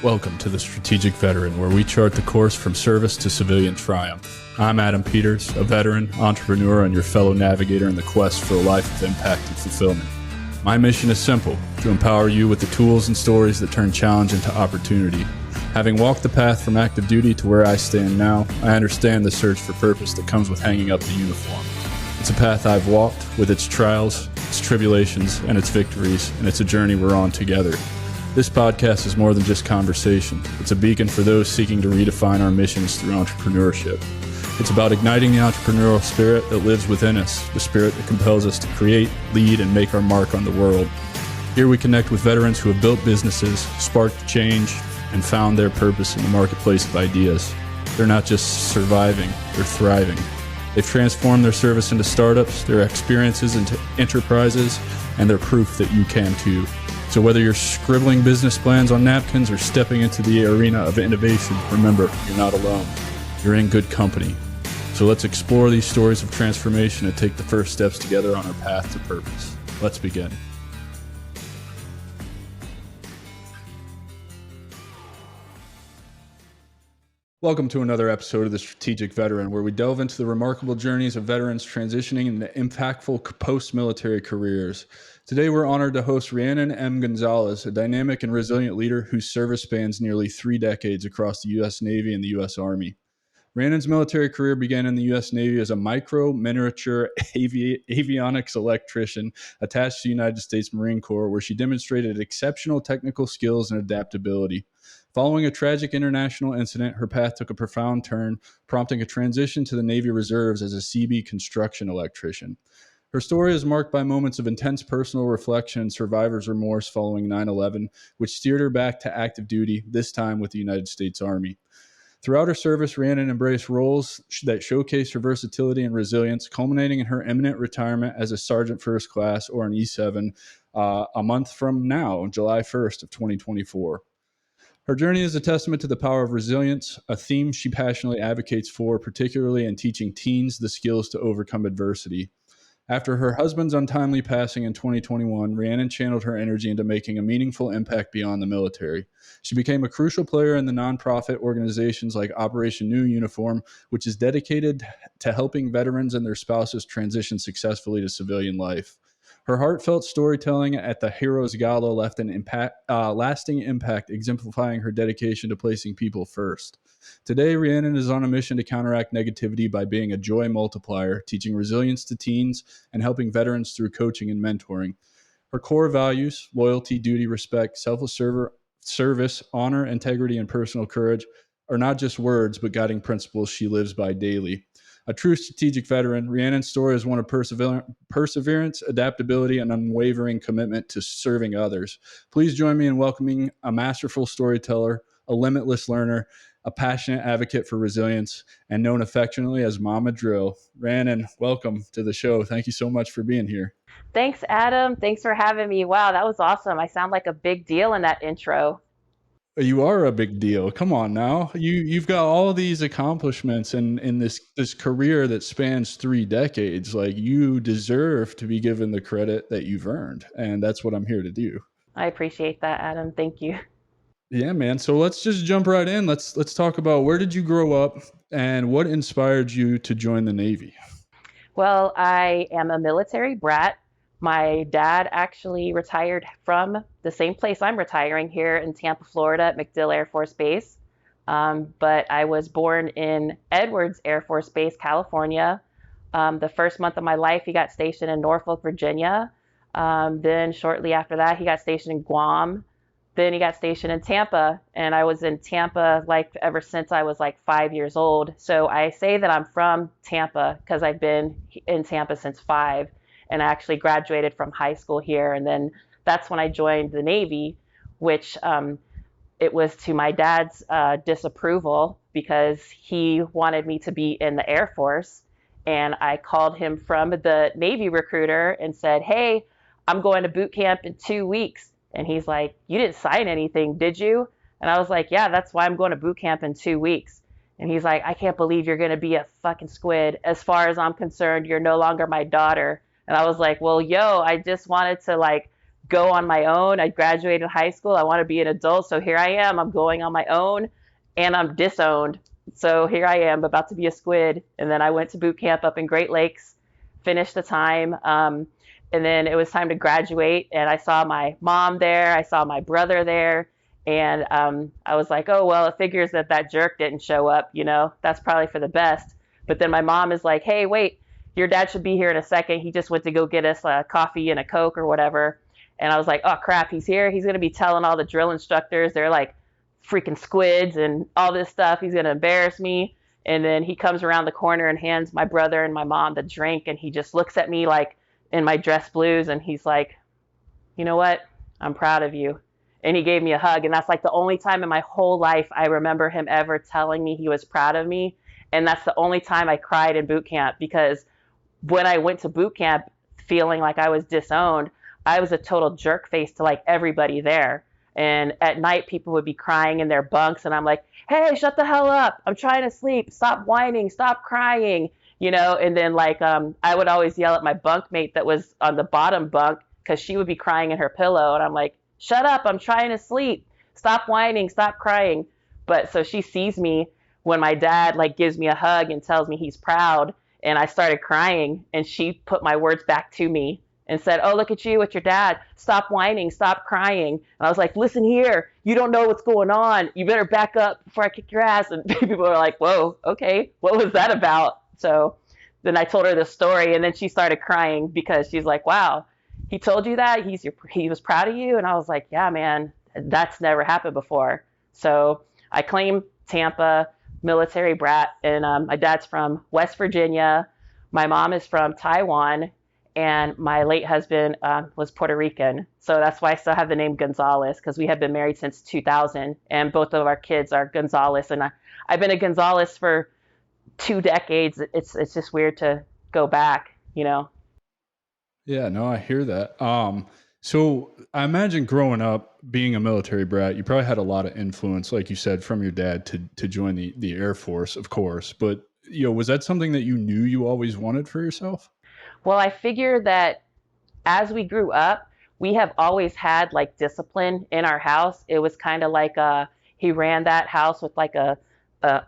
Welcome to the Strategic Veteran, where we chart the course from service to civilian triumph. I'm Adam Peters, a veteran, entrepreneur, and your fellow navigator in the quest for a life of impact and fulfillment. My mission is simple: to empower you with the tools and stories that turn challenge into opportunity. Having walked the path from active duty to where I stand now, I understand the search for purpose that comes with hanging up the uniform. It's a path I've walked, with its trials, its tribulations, and its victories, and it's a journey we're on together. This podcast is more than just conversation. It's a beacon for those seeking to redefine our missions through entrepreneurship. It's about igniting the entrepreneurial spirit that lives within us, the spirit that compels us to create, lead, and make our mark on the world. Here we connect with veterans who have built businesses, sparked change, and found their purpose in the marketplace of ideas. They're not just surviving, they're thriving. They've transformed their service into startups, their experiences into enterprises, and they're proof that you can too. So whether you're scribbling business plans on napkins or stepping into the arena of innovation, remember, you're not alone. You're in good company. So let's explore these stories of transformation and take the first steps together on our path to purpose. Let's begin. Welcome to another episode of The Strategic Veteran, where we delve into the remarkable journeys of veterans transitioning into impactful post-military careers. Today, we're honored to host Rhiannon M. Gonzalez, a dynamic and resilient leader whose service spans nearly 3 decades across the U.S. Navy and the U.S. Army. Rhiannon's military career began in the U.S. Navy as a miniature avionics electrician attached to the United States Marine Corps, where she demonstrated exceptional technical skills and adaptability. Following a tragic international incident, her path took a profound turn, prompting a transition to the Navy Reserves as a CB construction electrician. Her story is marked by moments of intense personal reflection and survivor's remorse following 9/11, which steered her back to active duty, this time with the United States Army. Throughout her service, Rhiannon embraced roles that showcased her versatility and resilience, culminating in her imminent retirement as a Sergeant First Class, or an E7, a month from now, July 1st of 2024. Her journey is a testament to the power of resilience, a theme she passionately advocates for, particularly in teaching teens the skills to overcome adversity. After her husband's untimely passing in 2021, Rhiannon channeled her energy into making a meaningful impact beyond the military. She became a crucial player in the nonprofit organizations like Operation New Uniform, which is dedicated to helping veterans and their spouses transition successfully to civilian life. Her heartfelt storytelling at the Heroes Gala left an lasting impact, exemplifying her dedication to placing people first. Today, Rhiannon is on a mission to counteract negativity by being a joy multiplier, teaching resilience to teens and helping veterans through coaching and mentoring. Her core values, loyalty, duty, respect, selfless service, honor, integrity, and personal courage, are not just words, but guiding principles she lives by daily. A true strategic veteran, Rhiannon's story is one of perseverance, adaptability, and unwavering commitment to serving others. Please join me in welcoming a masterful storyteller, a limitless learner, a passionate advocate for resilience, and known affectionately as Mama Drill. Rhiannon, welcome to the show. Thank you so much for being here. Thanks, Adam. Thanks for having me. Wow, that was awesome. I sound like a big deal in that intro. You are a big deal. Come on now. You've got all of these accomplishments in this career that spans 3 decades. Like, you deserve to be given the credit that you've earned. And that's what I'm here to do. I appreciate that, Adam. Thank you. Yeah, man. So let's just jump right in. Let's talk about, where did you grow up and what inspired you to join the Navy? Well, I am a military brat. My dad actually retired from the same place I'm retiring here in Tampa, Florida at MacDill Air Force Base. But I was born in Edwards Air Force Base, California. The first month of my life, he got stationed in Norfolk, Virginia. Then shortly after that, he got stationed in Guam. Then he got stationed in Tampa, and I was in Tampa ever since I was 5 years old. So I say that I'm from Tampa because I've been in Tampa since 5. And I actually graduated from high school here. And then that's when I joined the Navy, which it was to my dad's disapproval, because he wanted me to be in the Air Force. And I called him from the Navy recruiter and said, "Hey, I'm going to boot camp in 2 weeks." And he's like, "You didn't sign anything, did you?" And I was like, "Yeah, that's why I'm going to boot camp in 2 weeks." And he's like, "I can't believe you're going to be a fucking squid. As far as I'm concerned, you're no longer my daughter." And I was like, "Well, I just wanted to go on my own. I graduated high school. I want to be an adult. So here I am. I'm going on my own and I'm disowned. So here I am about to be a squid. And then I went to boot camp up in Great Lakes, finished the time. And then it was time to graduate. And I saw my mom there. I saw my brother there. And I was like, oh, well, it figures that that jerk didn't show up. That's probably for the best. But then my mom is like, hey, wait, your dad should be here in a second. He just went to go get us a coffee and a Coke or whatever. And I was like, oh crap, he's here. He's going to be telling all the drill instructors they're like freaking squids and all this stuff. He's going to embarrass me. And then he comes around the corner and hands my brother and my mom the drink. And he just looks at me like in my dress blues. And he's like, you know what? I'm proud of you. And he gave me a hug. And that's like the only time in my whole life I remember him ever telling me he was proud of me. And that's the only time I cried in boot camp, because when I went to boot camp feeling like I was disowned, I was a total jerk face to like everybody there. And at night, people would be crying in their bunks, and I'm like, hey, shut the hell up. I'm trying to sleep. Stop whining. Stop crying. And then like I would always yell at my bunkmate that was on the bottom bunk because she would be crying in her pillow. And I'm like, shut up. I'm trying to sleep. Stop whining. Stop crying. But so she sees me when my dad like gives me a hug and tells me he's proud. And I started crying, and she put my words back to me and said, oh, look at you with your dad. Stop whining. Stop crying. And I was like, listen here. You don't know what's going on. You better back up before I kick your ass. And people were like, whoa, okay. What was that about? So then I told her the story, and then she started crying because she's like, wow, he told you that? He was proud of you? And I was like, yeah, man, that's never happened before. So I claim Tampa, military brat, and my dad's from West Virginia. My mom is from Taiwan, and my late husband was Puerto Rican. So that's why I still have the name Gonzalez, because we have been married since 2000, and both of our kids are Gonzalez. And I've been a Gonzalez for 2 decades. It's just weird to go back. Yeah, no, I hear that. So I imagine growing up, being a military brat, you probably had a lot of influence, like you said, from your dad to join the Air Force, of course. But was that something that you knew you always wanted for yourself? Well, I figure that as we grew up, we have always had like discipline in our house. It was kind of like he ran that house with like a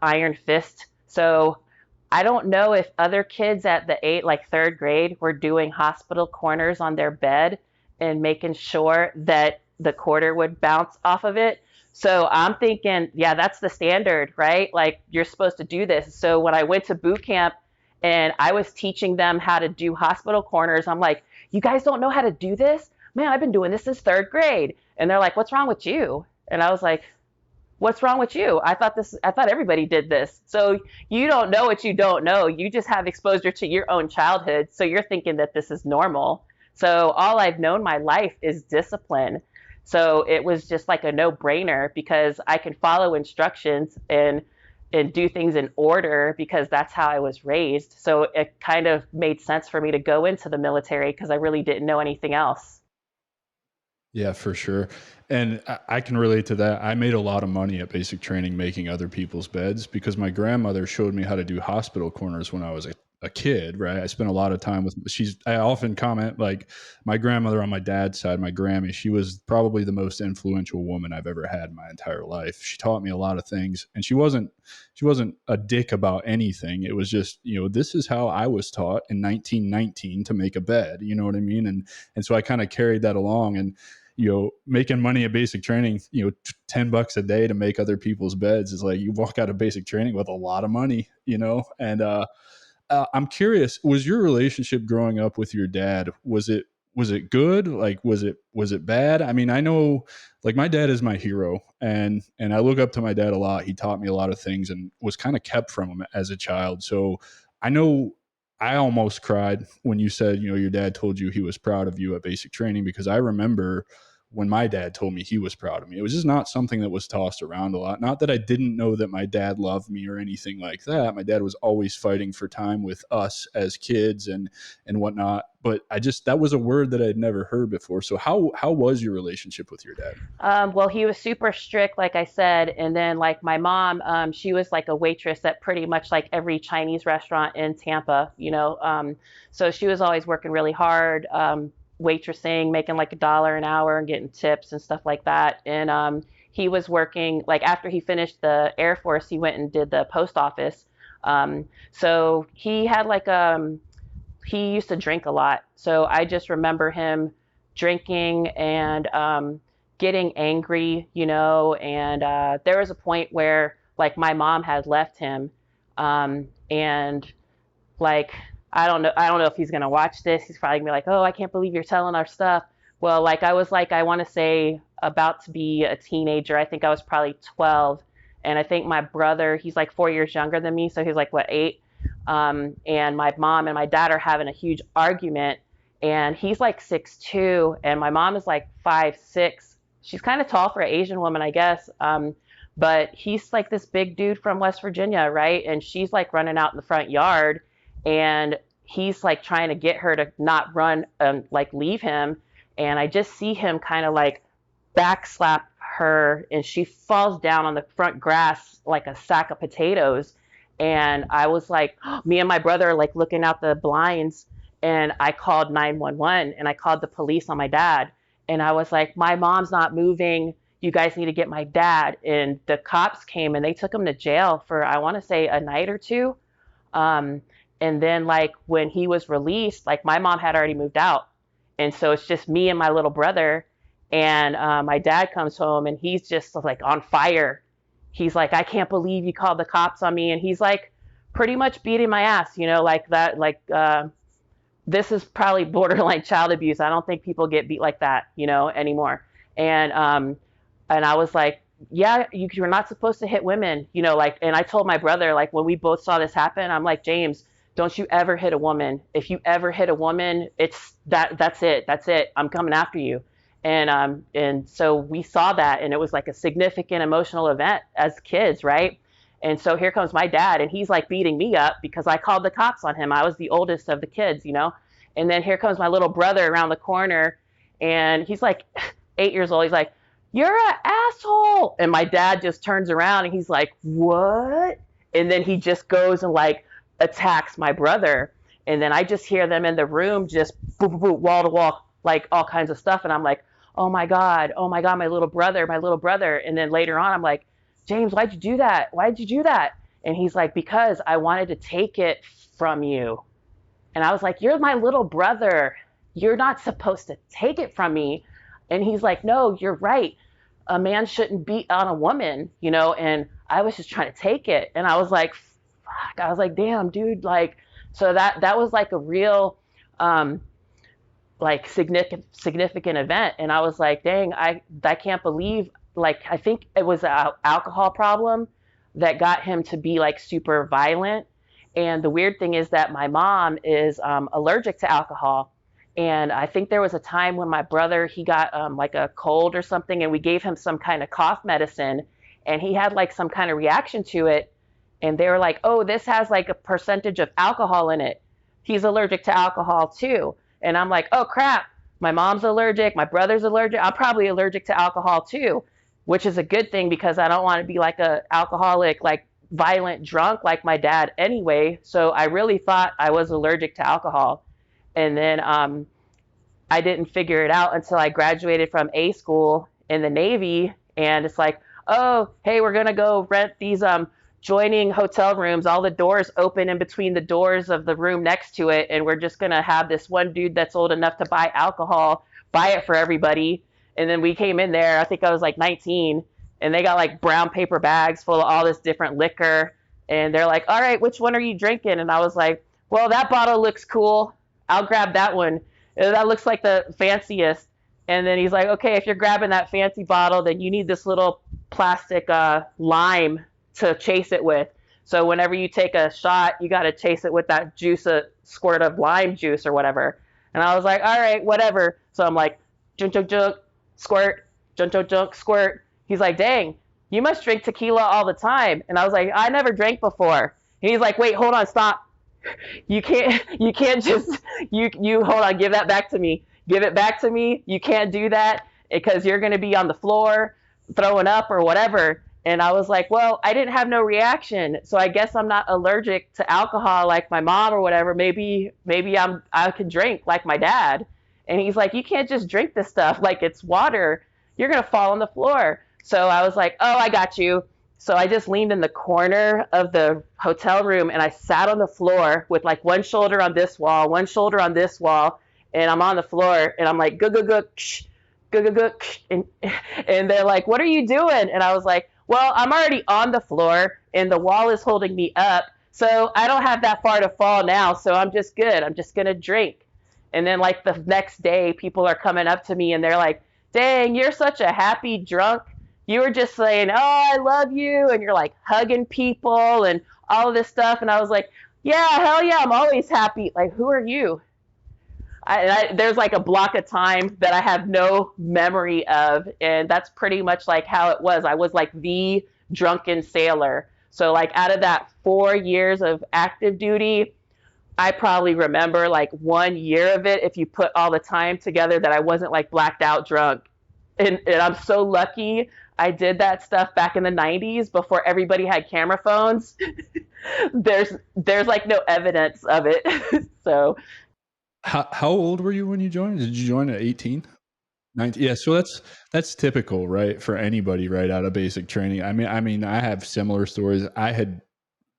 iron fist. So I don't know if other kids at the like third grade were doing hospital corners on their bed and making sure that the quarter would bounce off of it. So I'm thinking, yeah, that's the standard, right? Like you're supposed to do this. So when I went to boot camp and I was teaching them how to do hospital corners, I'm like, you guys don't know how to do this? Man, I've been doing this since third grade. And they're like, what's wrong with you? And I was like, what's wrong with you? I thought everybody did this. So you don't know what you don't know. You just have exposure to your own childhood. So you're thinking that this is normal. So all I've known my life is discipline. So it was just like a no-brainer because I can follow instructions and do things in order because that's how I was raised. So it kind of made sense for me to go into the military because I really didn't know anything else. Yeah, for sure. And I can relate to that. I made a lot of money at basic training making other people's beds because my grandmother showed me how to do hospital corners when I was a kid, right? I spent a lot of time with I often comment like my grandmother on my dad's side, my Grammy, she was probably the most influential woman I've ever had in my entire life. She taught me a lot of things, and she wasn't a dick about anything. It was just, this is how I was taught in 1919 to make a bed, you know what I mean? And so I kind of carried that along, and making money at basic training, $10 a day to make other people's beds is like you walk out of basic training with a lot of money, and I'm curious, was your relationship growing up with your dad, was it good? Like, was it bad? I mean, I know like my dad is my hero, and I look up to my dad a lot. He taught me a lot of things and was kind of kept from him as a child. So I know I almost cried when you said, your dad told you he was proud of you at basic training, because I remember when my dad told me he was proud of me. It was just not something that was tossed around a lot. Not that I didn't know that my dad loved me or anything like that. My dad was always fighting for time with us as kids and whatnot. But that was a word that I'd never heard before. So how was your relationship with your dad? Well, he was super strict, like I said. And then like my mom, she was like a waitress at pretty much like every Chinese restaurant in Tampa. So she was always working really hard. waitressing, making like $1 an hour and getting tips and stuff like that. And he was working like after he finished the Air Force, he went and did the post office. So he had like he used to drink a lot. So I just remember him drinking and getting angry, you know. And there was a point where like my mom had left him, and like I don't know if he's gonna watch this. He's probably gonna be like, "Oh, I can't believe you're telling our stuff." Well, like I was like I want to say about to be a teenager. I think I was probably 12, and I think my brother, he's like 4 years younger than me, so he's like what 8. And my mom and my dad are having a huge argument, and he's like 6'2", and my mom is like 5'6". She's kind of tall for an Asian woman, I guess. But he's like this big dude from West Virginia, right? And she's like running out in the front yard, and he's like trying to get her to not run, like leave him. And I just see him kind of like backslap her, and she falls down on the front grass like a sack of potatoes. And I was like, me and my brother are like looking out the blinds, and I called 911 and I called the police on my dad. And I was like, my mom's not moving. You guys need to get my dad. And the cops came and they took him to jail for, I want to say, a night or two. Um, and then like when he was released, like my mom had already moved out. And so it's just me and my little brother. And my dad comes home and he's just like on fire. He's like, I can't believe you called the cops on me. And he's like pretty much beating my ass, you know, like that, like, this is probably borderline child abuse. I don't think people get beat like that, you know, anymore. And I was like, yeah, you're not supposed to hit women, you know, like, and I told my brother, like, when we both saw this happen, I'm like, James, don't you ever hit a woman. If you ever hit a woman, that's it. I'm coming after you. And so we saw that, and it was like a significant emotional event as kids, right? And so here comes my dad, and he's like beating me up because I called the cops on him. I was the oldest of the kids, you know? And then here comes my little brother around the corner, and he's like 8 years old. He's like, you're an asshole. And my dad just turns around and he's like, what? And then he just goes and like attacks my brother. And then I just hear them in the room just boop, boop, boop, wall to wall, like all kinds of stuff. And I'm like, oh my God, my little brother, my little brother. And then later on, I'm like, James, why'd you do that? Why'd you do that? And he's like, because I wanted to take it from you. And I was like, you're my little brother. You're not supposed to take it from me. And he's like, no, you're right. A man shouldn't beat on a woman, you know? And I was just trying to take it. And I was like, fuck. I was like, damn, dude. Like, so that was like a real, like significant event. And I was like, dang, I can't believe, like, I think it was an alcohol problem that got him to be like super violent. And the weird thing is that my mom is allergic to alcohol. And I think there was a time when my brother, he got like a cold or something, and we gave him some kind of cough medicine, and he had like some kind of reaction to it. And they were like, oh, this has like a percentage of alcohol in it. He's allergic to alcohol too. And I'm like, oh crap, my mom's allergic, my brother's allergic. I'm probably allergic to alcohol too, which is a good thing because I don't want to be like a alcoholic, like violent drunk like my dad anyway. So I really thought I was allergic to alcohol. And then I didn't figure it out until I graduated from A school in the Navy. And it's like, oh, hey, we're going to go rent these joining hotel rooms. All the doors open in between the doors of the room next to it. And we're just going to have this one dude that's old enough to buy alcohol, buy it for everybody. And then we came in there, I think I was like 19, and they got like brown paper bags full of all this different liquor. And they're like, all right, which one are you drinking? And I was like, well, that bottle looks cool. I'll grab that one. That looks like the fanciest. And then he's like, okay, if you're grabbing that fancy bottle, then you need this little plastic lime to chase it with. So whenever you take a shot, you got to chase it with that juice, a squirt of lime juice or whatever. And I was like, all right, whatever. So I'm like, junk, junk, junk, squirt, junk, junk, junk, squirt. He's like, dang, you must drink tequila all the time. And I was like, I never drank before. And he's like, wait, hold on, stop. You can't just, you hold on, give that back to me. Give it back to me. You can't do that because you're going to be on the floor throwing up or whatever. And I was like, well, I didn't have no reaction. So I guess I'm not allergic to alcohol like my mom or whatever. Maybe I can drink like my dad. And he's like, you can't just drink this stuff like it's water. You're going to fall on the floor. So I was like, oh, I got you. So I just leaned in the corner of the hotel room and I sat on the floor with like one shoulder on this wall, one shoulder on this wall. And I'm on the floor and I'm like, and, and they're like, what are you doing? And I was like, well, I'm already on the floor and the wall is holding me up. So I don't have that far to fall now. So I'm just good. I'm just going to drink. And then like the next day, people are coming up to me and they're like, dang, you're such a happy drunk. You were just saying, oh, I love you. And you're like hugging people and all of this stuff. And I was like, yeah, hell yeah, I'm always happy. Like, who are you? There's like a block of time that I have no memory of. And that's pretty much like how it was. I was like the drunken sailor. So like out of that 4 years of active duty, I probably remember like 1 year of it if you put all the time together that I wasn't like blacked out drunk. And I'm so lucky I did that stuff back in the 90s before everybody had camera phones. there's like no evidence of it. So How old were you when you joined? Did you join at 18? 19? Yeah, so that's typical, right, for anybody right out of basic training. I mean, I have similar stories. I had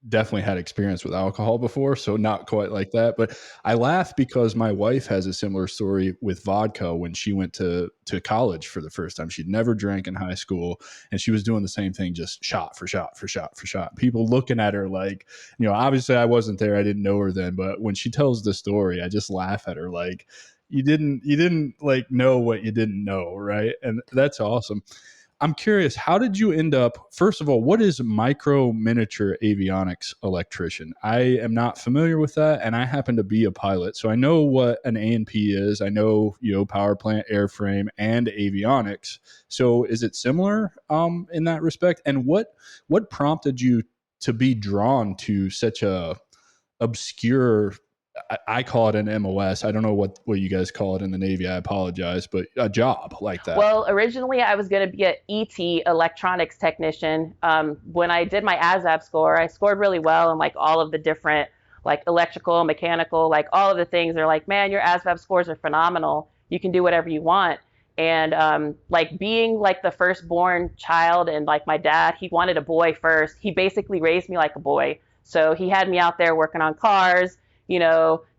definitely had experience with alcohol before, so not quite like that. But I laugh because my wife has a similar story with vodka when she went to college for the first time. She'd never drank in high school, and she was doing the same thing, just shot for shot for shot for shot. People looking at her like, obviously I wasn't there, I didn't know her then, but when she tells the story, I just laugh at her like, you didn't like know what you didn't know, right? And that's awesome. I'm curious, how did you end up? First of all, what is micro miniature avionics electrician? I am not familiar with that, and I happen to be a pilot, so I know what an A&P is. I know, power plant, airframe, and avionics. So is it similar in that respect? And what prompted you to be drawn to such a obscure? I call it an MOS. I don't know what you guys call it in the Navy. I apologize, but a job like that. well, originally I was going to be an ET electronics technician. When I did my ASVAB score, I scored really well in like all of the different like electrical, mechanical, like all of the things. They're like, man, your ASVAB scores are phenomenal. You can do whatever you want. And like being like the firstborn child, and like my dad, he wanted a boy first. He basically raised me like a boy. So he had me out there working on cars,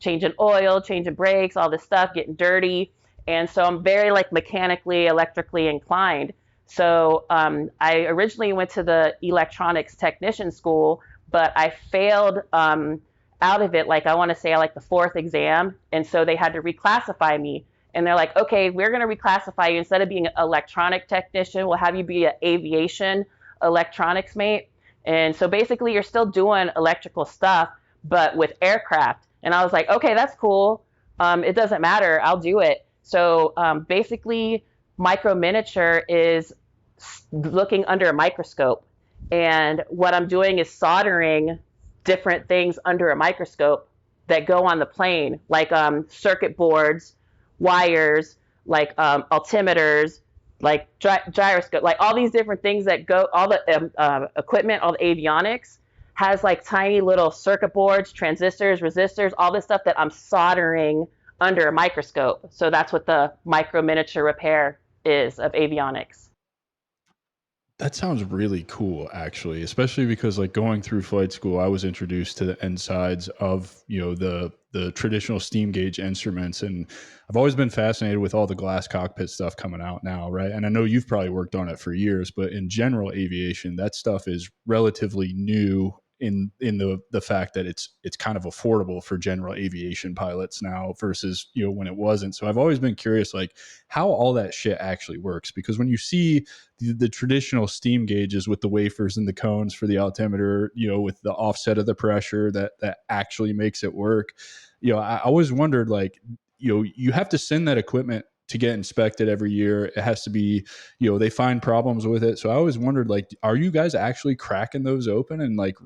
changing oil, changing brakes, all this stuff, getting dirty. And so I'm very like mechanically, electrically inclined. So I originally went to the electronics technician school, but I failed out of it. Like I want to say like the fourth exam. And so they had to reclassify me. And they're like, okay, we're going to reclassify you. Instead of being an electronic technician, we'll have you be an aviation electronics mate. And so basically you're still doing electrical stuff, but with aircraft. And I was like, okay, that's cool. It doesn't matter. I'll do it. So basically, micro miniature is looking under a microscope. And what I'm doing is soldering different things under a microscope that go on the plane, like circuit boards, wires, like altimeters, like gyroscope, like all these different things that go, all the equipment, all the avionics has like tiny little circuit boards, transistors, resistors, all this stuff that I'm soldering under a microscope. So that's what the micro miniature repair is of avionics. That sounds really cool, actually, especially because like going through flight school, I was introduced to the insides of, the traditional steam gauge instruments. And I've always been fascinated with all the glass cockpit stuff coming out now, right? And I know you've probably worked on it for years, but in general aviation, that stuff is relatively new in the fact that it's kind of affordable for general aviation pilots now versus when it wasn't. So I've always been curious like how all that shit actually works, because when you see the traditional steam gauges with the wafers and the cones for the altimeter, with the offset of the pressure that actually makes it work, I always wondered like, you have to send that equipment to get inspected every year. It has to be, they find problems with it. So I always wondered, like, are you guys actually cracking those open and like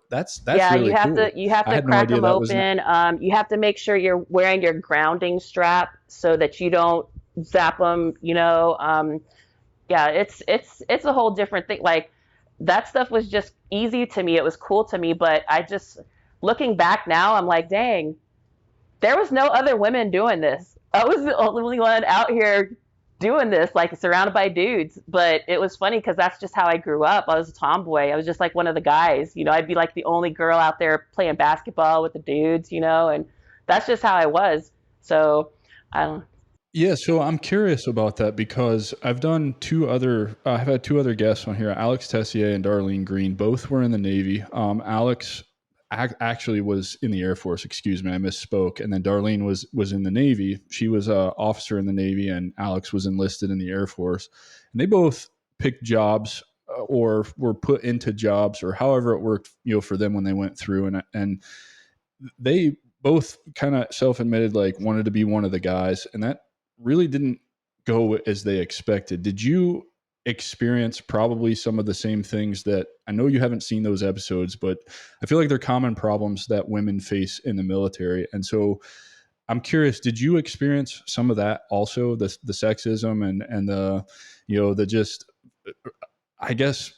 that's Yeah, really cool. you have I to had no crack idea them that was open. You have to make sure you're wearing your grounding strap so that you don't zap them. Yeah, it's a whole different thing. Like that stuff was just easy to me. It was cool to me, but I just looking back now, I'm like, dang, there was no other women doing this. I was the only one out here doing this, like surrounded by dudes. But it was funny because that's just how I grew up. I was a tomboy. I was just like one of the guys. I'd be like the only girl out there playing basketball with the dudes, and that's just how I was. So I don't. Yeah, so I'm curious about that because I've had two other guests on here, Alex Tessier and Darlene Green. Both were in the Navy. Alex actually was in the Air Force. Excuse me, I misspoke. And then Darlene was in the Navy. She was a officer in the Navy, and Alex was enlisted in the Air Force. And they both picked jobs or were put into jobs, or however it worked, for them when they went through. And they both kind of self-admitted like wanted to be one of the guys, and that really didn't go as they expected. Did you experience probably some of the same things that I know you haven't seen those episodes, but I feel like they're common problems that women face in the military? And so I'm curious, did you experience some of that also, the sexism and the just, I guess,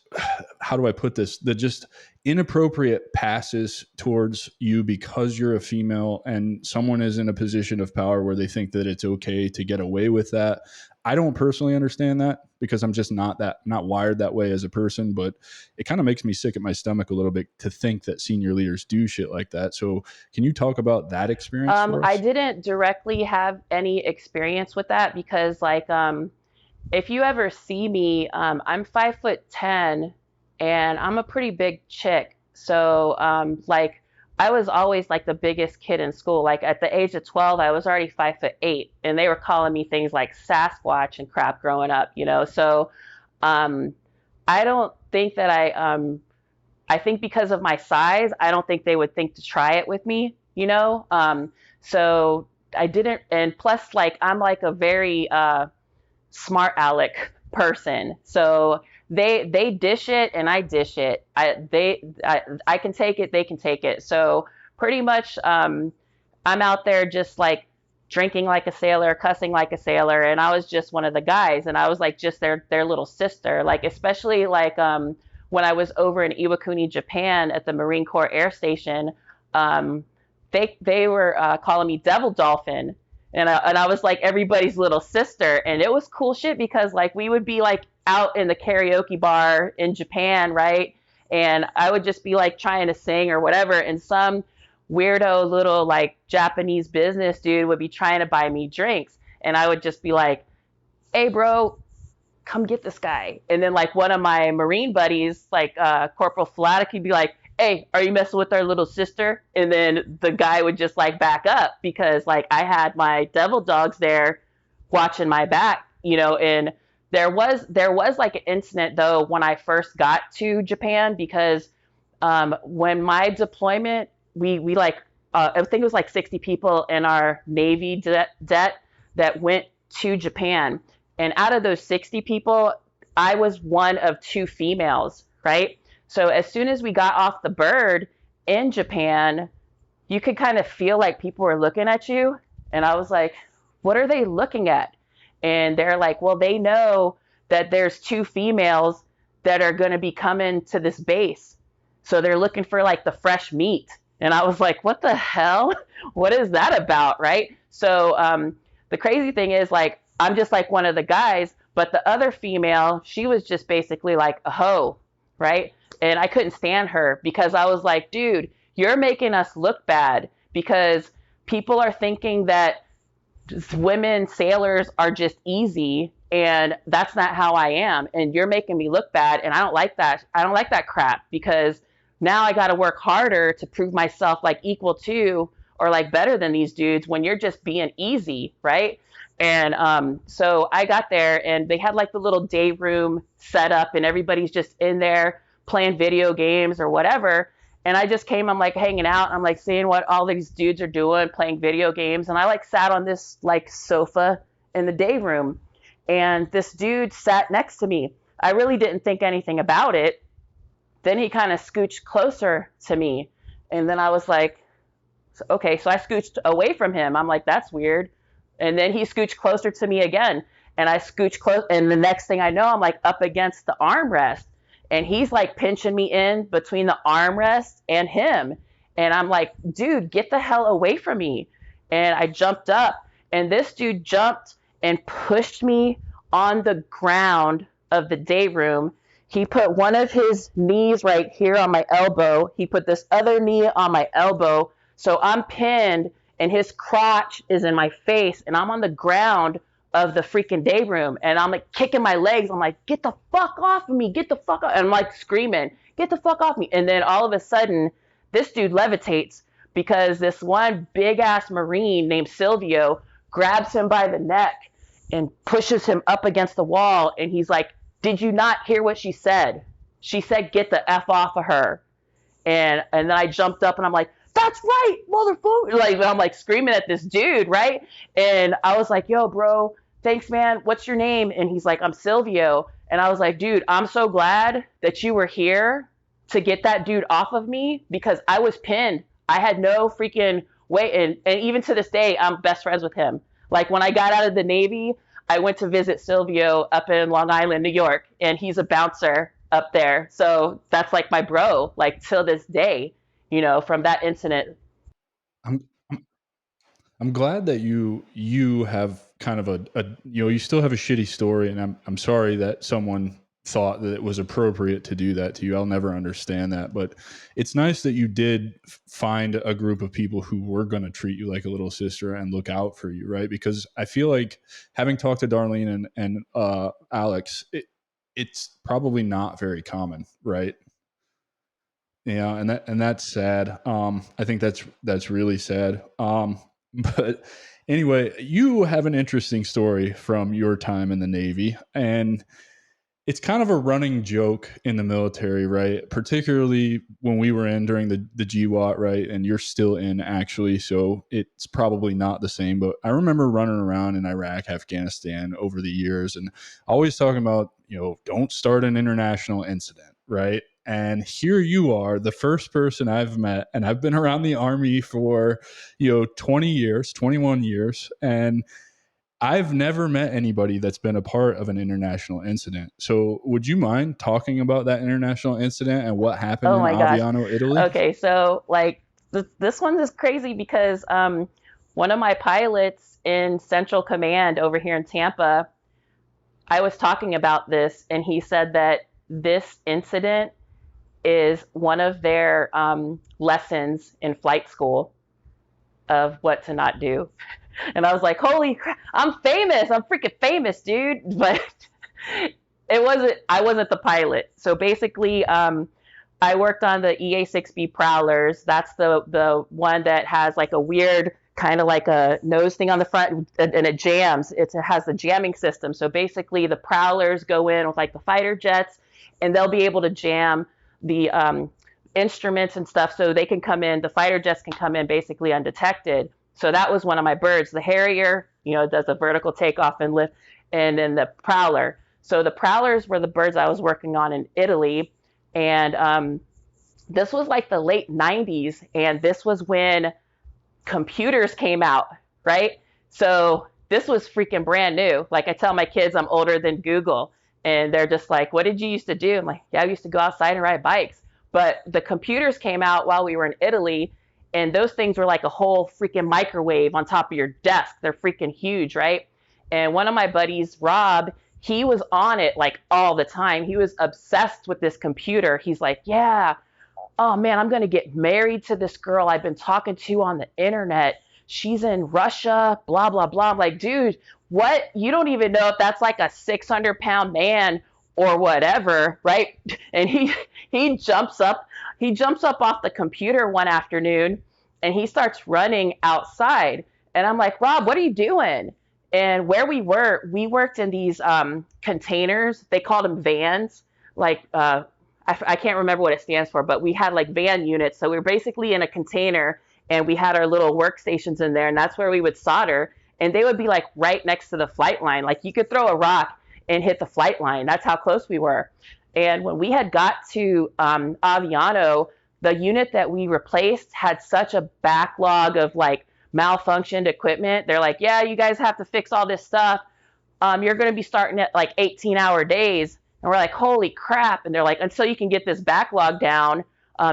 how do I put this? The just inappropriate passes towards you because you're a female and someone is in a position of power where they think that it's okay to get away with that. I don't personally understand that because I'm just not wired that way as a person, but it kind of makes me sick at my stomach a little bit to think that senior leaders do shit like that. So can you talk about that experience for I us? didn't directly have any experience with that because, like, if you ever see me, I'm 5'10" and I'm a pretty big chick. So, like, I was always like the biggest kid in school. Like at the age of 12, I was already 5'8", and they were calling me things like Sasquatch and crap growing up. So, um, I don't think that I think because of my size, I don't think they would think to try it with me. So I didn't, and plus, like, I'm like a very, smart aleck person. So they dish it and I dish it. I can take it, they can take it. So pretty much I'm out there just like drinking like a sailor, cussing like a sailor, and I was just one of the guys, and I was like just their little sister. Like especially like when I was over in Iwakuni, Japan at the Marine Corps Air Station, um, they were calling me Devil Dolphin, and I was like everybody's little sister, and it was cool shit because like we would be like out in the karaoke bar in Japan, right? And I would just be like trying to sing or whatever, and some weirdo little like Japanese business dude would be trying to buy me drinks, and I would just be like, "Hey, bro, come get this guy." And then like one of my Marine buddies, like Corporal Flatic, he'd be like, "Hey, are you messing with our little sister?" And then the guy would just like back up because like I had my devil dogs there watching my back. And there was like an incident though when I first got to Japan because when my deployment, we like I think it was like 60 people in our Navy debt that went to Japan, and out of those 60 people, I was one of two females, right? So as soon as we got off the bird in Japan, you could kind of feel like people were looking at you, and I was like, what are they looking at? And they're like, well, they know that there's two females that are going to be coming to this base, so they're looking for like the fresh meat. And I was like, what the hell? What is that about? Right. So the crazy thing is, like, I'm just like one of the guys, but the other female, she was just basically like a hoe. Right. And I couldn't stand her because I was like, dude, you're making us look bad because people are thinking that women sailors are just easy, and that's not how I am, and you're making me look bad, and I don't like that crap because now I got to work harder to prove myself like equal to or like better than these dudes when you're just being easy, right? And so I got there and they had like the little day room set up and everybody's just in there playing video games or whatever. And I just came, I'm like hanging out. I'm like seeing what all these dudes are doing, playing video games. And I like sat on this like sofa in the day room. And this dude sat next to me. I really didn't think anything about it. Then he kind of scooched closer to me. And then I was like, okay. So I scooched away from him. I'm like, that's weird. And then he scooched closer to me again. And I scooched close. And the next thing I know, I'm like up against the armrest, and he's like pinching me in between the armrest and him. And I'm like, dude, get the hell away from me. And I jumped up And this dude jumped and pushed me on the ground of the day room. He put one of his knees right here on my elbow. He put this other knee on my elbow. So I'm pinned and his crotch is in my face and I'm on the ground of the freaking day room and I'm like kicking my legs. I'm like, get the fuck off of me. Get the fuck off. And I'm like screaming, get the fuck off me. And then all of a sudden, this dude levitates because this one big ass Marine named Silvio grabs him by the neck and pushes him up against the wall. And he's like, did you not hear what she said? She said, get the F off of her. And then I jumped up and I'm like, that's right, motherfucker. Like, I'm like screaming at this dude, right? And I was like, yo, bro, thanks, man. What's your name? And he's like, I'm Silvio. And I was like, dude, I'm so glad that you were here to get that dude off of me because I was pinned. I had no freaking way. And even to this day, I'm best friends with him. Like when I got out of the Navy, I went to visit Silvio up in Long Island, New York, and he's a bouncer up there. So that's like my bro, like till this day, from that incident. I'm I'm glad that you have kind of a you still have a shitty story, and I'm sorry that someone thought that it was appropriate to do that to you. I'll never understand that, but it's nice that you did find a group of people who were going to treat you like a little sister and look out for you, right? Because I feel like having talked to Darlene and Alex, it's probably not very common, right? Yeah, and that's sad. I think that's really sad. But anyway, you have an interesting story from your time in the Navy, and it's kind of a running joke in the military, right? Particularly when we were in during the GWAT, right? And you're still in actually, so it's probably not the same. But I remember running around in Iraq, Afghanistan over the years, and always talking about, don't start an international incident, right? And here you are, the first person I've met, and I've been around the Army for, 20 years, 21 years, and I've never met anybody that's been a part of an international incident. So would you mind talking about that international incident and what happened Oh in my gosh. Aviano, Italy? Okay, so like this one is crazy because one of my pilots in Central Command over here in Tampa, I was talking about this, and he said that this incident is one of their lessons in flight school of what to not do. And I was like, holy crap, I'm famous. I'm freaking famous, dude. But I wasn't the pilot. So basically, I worked on the EA-6B Prowlers. That's the one that has like a weird kind of like a nose thing on the front and it jams. It has the jamming system. So basically the Prowlers go in with like the fighter jets and they'll be able to jam the instruments and stuff so they can come in, the fighter jets can come in basically undetected. So that was one of my birds. The Harrier, does a vertical takeoff and lift, and then the Prowler. So the Prowlers were the birds I was working on in Italy. And this was like the late 90s. And this was when computers came out, right? So this was freaking brand new. Like I tell my kids I'm older than Google. And they're just like, what did you used to do? I'm like, yeah, I used to go outside and ride bikes. But the computers came out while we were in Italy. And those things were like a whole freaking microwave on top of your desk. They're freaking huge, right? And one of my buddies, Rob, he was on it like all the time. He was obsessed with this computer. He's like, yeah, oh man, I'm going to get married to this girl I've been talking to on the internet. She's in Russia, blah, blah, blah. I'm like, dude, what? You don't even know if that's like a 600-pound man or whatever, right? And he jumps up off the computer one afternoon and he starts running outside. And I'm like, Rob, what are you doing? And where we worked in these containers. They called them vans. Like, I can't remember what it stands for, but we had like van units. So we were basically in a container and we had our little workstations in there. And that's where we would solder. And they would be like right next to the flight line. Like you could throw a rock and hit the flight line. That's how close we were. And when we had got to Aviano, the unit that we replaced had such a backlog of like malfunctioned equipment. They're like, yeah, you guys have to fix all this stuff. You're going to be starting at like 18-hour days. And we're like, holy crap. And they're like, until you can get this backlog down,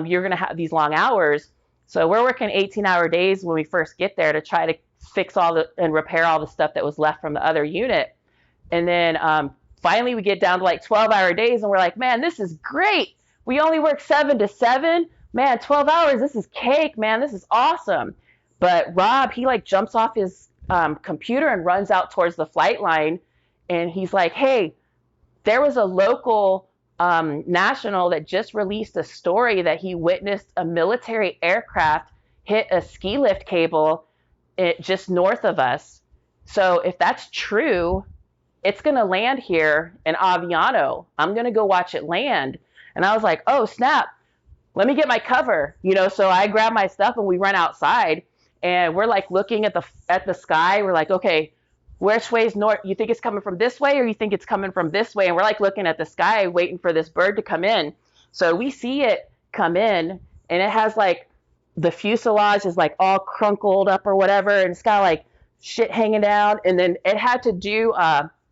you're going to have these long hours. So we're working 18-hour days when we first get there to try to fix all the and repair all the stuff that was left from the other unit. And then finally we get down to like 12-hour days, and we're like, man, this is great. We only work 7 to 7. Man, 12 hours, this is cake, man. This is awesome. But Rob, he like jumps off his computer and runs out towards the flight line. And he's like, hey, there was a local national that just released a story that he witnessed a military aircraft hit a ski lift cable just north of us. So if that's true, it's going to land here in Aviano. I'm going to go watch it land. And I was like, oh, snap. Let me get my cover. So I grab my stuff and we run outside, and we're like looking at the sky. We're like, okay, which way is north? You think it's coming from this way, or you think it's coming from this way? And we're like looking at the sky, waiting for this bird to come in. So we see it come in, and it has like the fuselage is like all crunkled up or whatever, and it's got like shit hanging down. And then it had to do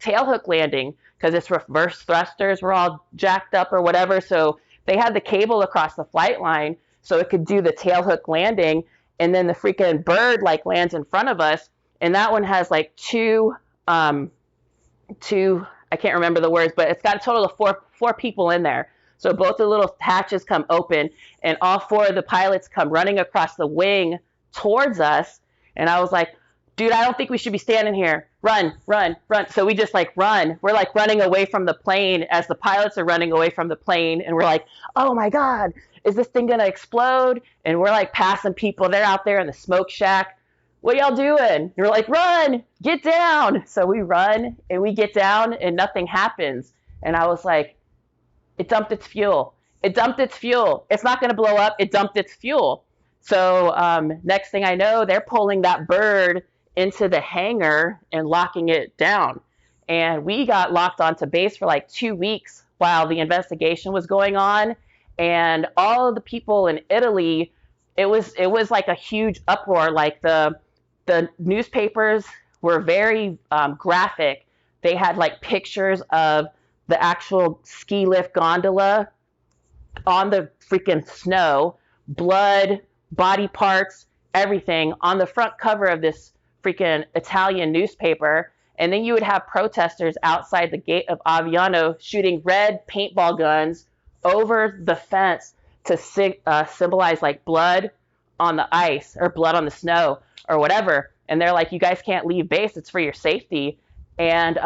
tailhook landing because its reverse thrusters were all jacked up or whatever. So they had the cable across the flight line so it could do the tailhook landing. And then the freaking bird like lands in front of us. And that one has like two, I can't remember the words, but it's got a total of four people in there. So both the little hatches come open, and all 4 of the pilots come running across the wing towards us. And I was like, dude, I don't think we should be standing here. Run, run, run. So we just like run. We're like running away from the plane as the pilots are running away from the plane. And we're like, oh my God, is this thing going to explode? And we're like passing people. They're out there in the smoke shack. What y'all doing? And we're like, run, get down. So we run and we get down and nothing happens. And I was like, it dumped its fuel. It dumped its fuel. It's not going to blow up. It dumped its fuel. So next thing I know, they're pulling that bird into the hangar and locking it down. And we got locked onto base for like 2 weeks while the investigation was going on. And all of the people in Italy, it was like a huge uproar. Like the newspapers were very graphic. They had like pictures of the actual ski lift gondola on the freaking snow, blood, body parts, everything on the front cover of this freaking Italian newspaper. And then you would have protesters outside the gate of Aviano shooting red paintball guns over the fence to symbolize like blood on the ice or blood on the snow or whatever. And they're like, you guys can't leave base. It's for your safety. And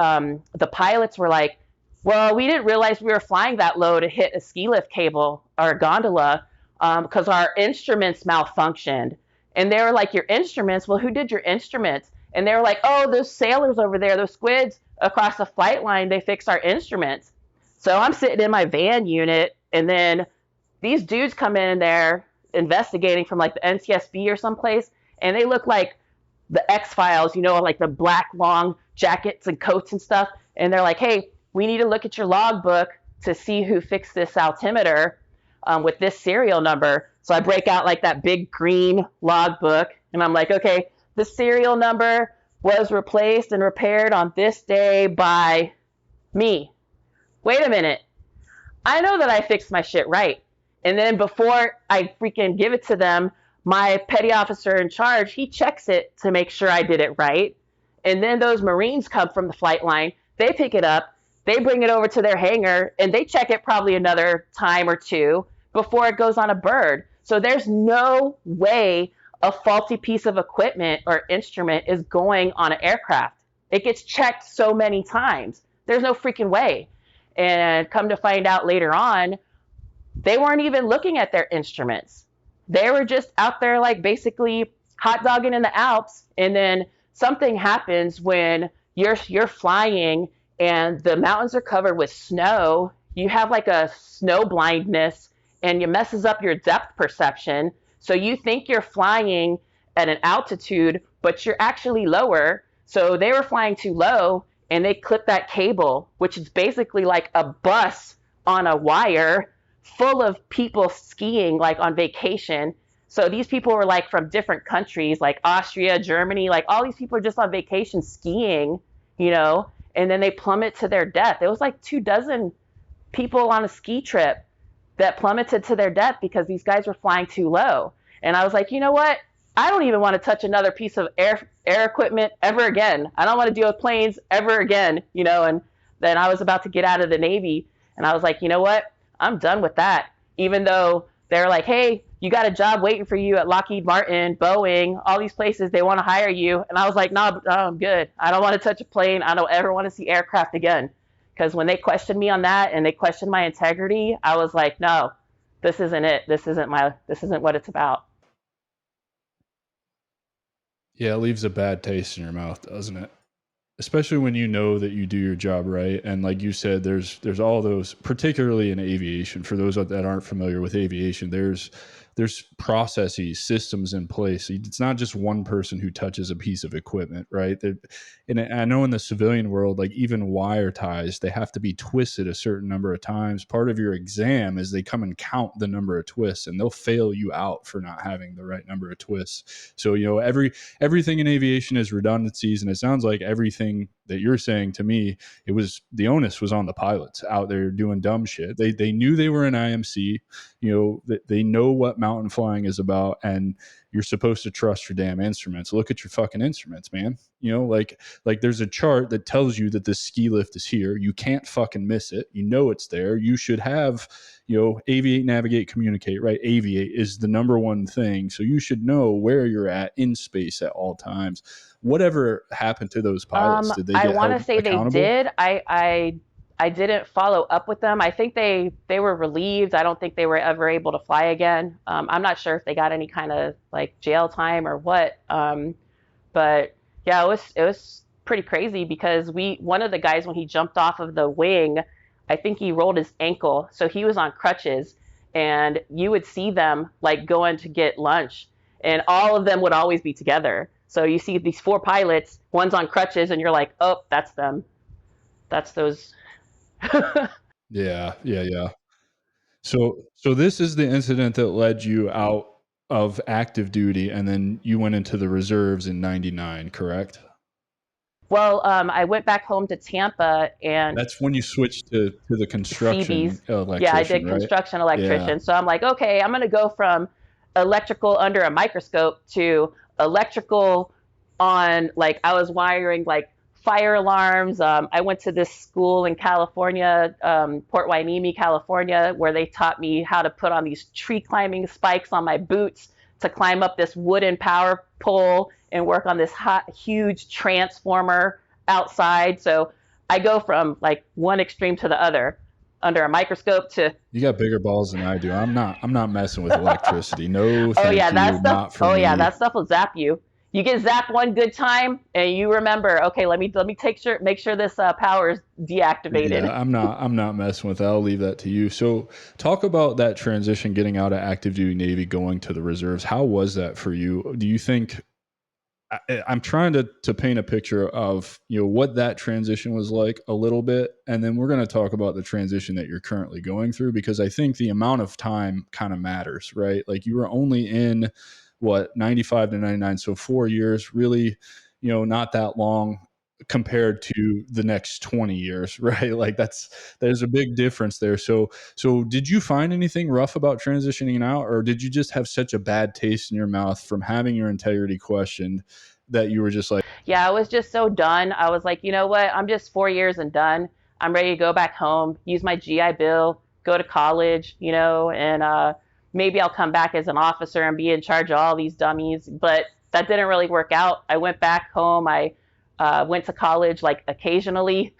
the pilots were like, well, we didn't realize we were flying that low to hit a ski lift cable or a gondola because our instruments malfunctioned. And they were like, your instruments? Well, who did your instruments? And they were like, oh, those sailors over there, those squids across the flight line, they fixed our instruments. So I'm sitting in my van unit, and then these dudes come in there investigating from like the NCSB or someplace, and they look like the X-Files, like the black long jackets and coats and stuff. And they're like, hey, we need to look at your logbook to see who fixed this altimeter with this serial number. So I break out like that big green logbook, and I'm like, okay, the serial number was replaced and repaired on this day by me. Wait a minute. I know that I fixed my shit right. And then before I freaking give it to them, my petty officer in charge, he checks it to make sure I did it right. And then those Marines come from the flight line. They pick it up. They bring it over to their hangar, and they check it probably another time or two before it goes on a bird. So there's no way a faulty piece of equipment or instrument is going on an aircraft. It gets checked so many times. There's no freaking way. And come to find out later on, they weren't even looking at their instruments. They were just out there like basically hot dogging in the Alps. And then something happens when you're flying and the mountains are covered with snow. You have like a snow blindness, and it messes up your depth perception. So you think you're flying at an altitude, but you're actually lower. So they were flying too low, and they clipped that cable, which is basically like a bus on a wire full of people skiing like on vacation. So these people were like from different countries, like Austria, Germany, like all these people are just on vacation skiing, and then they plummet to their death. It was like 24 people on a ski trip that plummeted to their death because these guys were flying too low. And I was like, you know what? I don't even want to touch another piece of air equipment ever again. I don't want to deal with planes ever again, you know. And then I was about to get out of the Navy, and I was like, you know what? I'm done with that. Even though they're like, hey, you got a job waiting for you at Lockheed Martin, Boeing, all these places, they want to hire you. And I was like, no, I'm good. I don't want to touch a plane. I don't ever want to see aircraft again. Because when they questioned me on that and they questioned my integrity, I was like, no, this isn't it. This isn't what it's about. Yeah, it leaves a bad taste in your mouth, doesn't it? Especially when you know that you do your job right, and like you said, there's all those, particularly in aviation. For those that aren't familiar with aviation, there's processes, systems in place. It's not just one person who touches a piece of equipment, right? And I know in the civilian world, like even wire ties, they have to be twisted a certain number of times. Part of your exam is they come and count the number of twists, and they'll fail you out for not having the right number of twists. So everything in aviation is redundancies, and it sounds like everything that you're saying to me, it was, the onus was on the pilots out there doing dumb shit. They knew they were an IMC, they know what mountain flying is about, and you're supposed to trust your damn instruments. Look at your fucking instruments, man. Like there's a chart that tells you that this ski lift is here. You can't fucking miss it. You know it's there. You should have, aviate, navigate, communicate, right? Aviate is the number one thing. So you should know where you're at in space at all times. Whatever happened to those pilots? Did they I get want to held say they accountable? did. I didn't follow up with them. I think they were relieved. I don't think they were ever able to fly again. I'm not sure if they got any kind of like jail time or what. But yeah, it was pretty crazy because one of the guys, when he jumped off of the wing, I think he rolled his ankle, so he was on crutches, and you would see them like going to get lunch, and all of them would always be together. So you see these four pilots, one's on crutches, and you're like, oh, that's them. That's those. Yeah, yeah, yeah. So this is the incident that led you out of active duty, and then you went into the reserves in '99, correct? Well, I went back home to Tampa and That's when you switched to the construction CBs. Yeah, I electrician, did right? construction Yeah. electrician. So I'm like, okay, I'm going to go from electrical under a microscope to electrical on, like, I was wiring like fire alarms. I went to this school in California, Port Hueneme, California, where they taught me how to put on these tree climbing spikes on my boots to climb up this wooden power pole and work on this hot, huge transformer outside. So I go from like one extreme to the other under a microscope to You got bigger balls than I do. I'm not messing with electricity. No, oh yeah, thank that you. stuff. Not for Oh yeah, me. that stuff will zap you. You get zapped one good time, and you remember, okay, let me make sure this power is Yeah, deactivated. I'm not messing with that. I'll leave that to you. So, talk about that transition, getting out of active duty Navy, going to the reserves. How was that for you? Do you think, I'm trying to paint a picture of what that transition was like a little bit, and then we're going to talk about the transition that you're currently going through, because I think the amount of time kind of matters, right? Like you were only in what, 95 to 99, so 4 years, really, not that long compared to the next 20 years, right? Like there's a big difference there. So did you find anything rough about transitioning out, or did you just have such a bad taste in your mouth from having your integrity questioned that you were just like, Yeah, I was just so done. I was like, you know what? I'm just 4 years and done. I'm ready to go back home, use my GI Bill, go to college, and maybe I'll come back as an officer and be in charge of all these dummies. But that didn't really work out. I went back home. I went to college like occasionally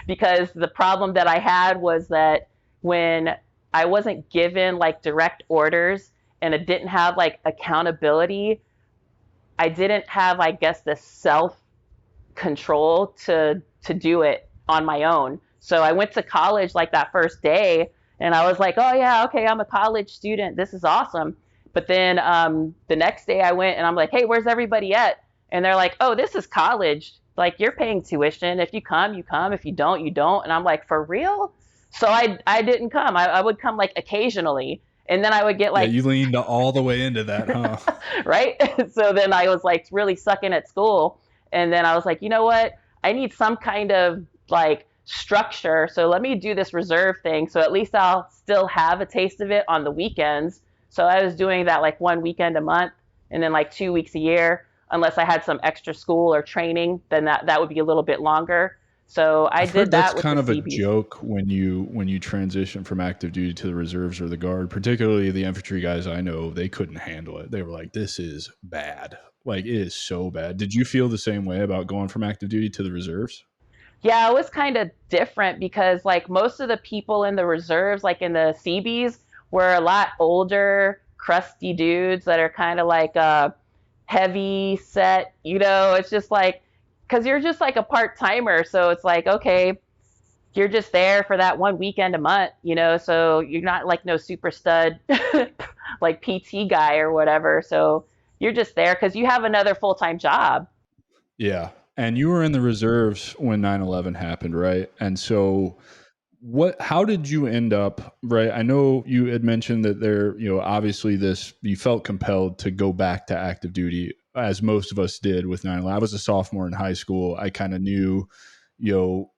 because the problem that I had was that when I wasn't given like direct orders and it didn't have like accountability, I didn't have, I guess, the self control to do it on my own. So I went to college like that first day, and I was like, oh yeah, okay, I'm a college student. This is awesome. But then the next day I went and I'm like, hey, where's everybody at? And they're like, oh, this is college. Like, you're paying tuition. If you come, you come. If you don't, you don't. And I'm like, for real? So I didn't come. I would come like occasionally. And then I would get yeah, like you leaned all the way into that, huh? right? So then I was like really sucking at school. And then I was like, you know what? I need some kind of like structure. So let me do this reserve thing. So at least I'll still have a taste of it on the weekends. So I was doing that like one weekend a month. and then like 2 weeks a year, unless I had some extra school or training, then that would be a little bit longer. So I I've heard did that's that with the kind of a CBs. joke when you transition from active duty to the reserves or the guard, particularly the infantry guys I know, they couldn't handle it. They were like, "This is bad. Like it is so bad." Did you feel the same way about going from active duty to the reserves? Yeah, it was kind of different because like most of the people in the reserves, like in the CBs, were a lot older, crusty dudes that are kind of like heavy set. It's just like because you're just like a part timer, so it's like okay, you're just there for that one weekend a month, so you're not like no super stud like PT guy or whatever. So you're just there because you have another full time job. Yeah. And you were in the reserves when 9/11 happened, right? And so how did you end up, right? I know you had mentioned that obviously you felt compelled to go back to active duty as most of us did with 9/11. I was a sophomore in high school. I kind of knew, you know,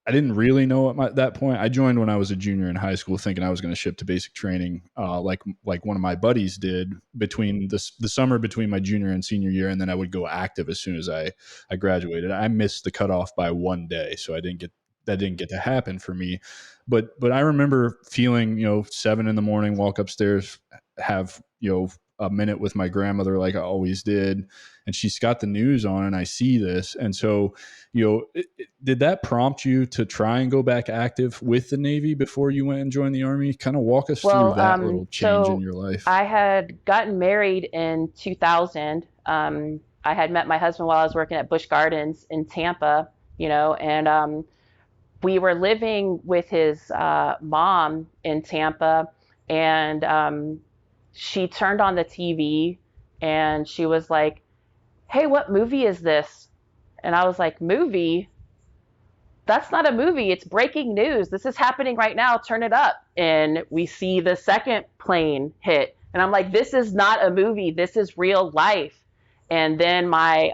I didn't really know at that point. I joined when I was a junior in high school, thinking I was going to ship to basic training, like one of my buddies did between the summer between my junior and senior year, and then I would go active as soon as I graduated. I missed the cutoff by one day, so that didn't get to happen for me. But I remember feeling 7 in the morning, walk upstairs, have a minute with my grandmother like I always did, and she's got the news on, and I see this, and so did that prompt you to try and go back active with the Navy before you went and joined the Army? Kind of walk us through Well, that little change in so your life. I had gotten married in 2000. I had met my husband while I was working at Busch Gardens in Tampa, and we were living with his mom in Tampa, and she turned on the TV and she was like, "Hey, what movie is this?" And I was like, "Movie? That's not a movie. It's breaking news. This is happening right now. Turn it up." And we see the second plane hit. And I'm like, "This is not a movie. This is real life." And then my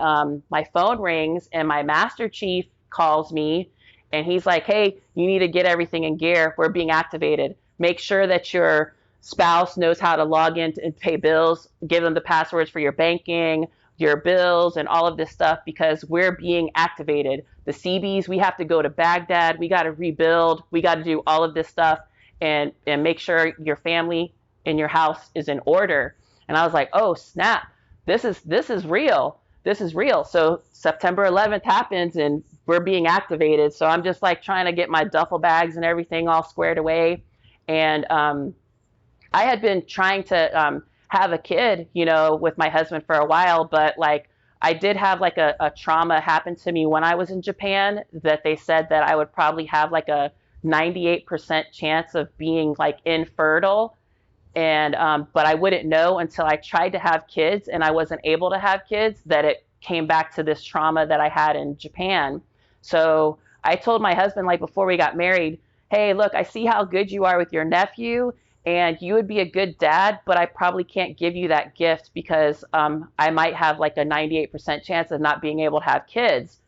phone rings and my master chief calls me and he's like, "Hey, you need to get everything in gear. We're being activated. Make sure that your spouse knows how to log in and pay bills. Give them the passwords for your banking, your bills, and all of this stuff because we're being activated. The CBs, we have to go to Baghdad. We got to rebuild. We got to do all of this stuff and make sure your family in your house is in order." And I was like, "Oh snap! This is real. This is real." So September 11th happens and we're being activated. So I'm just like trying to get my duffel bags and everything all squared away. And I had been trying to have a kid, with my husband for a while, but like I did have like a trauma happen to me when I was in Japan that they said that I would probably have like a 98% chance of being like infertile. And but I wouldn't know until I tried to have kids and I wasn't able to have kids that it came back to this trauma that I had in Japan. So I told my husband like before we got married, "Hey, look, I see how good you are with your nephew and you would be a good dad, but I probably can't give you that gift because I might have like a 98% chance of not being able to have kids."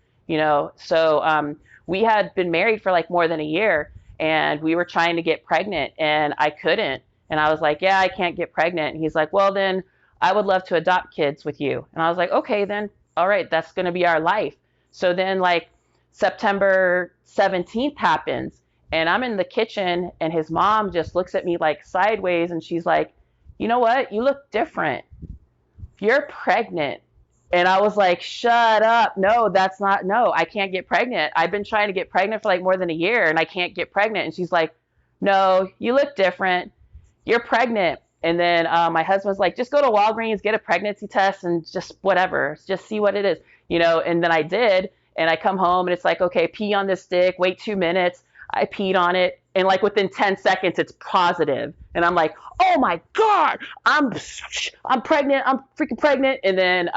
So we had been married for like more than a year and we were trying to get pregnant and I couldn't. And I was like, "Yeah, I can't get pregnant." And he's like, "Well, then I would love to adopt kids with you." And I was like, "Okay, then, all right, that's going to be our life." So then, like, September 17th happens, and I'm in the kitchen, and his mom just looks at me like sideways, and she's like, "You know what? You look different. You're pregnant." And I was like, "Shut up. No, that's not, no, I can't get pregnant. I've been trying to get pregnant for like more than a year, and I can't get pregnant." And she's like, "No, you look different. You're pregnant." And then my husband's like, "Just go to Walgreens, get a pregnancy test, and just whatever, just see what it is. And then I did, and I come home, and it's like, "Okay, pee on this stick, wait 2 minutes." I peed on it, and like within 10 seconds, it's positive. And I'm like, "Oh my God, I'm pregnant, I'm freaking pregnant." And then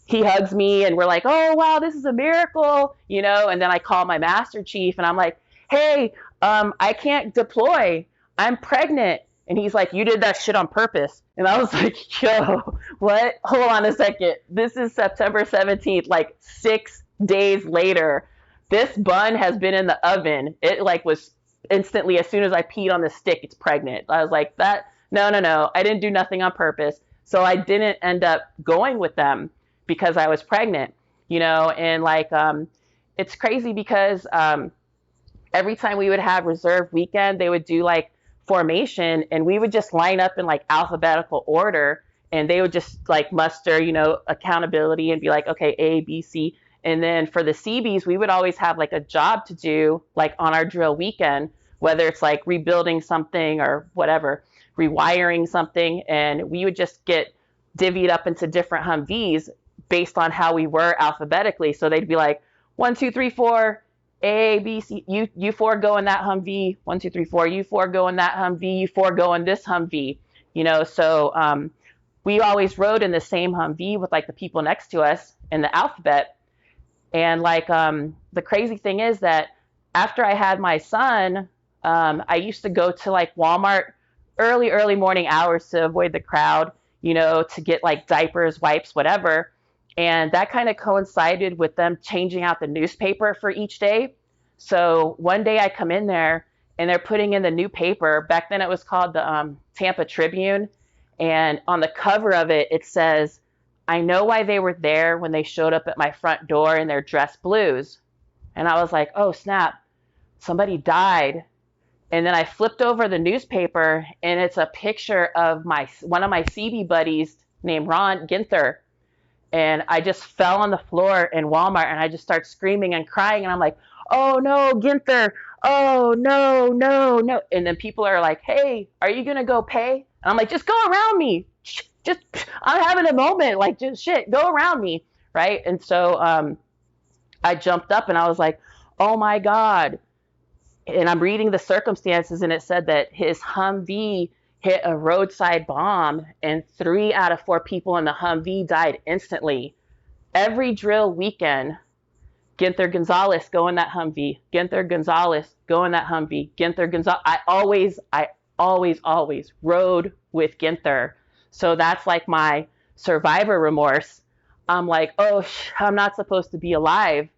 he hugs me, and we're like, "Oh, wow, this is a miracle. And then I call my master chief, and I'm like, "Hey, I can't deploy. I'm pregnant." And he's like, "You did that shit on purpose." And I was like, "Yo, what? Hold on a second. This is September 17th, like 6 days later. This bun has been in the oven." It like was instantly, as soon as I peed on the stick, it's pregnant. I was like, no, no, no. I didn't do nothing on purpose. So I didn't end up going with them because I was pregnant, and like, it's crazy because, every time we would have reserve weekend, they would do like formation and we would just line up in like alphabetical order and they would just like muster, accountability and be like, okay, A, B, C. And then for the CBs, we would always have like a job to do like on our drill weekend, whether it's like rebuilding something or whatever, rewiring something. And we would just get divvied up into different Humvees based on how we were alphabetically. So they'd be like 1, 2, 3, 4, A, B, C, you four go in that Humvee. 1, 2, 3, 4. You four go in that Humvee. You four go in this Humvee. So we always rode in the same Humvee with like the people next to us in the alphabet. And like, the crazy thing is that after I had my son, I used to go to like Walmart early morning hours to avoid the crowd, to get like diapers, wipes, whatever. And that kind of coincided with them changing out the newspaper for each day. So one day I come in there and they're putting in the new paper. Back then it was called the Tampa Tribune. And on the cover of it, it says, I know why they were there when they showed up at my front door in their dress blues. And I was like, oh, snap, somebody died. And then I flipped over the newspaper and it's a picture of one of my CB buddies named Ron Ginther. And I just fell on the floor in Walmart and I just start screaming and crying. And I'm like, oh no, Ginther. Oh no, no, no. And then people are like, hey, are you going to go pay? And I'm like, just go around me. Just, I'm having a moment. Like, just shit, go around me. Right. And so I jumped up and I was like, oh my God. And I'm reading the circumstances and it said that his Humvee hit a roadside bomb and 3 out of 4 people in the Humvee died instantly. Every drill weekend, Rhiannon Gonzalez go in that Humvee. Rhiannon Gonzalez go in that Humvee. Rhiannon Gonzalez. I always rode with Rhiannon. So that's like my survivor remorse. I'm like, oh, I'm not supposed to be alive.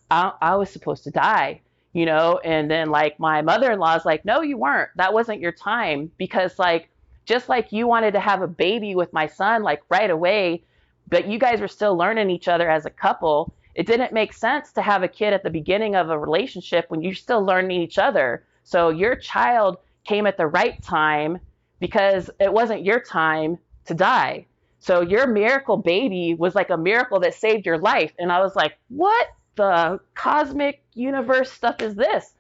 I was supposed to die. And then like my mother-in-law is like, no, you weren't. That wasn't your time. Because like, just like you wanted to have a baby with my son, like right away, but you guys were still learning each other as a couple. It didn't make sense to have a kid at the beginning of a relationship when you're still learning each other. So your child came at the right time because it wasn't your time to die. So your miracle baby was like a miracle that saved your life. And I was like, what the cosmic universe stuff is this?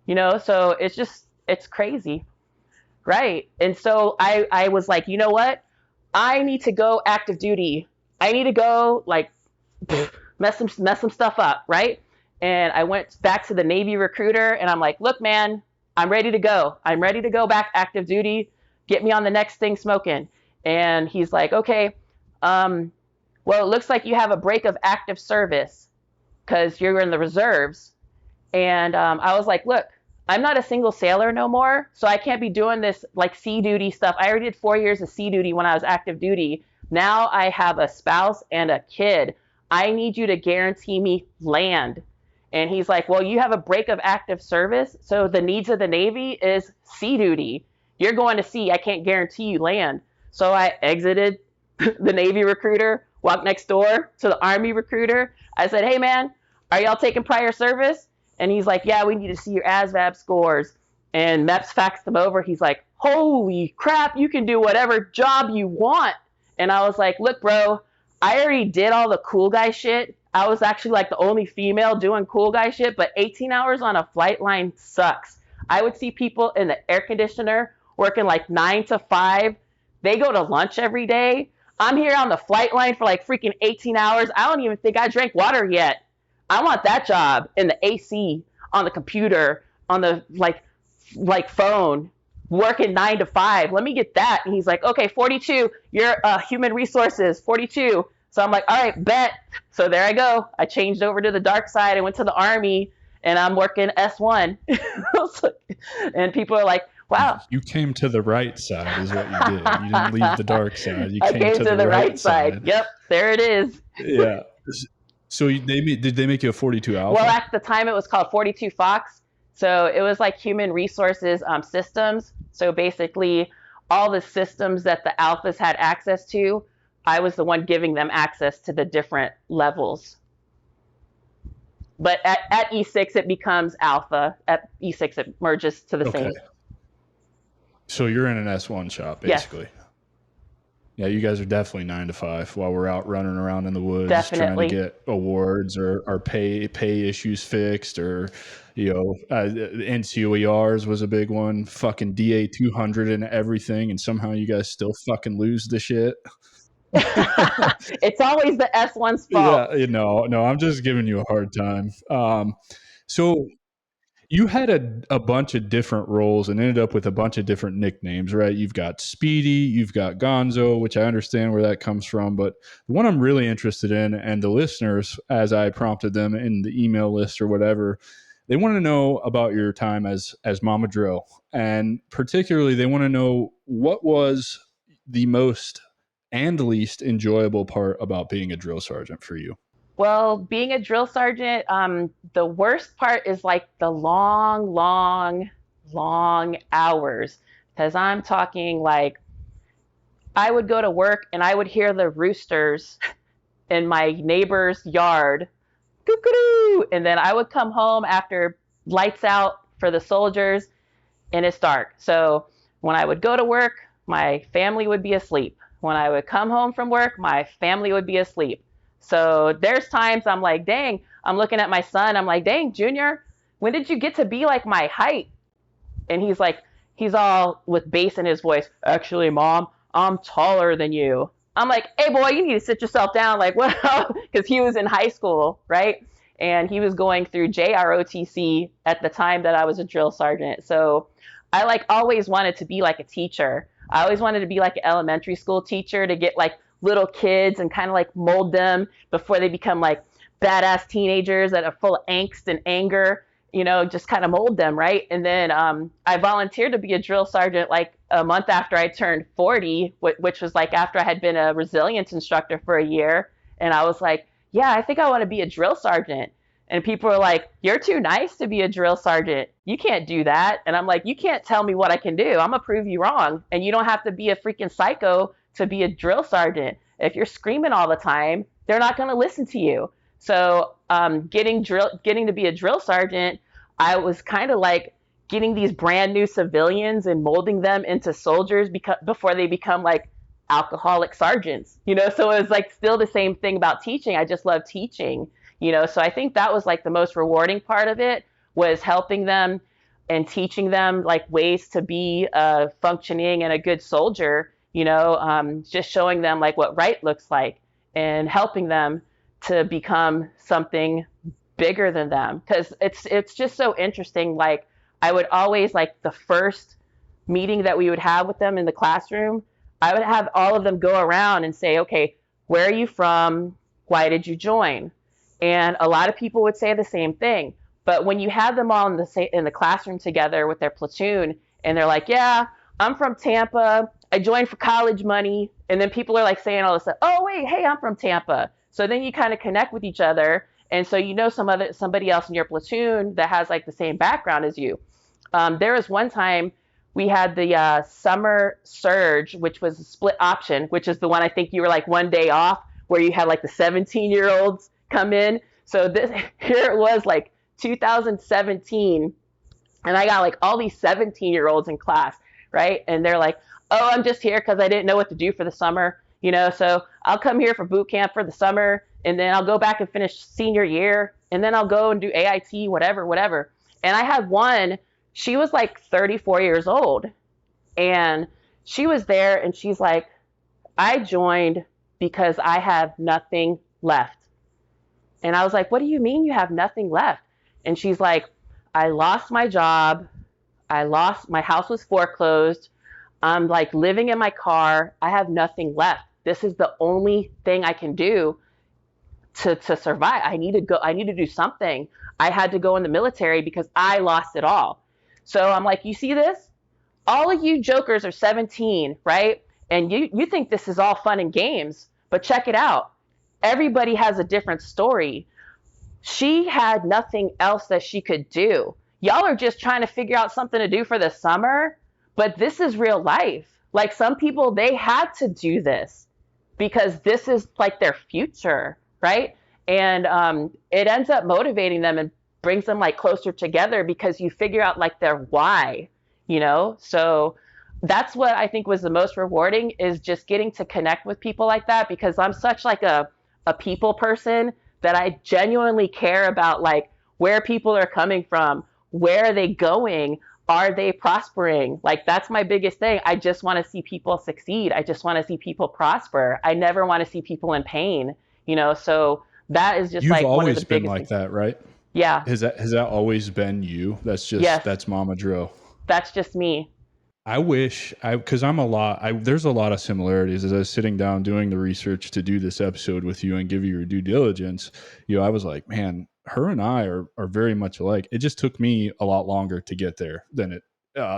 So it's crazy. Right. And so I was like, you know what? I need to go active duty. I need to go like mess some stuff up. Right. And I went back to the Navy recruiter and I'm like, look, man, I'm ready to go. I'm ready to go back active duty. Get me on the next thing smoking. And he's like, okay, well, it looks like you have a break of active service because you're in the reserves. And I was like, look, I'm not a single sailor no more, so I can't be doing this like sea duty stuff. I already did 4 years of sea duty when I was active duty. Now I have a spouse and a kid. I need you to guarantee me land. And he's like, well, you have a break of active service, so the needs of the Navy is sea duty. You're going to sea. I can't guarantee you land. So I exited the Navy recruiter, walked next door to the Army recruiter. I said, hey, man, are y'all taking prior service? And he's like, yeah, we need to see your ASVAB scores. And MEPS faxed them over. He's like, holy crap, you can do whatever job you want. And I was like, look, bro, I already did all the cool guy shit. I was actually like the only female doing cool guy shit, but 18 hours on a flight line sucks. I would see people in the air conditioner working like 9 to 5. They go to lunch every day. I'm here on the flight line for like freaking 18 hours. I don't even think I drank water yet. I want that job in the AC, on the computer, on the like phone, working 9 to 5. Let me get that. And he's like, okay, 42, you're human resources, 42. So I'm like, all right, bet. So there I go. I changed over to the dark side. I went to the Army and I'm working S1. And people are like, wow. You came to the right side is what you did. You didn't leave the dark side. You came to the right side. Yep, there it is. Yeah. So did they make you a 42 Alpha? Well, at the time it was called 42 Fox. So it was like human resources systems. So basically all the systems that the alphas had access to, I was the one giving them access to the different levels. But at E6, it becomes alpha. At E6, it merges to the same. So you're in an S1 shop, basically. Yes. Yeah, you guys are definitely 9 to 5 while we're out running around in the woods trying to get awards or pay issues fixed, or NCOERs was a big one. Fucking DA 200 and everything, and somehow you guys still fucking lose the shit. It's always the S1's fault. Yeah, no, I'm just giving you a hard time. So you had a bunch of different roles and ended up with a bunch of different nicknames, right? You've got Speedy, you've got Gonzo, which I understand where that comes from. But the one I'm really interested in, and the listeners, as I prompted them in the email list or whatever, they want to know about your time as Mama Drill. And particularly, they want to know what was the most and least enjoyable part about being a drill sergeant for you. Well, being a drill sergeant, the worst part is like the long hours. Because I'm talking like I would go to work and I would hear the roosters in my neighbor's yard, coo-coo-doo, and then I would come home after lights out for the soldiers and it's dark. So when I would go to work, my family would be asleep. When I would come home from work, my family would be asleep. So there's times I'm like, dang, I'm looking at my son. I'm like, dang, Junior, when did you get to be like my height? And he's all with bass in his voice. Actually, Mom, I'm taller than you. I'm like, hey, boy, you need to sit yourself down. Like, what? Because he was in high school, right? And he was going through JROTC at the time that I was a drill sergeant. So I like always wanted to be like a teacher. I always wanted to be like an elementary school teacher to get like little kids and kind of like mold them before they become like badass teenagers that are full of angst and anger, just kind of mold them, right? And then I volunteered to be a drill sergeant like a month after I turned 40, which was like after I had been a resilience instructor for a year. And I was like, yeah, I think I want to be a drill sergeant. And people are like, you're too nice to be a drill sergeant. You can't do that. And I'm like, you can't tell me what I can do. I'm going to prove you wrong. And you don't have to be a freaking psycho to be a drill sergeant. If you're screaming all the time, they're not going to listen to you. So getting to be a drill sergeant, I was kind of like getting these brand new civilians and molding them into soldiers before they become like alcoholic sergeants, so it was like still the same thing about teaching. I just love teaching, so I think that was like the most rewarding part of it, was helping them and teaching them like ways to be a functioning and a good soldier, just showing them like what right looks like and helping them to become something bigger than them. Because it's just so interesting. Like I would always, like the first meeting that we would have with them in the classroom, I would have all of them go around and say, okay, where are you from? Why did you join? And a lot of people would say the same thing. But when you have them all in the classroom together with their platoon, and they're like, yeah, I'm from Tampa. I joined for college money. And then people are like saying all this stuff. Oh, wait, hey, I'm from Tampa. So then you kind of connect with each other. And so somebody else in your platoon that has like the same background as you. There was one time we had the summer surge, which was a split option, which is the one I think you were like one day off, where you had like the 17-year-olds come in. So here it was like 2017, and I got like all these 17-year-olds in class, right? And they're like, oh, I'm just here because I didn't know what to do for the summer, so I'll come here for boot camp for the summer, and then I'll go back and finish senior year, and then I'll go and do AIT, whatever. And I had one, she was like 34 years old, and she was there, and she's like, I joined because I have nothing left. And I was like, what do you mean you have nothing left? And she's like, I lost my job. My house was foreclosed. I'm like living in my car. I have nothing left. This is the only thing I can do to survive. I need to do something. I had to go in the military because I lost it all. So I'm like, you see this? All of you jokers are 17, right? And you think this is all fun and games, but check it out. Everybody has a different story. She had nothing else that she could do. Y'all are just trying to figure out something to do for the summer, but this is real life. Like some people, they had to do this because this is like their future, right? And it ends up motivating them and brings them like closer together because you figure out like their why, you know? So that's what I think was the most rewarding, is just getting to connect with people like that, because I'm such like a people person that I genuinely care about like where people are coming from, where are they going, are they prospering? Like that's my biggest thing. I just want to see people succeed. I just want to see people prosper. I never want to see people in pain, you know? So that is just You've like one of the always been biggest like things. that, right? Yeah. Has that always been you? Yes. That's Mama Dro. That's just me. I wish because I'm a lot. There's a lot of similarities. As I was sitting down doing the research to do this episode with you and give you your due diligence, I was like, man, her and I are very much alike. It just took me a lot longer to get there than it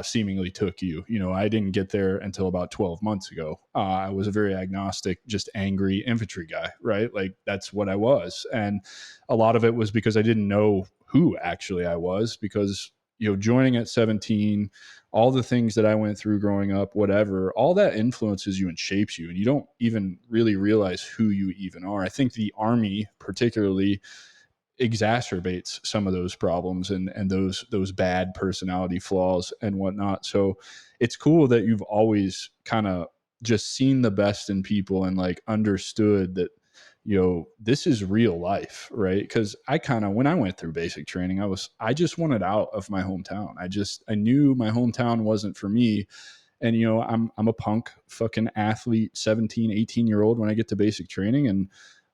seemingly took you. I didn't get there until about 12 months ago. I was a very agnostic, just angry infantry guy, right? Like that's what I was, and a lot of it was because I didn't know who actually I was, because joining at 17, all the things that I went through growing up, whatever, all that influences you and shapes you. And you don't even really realize who you even are. I think the Army particularly exacerbates some of those problems and those bad personality flaws and whatnot. So it's cool that you've always kind of just seen the best in people and like understood that this is real life, right? Because I kind of, when I went through basic training, I just wanted out of my hometown. I knew my hometown wasn't for me. And I'm a punk fucking athlete, 17, 18-year-old when I get to basic training, and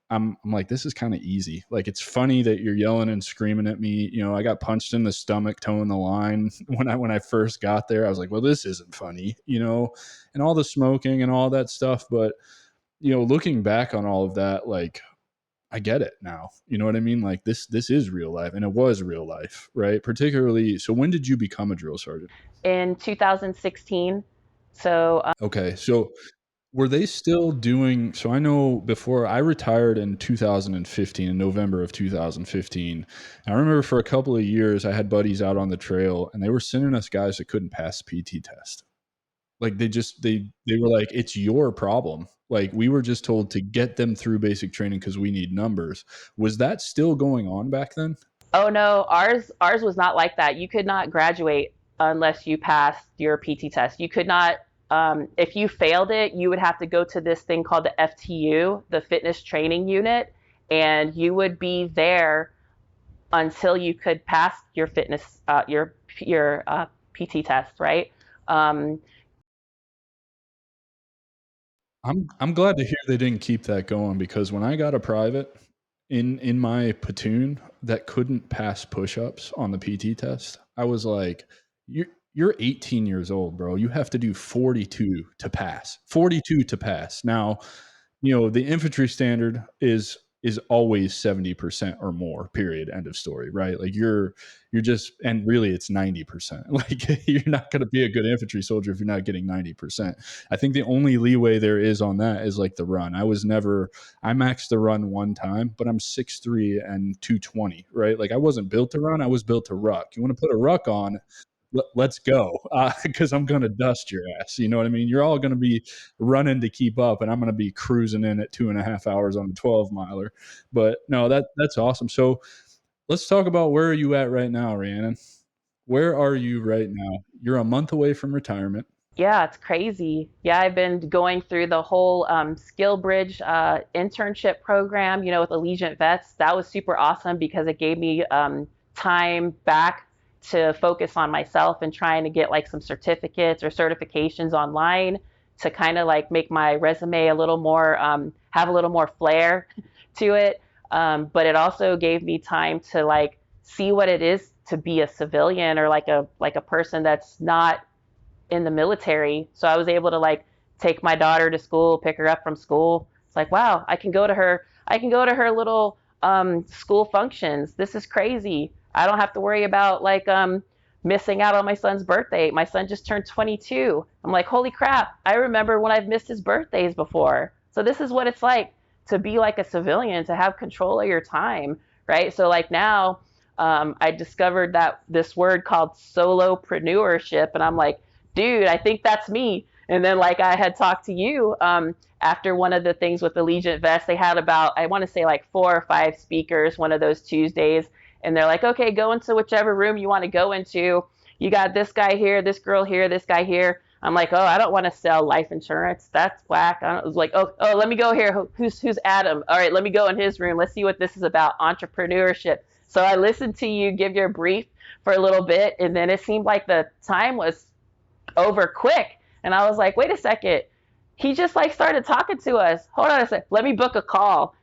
I'm like, this is kind of easy. Like, it's funny that you're yelling and screaming at me. I got punched in the stomach towing the line when I first got there. I was like, well, this isn't funny, and all the smoking and all that stuff. But looking back on all of that, like, I get it now. You know what I mean? Like this is real life, and it was real life, right? Particularly. So when did you become a drill sergeant? In 2016. So Okay, so were they still doing? So I know before I retired in 2015, in November of 2015. I remember for a couple of years I had buddies out on the trail, and they were sending us guys that couldn't pass the PT test. Like they were like, it's your problem. Like we were just told to get them through basic training because we need numbers. Was that still going on back then? oh no, ours was not like that. You could not graduate unless you passed your PT test. You could not, if you failed it, you would have to go to this thing called the FTU, the fitness training unit, and you would be there until you could pass your fitness, your PT test, right? Um, I'm glad to hear they didn't keep that going, because when I got a private in my platoon that couldn't pass push-ups on the PT test, I was like, you're 18 years old, bro. You have to do 42 to pass. 42 to pass. Now, the infantry standard is always 70% or more, period, end of story, right? Like you're just, and really it's 90%. Like you're not going to be a good infantry soldier if you're not getting 90%. I think the only leeway there is on that is like the run. I maxed the run one time, but I'm 6'3" and 220, right? Like I wasn't built to run, I was built to ruck. You want to put a ruck on, let's go, because I'm going to dust your ass. You know what I mean? You're all going to be running to keep up, and I'm going to be cruising in at 2.5 hours on a 12 miler. But no, that's awesome. So let's talk about, where are you at right now, Rhiannon? Where are you right now? You're a month away from retirement. Yeah, it's crazy. Yeah, I've been going through the whole Skill Bridge internship program, with Allegiant Vets. That was super awesome because it gave me time back to focus on myself and trying to get like some certificates or certifications online to kind of like make my resume a little more, have a little more flair to it. But it also gave me time to like see what it is to be a civilian, or like a person that's not in the military. So I was able to like take my daughter to school, pick her up from school. It's like, wow, I can go to her little school functions. This is crazy. I don't have to worry about like missing out on my son's birthday. My son just turned 22. I'm like, holy crap, I remember when I've missed his birthdays before. So this is what it's like to be like a civilian, to have control of your time, right? So like now, I discovered that this word called solopreneurship, and I'm like, dude, I think that's me. And then like I had talked to you after one of the things with Allegiant Vest, they had about, I want to say like 4 or 5 speakers one of those Tuesdays. And they're like, okay, go into whichever room you want to go into. You got this guy here, this girl here, this guy here. I'm like, oh, I don't want to sell life insurance. That's whack. I was like, oh, let me go here. Who's Adam? All right, let me go in his room. Let's see what this is about. Entrepreneurship. So I listened to you give your brief for a little bit, and then it seemed like the time was over quick. And I was like, wait a second. He just like started talking to us. Hold on a sec. Let me book a call.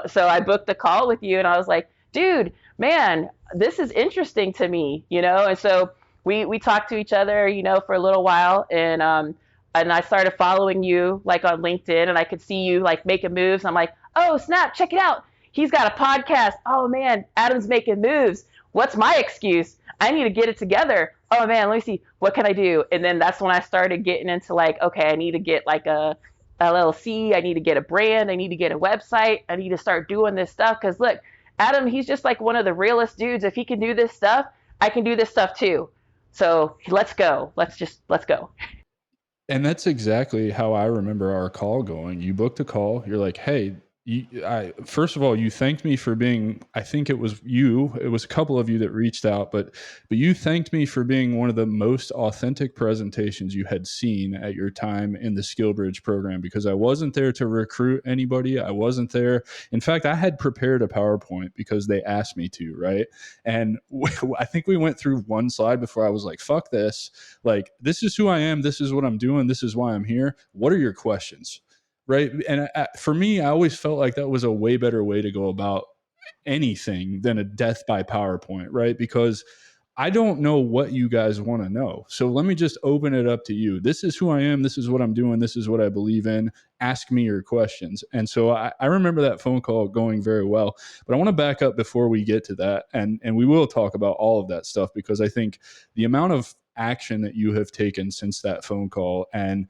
So I booked a call with you, and I was like, dude, man, this is interesting to me, And so we talked to each other, for a little while, and I started following you like on LinkedIn, and I could see you like making moves. I'm like, oh snap, check it out. He's got a podcast. Oh man, Adam's making moves. What's my excuse? I need to get it together. Oh man, let me see. What can I do? And then that's when I started getting into like, okay, I need to get like a LLC. I need to get a brand. I need to get a website. I need to start doing this stuff. Cause look, Adam, he's just like one of the realest dudes. If he can do this stuff, I can do this stuff too. So let's go. Let's go. And that's exactly how I remember our call going. You booked a call. You're like, hey, first of all, you thanked me for being, I think it was a couple of you that reached out, but you thanked me for being one of the most authentic presentations you had seen at your time in the SkillBridge program, because I wasn't there to recruit anybody. I wasn't there. In fact, I had prepared a PowerPoint because they asked me to, right? And I think we went through one slide before I was like, fuck this. Like, this is who I am. This is what I'm doing. This is why I'm here. What are your questions? Right. And for me, I always felt like that was a way better way to go about anything than a death by PowerPoint, right? Because I don't know what you guys want to know. So let me just open it up to you. This is who I am. This is what I'm doing. This is what I believe in. Ask me your questions. And so I remember that phone call going very well. But I want to back up before we get to that. And we will talk about all of that stuff, because I think the amount of action that you have taken since that phone call and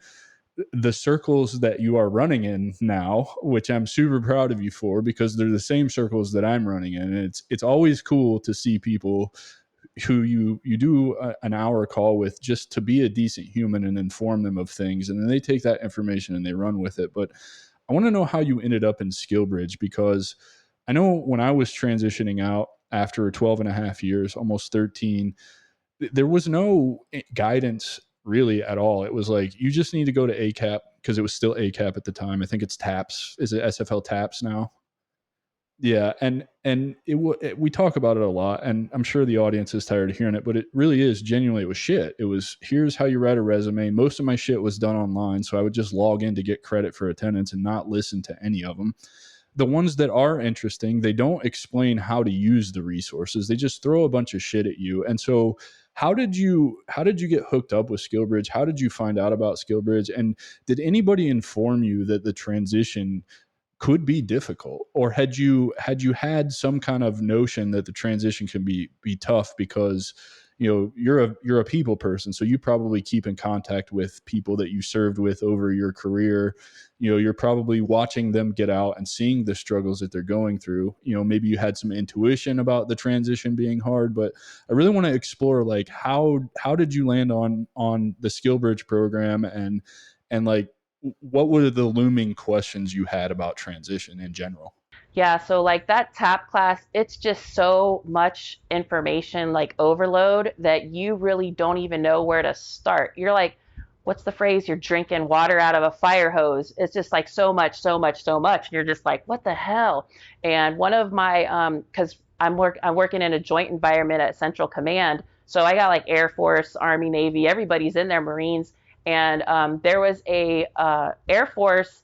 the circles that you are running in now, which I'm super proud of you for, because they're the same circles that I'm running in. And it's always cool to see people who you do an hour call with just to be a decent human and inform them of things. And then they take that information and they run with it. But I want to know how you ended up in SkillBridge, because I know when I was transitioning out after 12 and a half years, almost 13, there was no guidance really at all. It was like, you just need to go to ACAP, because it was still ACAP at the time. I think it's TAPS. Is it SFL TAPS now? Yeah. And we talk about it a lot, and I'm sure the audience is tired of hearing it, but it really is genuinely, it was shit. It was, here's how you write a resume. Most of my shit was done online. So I would just log in to get credit for attendance and not listen to any of them. The ones that are interesting, they don't explain how to use the resources. They just throw a bunch of shit at you. And so how did you get hooked up with SkillBridge? How did you find out about SkillBridge? And did anybody inform you that the transition could be difficult, or had you had some kind of notion that the transition can be tough, because you're a people person, so you probably keep in contact with people that you served with over your career. You're probably watching them get out and seeing the struggles that they're going through. Maybe you had some intuition about the transition being hard, but I really want to explore like how did you land on the SkillBridge program, and like what were the looming questions you had about transition in general? Yeah, so like that TAP class, it's just so much information, like overload, that you really don't even know where to start. You're like, what's the phrase? You're drinking water out of a fire hose. It's just like so much, so much, so much. And you're just like, what the hell? And one of my, because I'm working in a joint environment at Central Command, so I got like Air Force, Army, Navy, everybody's in there, Marines. And there was a Air Force,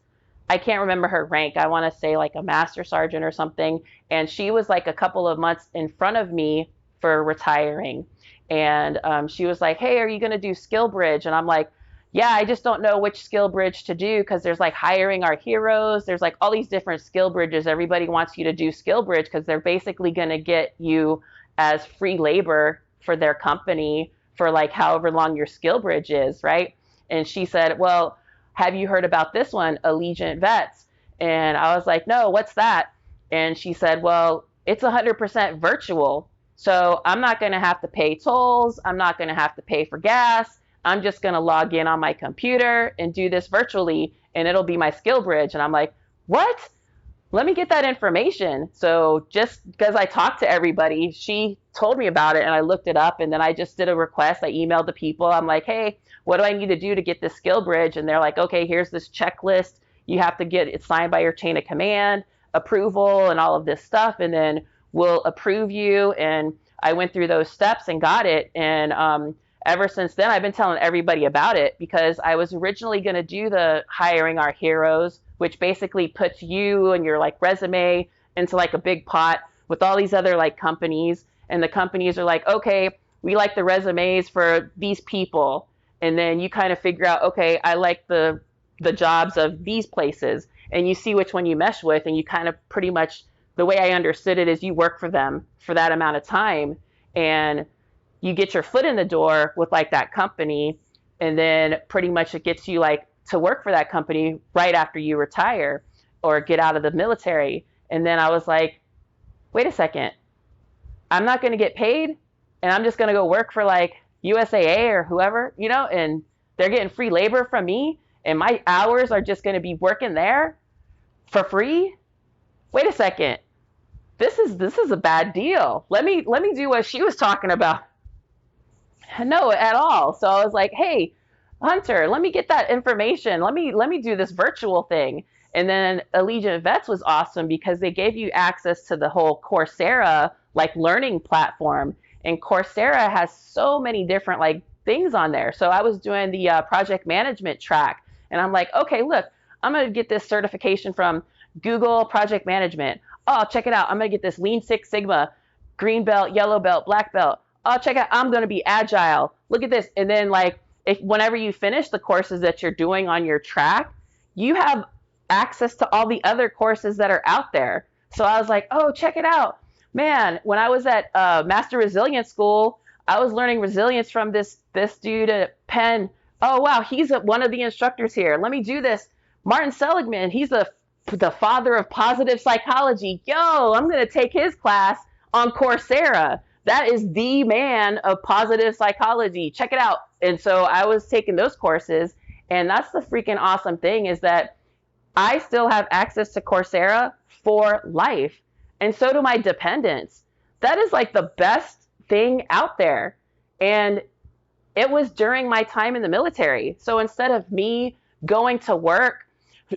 I can't remember her rank. I want to say like a master sergeant or something. And she was like a couple of months in front of me for retiring. And she was like, hey, are you going to do SkillBridge? And I'm like, yeah, I just don't know which SkillBridge to do, because there's like hiring our heroes. There's like all these different SkillBridges. Everybody wants you to do SkillBridge because they're basically going to get you as free labor for their company for like however long your SkillBridge is, right? And she said, well, have you heard about this one, Allegiant Vets? And I was like, no, what's that? And she said, well, it's 100% virtual. So I'm not going to have to pay tolls. I'm not going to have to pay for gas. I'm just going to log in on my computer and do this virtually, and it'll be my skill bridge. And I'm like, what? Let me get that information. So just because I talked to everybody, she told me about it and I looked it up, and then I just did a request. I emailed the people. I'm like, hey, what do I need to do to get this skill bridge? And they're like, okay, here's this checklist. You have to get it signed by your chain of command, approval, and all of this stuff. And then we'll approve you. And I went through those steps and got it. And ever since then, I've been telling everybody about it, because I was originally going to do the hiring our heroes, which basically puts you and your like resume into like a big pot with all these other like companies. And the companies are like, okay, we like the resumes for these people. And then you kind of figure out, okay, I like the jobs of these places. And you see which one you mesh with. And you kind of pretty much, the way I understood it is you work for them for that amount of time. And you get your foot in the door with like that company, and then pretty much it gets you like to work for that company right after you retire or get out of the military. And then I was like, wait a second, I'm not going to get paid, and I'm just going to go work for like USAA or whoever, and they're getting free labor from me, and my hours are just going to be working there for free. Wait a second, this is a bad deal. Let me do what she was talking about. No, at all. So I was like, hey, Hunter, let me get that information. Let me do this virtual thing. And then Allegiant Vets was awesome because they gave you access to the whole Coursera like learning platform. And Coursera has so many different like things on there. So I was doing the project management track, and I'm like, okay, look, I'm gonna get this certification from Google Project Management. Oh, check it out. I'm gonna get this Lean Six Sigma, green belt, yellow belt, black belt. Oh, check out, I'm going to be agile. Look at this. And then like, if whenever you finish the courses that you're doing on your track, you have access to all the other courses that are out there. So I was like, oh, check it out. Man, when I was at Master Resilience School, I was learning resilience from this dude at Penn. Oh, wow, he's one of the instructors here. Let me do this. Martin Seligman, he's the father of positive psychology. Yo, I'm going to take his class on Coursera. That is the man of positive psychology. Check it out. And so I was taking those courses, and that's the freaking awesome thing, is that I still have access to Coursera for life. And so do my dependents. That is like the best thing out there. And it was during my time in the military. So instead of me going to work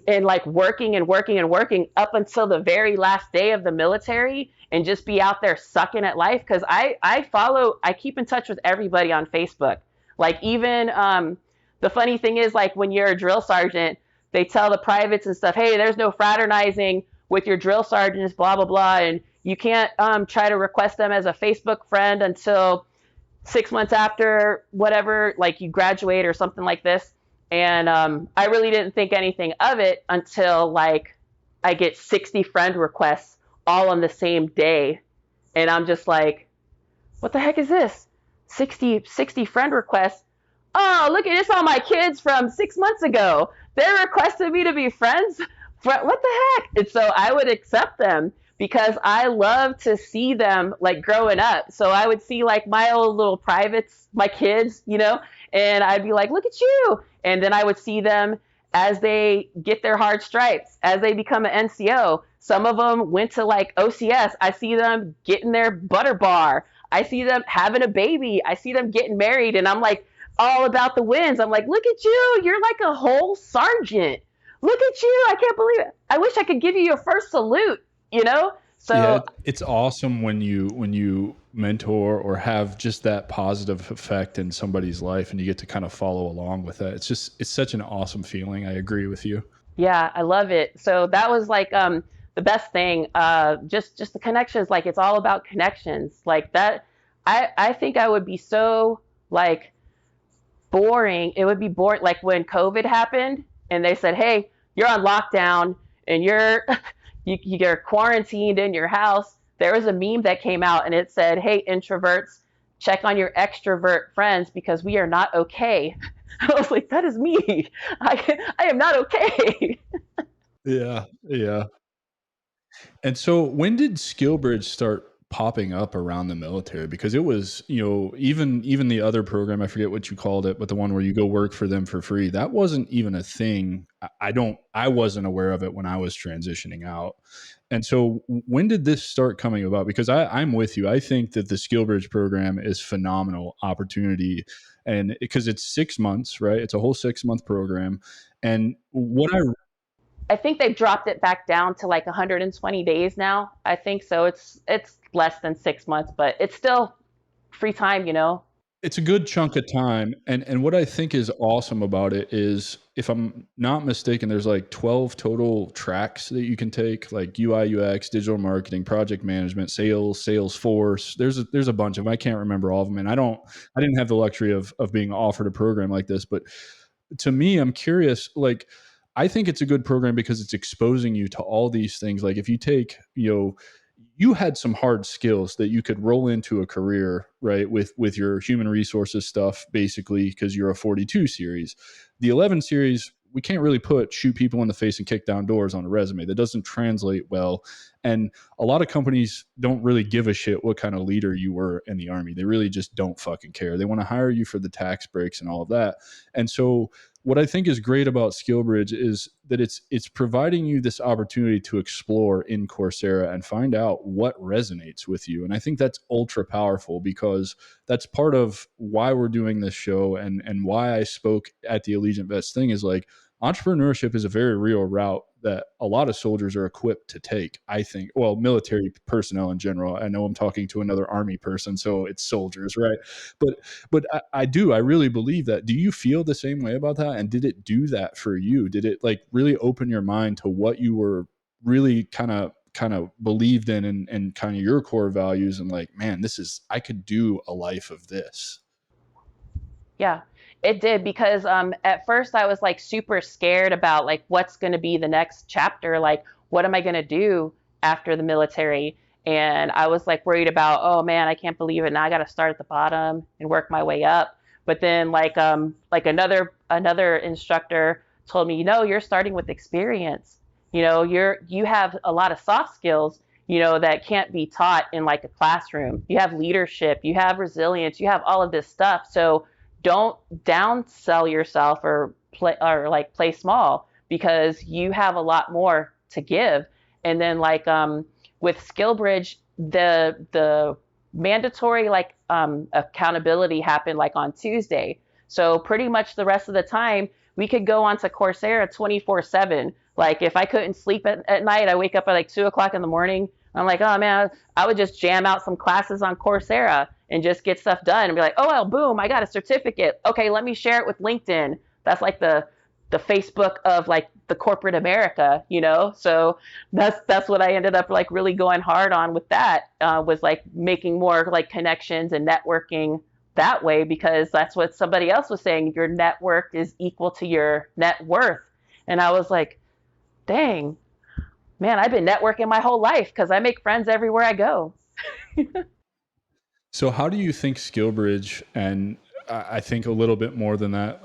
and like working and working and working up until the very last day of the military and just be out there sucking at life, because I keep in touch with everybody on Facebook. Like even the funny thing is, like when you're a drill sergeant, they tell the privates and stuff, hey, there's no fraternizing with your drill sergeants, blah blah blah, and you can't try to request them as a Facebook friend until 6 months after whatever, like you graduate or something like this. And I really didn't think anything of it until like I get 60 friend requests all on the same day. And I'm just like, what the heck is this? 60 friend requests. Oh, look at this, all my kids from 6 months ago. They requested me to be friends. What the heck? And so I would accept them because I love to see them like growing up. So I would see like my old little privates, my kids, and I'd be like, look at you. And then I would see them as they get their hard stripes, as they become an NCO. Some of them went to like OCS. I see them getting their butter bar. I see them having a baby. I see them getting married. And I'm like all about the wins. I'm like, look at you. You're like a whole sergeant. Look at you. I can't believe it. I wish I could give you your first salute, So yeah, it's awesome when you mentor or have just that positive effect in somebody's life and you get to kind of follow along with that. It's such an awesome feeling. I agree with you. Yeah, I love it. So that was like the best thing. Just the connections. Like it's all about connections. Like that. I think I would be so like boring. It would be boring. Like when COVID happened and they said, "Hey, you're on lockdown and you're quarantined in your house." There was a meme that came out and it said, "Hey, introverts, check on your extrovert friends because we are not okay." I was like, that is me. I am not okay. Yeah. And so when did SkillBridge start popping up around the military? Because it was, even the other program, I forget what you called it, but the one where you go work for them for free, that wasn't even a thing. I wasn't aware of it when I was transitioning out. And so when did this start coming about? Because I'm with you. I think that the SkillBridge program is phenomenal opportunity, and because it's 6 months, right? It's a whole 6 month program. And what I think they've dropped it back down to like 120 days now. I think so. It's less than 6 months, but it's still free time, you know. It's a good chunk of time. And what I think is awesome about it is, if I'm not mistaken, there's like 12 total tracks that you can take, like UI, UX, digital marketing, project management, sales, Salesforce. There's a bunch of them. I can't remember all of them. And I didn't have the luxury of being offered a program like this, but to me, I'm curious, like, I think it's a good program because it's exposing you to all these things. Like, if you take, you had some hard skills that you could roll into a career, right? With your human resources stuff, basically, because you're a 42 series. The 11 series, we can't really put shoot people in the face and kick down doors on a resume. That doesn't translate well. And a lot of companies don't really give a shit what kind of leader you were in the Army. They really just don't fucking care. They want to hire you for the tax breaks and all of that. And so what I think is great about SkillBridge is that it's providing you this opportunity to explore in Coursera and find out what resonates with you. And I think that's ultra powerful, because that's part of why we're doing this show, and why I spoke at the Allegiant Vets thing, is like, entrepreneurship is a very real route that a lot of soldiers are equipped to take. I think, well, military personnel in general. I know I'm talking to another Army person, so it's soldiers, right? But I really believe that. Do you feel the same way about that? And did it do that for you? Did it like really open your mind to what you were really kind of believed in, and kind of your core values, and like, man, I could do a life of this? Yeah, it did, because at first I was like super scared about like what's going to be the next chapter. Like, what am I going to do after the military? And I was like worried about, oh man, I can't believe it. Now I got to start at the bottom and work my way up. But then like another instructor told me, you're starting with experience. You have a lot of soft skills, that can't be taught in like a classroom. You have leadership, you have resilience, you have all of this stuff. So don't downsell yourself or play small, because you have a lot more to give. And then with SkillBridge, the mandatory accountability happened like on Tuesday. So pretty much the rest of the time we could go onto Coursera 24/7. Like, if I couldn't sleep at night, I wake up at like 2 o'clock in the morning. I'm like, oh man, I would just jam out some classes on Coursera and just get stuff done and be like, oh, well, boom, I got a certificate. Okay, let me share it with LinkedIn. That's like the Facebook of like the corporate America. So that's what I ended up like really going hard on with that, was like making more like connections and networking that way, because that's what somebody else was saying. Your network is equal to your net worth. And I was like, dang, man, I've been networking my whole life because I make friends everywhere I go. So how do you think SkillBridge, and I think a little bit more than that,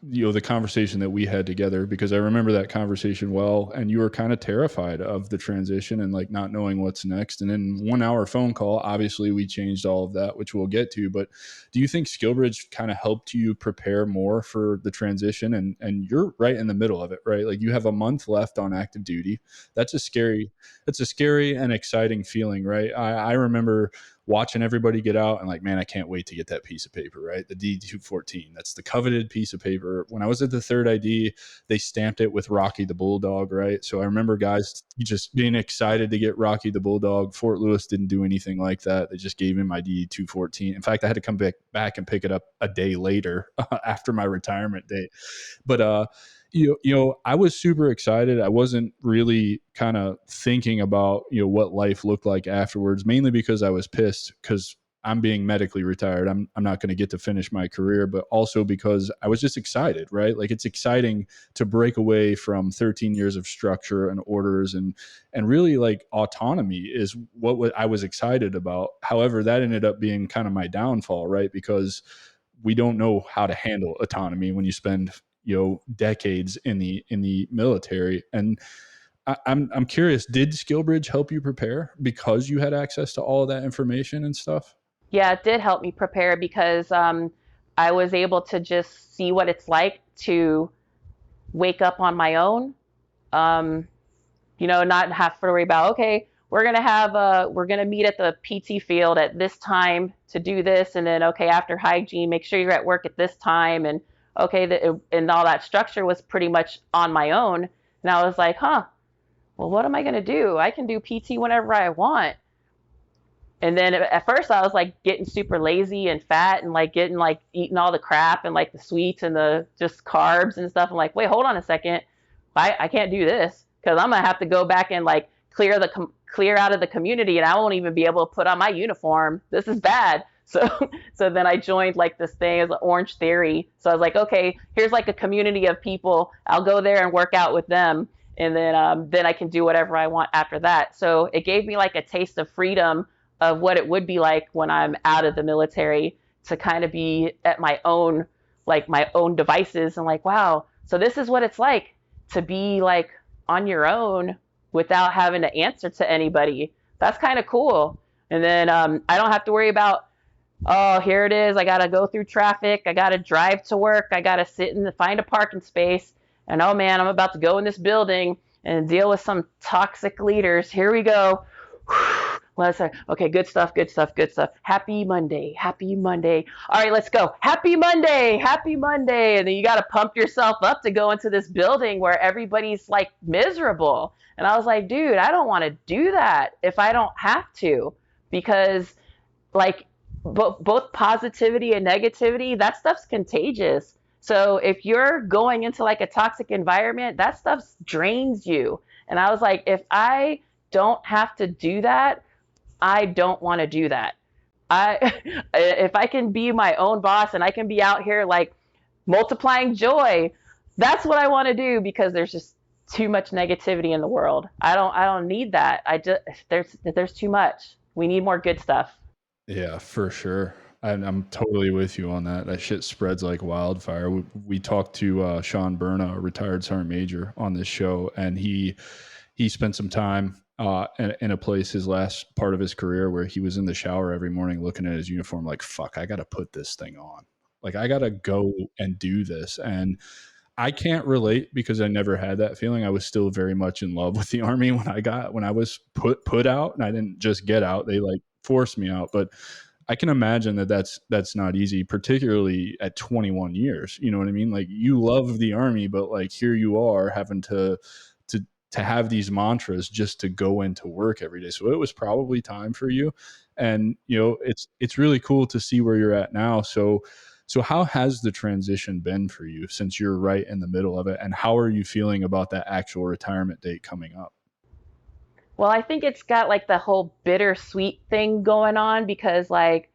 the conversation that we had together, because I remember that conversation well, and you were kind of terrified of the transition and like not knowing what's next. And in 1 hour phone call, obviously we changed all of that, which we'll get to. But do you think SkillBridge kind of helped you prepare more for the transition? And you're right in the middle of it, right? Like, you have a month left on active duty. That's a scary and exciting feeling, right? I remember watching everybody get out and like, man, I can't wait to get that piece of paper, right? The D214. That's the coveted piece of paper. When I was at the third ID, they stamped it with Rocky the Bulldog, right? So I remember guys just being excited to get Rocky the Bulldog. Fort Lewis didn't do anything like that. They just gave him my D214. In fact, I had to come back and pick it up a day later after my retirement date. But I was super excited. I wasn't really kind of thinking about what life looked like afterwards, mainly because I was pissed because I'm being medically retired. I'm not going to get to finish my career, but also because I was just excited, right? Like, it's exciting to break away from 13 years of structure and orders, and really like autonomy is what I was excited about. However, that ended up being kind of my downfall, right? Because we don't know how to handle autonomy when you spend decades in the military. And I'm curious, did SkillBridge help you prepare because you had access to all of that information and stuff? Yeah, it did help me prepare because I was able to just see what it's like to wake up on my own. Um, not have to worry about, okay, we're gonna meet at the PT field at this time to do this, and then okay, after hygiene, make sure you're at work at this time, and okay, and all that structure was pretty much on my own. And I was like, huh, well, what am I gonna do? I can do PT whenever I want. And then at first I was like getting super lazy and fat and like getting like eating all the crap and like the sweets and the just carbs and stuff. I'm like, wait, hold on a second. I can't do this because I'm gonna have to go back and like clear out of the community, and I won't even be able to put on my uniform. This is bad. So then I joined like this thing as Orange Theory. So I was like, okay, here's like a community of people. I'll go there and work out with them, and then I can do whatever I want after that. So it gave me like a taste of freedom of what it would be like when I'm out of the military, to kind of be at my own devices, and like, wow, so this is what it's like to be like on your own without having to answer to anybody. That's kind of cool. And then I don't have to worry about, oh, here it is. I got to go through traffic. I got to drive to work. I got to sit and find a parking space. And oh man, I'm about to go in this building and deal with some toxic leaders. Here we go. Let's say, okay, good stuff, good stuff, good stuff. Happy Monday, happy Monday. All right, let's go. Happy Monday, happy Monday. And then you got to pump yourself up to go into this building where everybody's like miserable. And I was like, dude, I don't want to do that if I don't have to, because like both positivity and negativity, that stuff's contagious. So if you're going into like a toxic environment, that stuff drains you. And I was like, if I don't have to do that, I don't want to do that. I if I can be my own boss and I can be out here like multiplying joy, that's what I want to do, because there's just too much negativity in the world. I don't need that. I just there's too much. We need more good stuff. Yeah, for sure. I'm totally with you on that. That shit spreads like wildfire. We talked to Sean Berna, a retired sergeant major, on this show, and he spent some time in a place, his last part of his career, where he was in the shower every morning looking at his uniform like, fuck, I got to put this thing on. Like, I got to go and do this. And I can't relate because I never had that feeling. I was still very much in love with the Army when I was put out, and I didn't just get out. They like forced me out. But I can imagine that that's not easy, particularly at 21 years. You know what I mean? Like, you love the Army, but like, here you are having to have these mantras just to go into work every day. So it was probably time for you. And it's really cool to see where you're at now. So how has the transition been for you, since you're right in the middle of it, and how are you feeling about that actual retirement date coming up? Well, I think it's got like the whole bittersweet thing going on, because like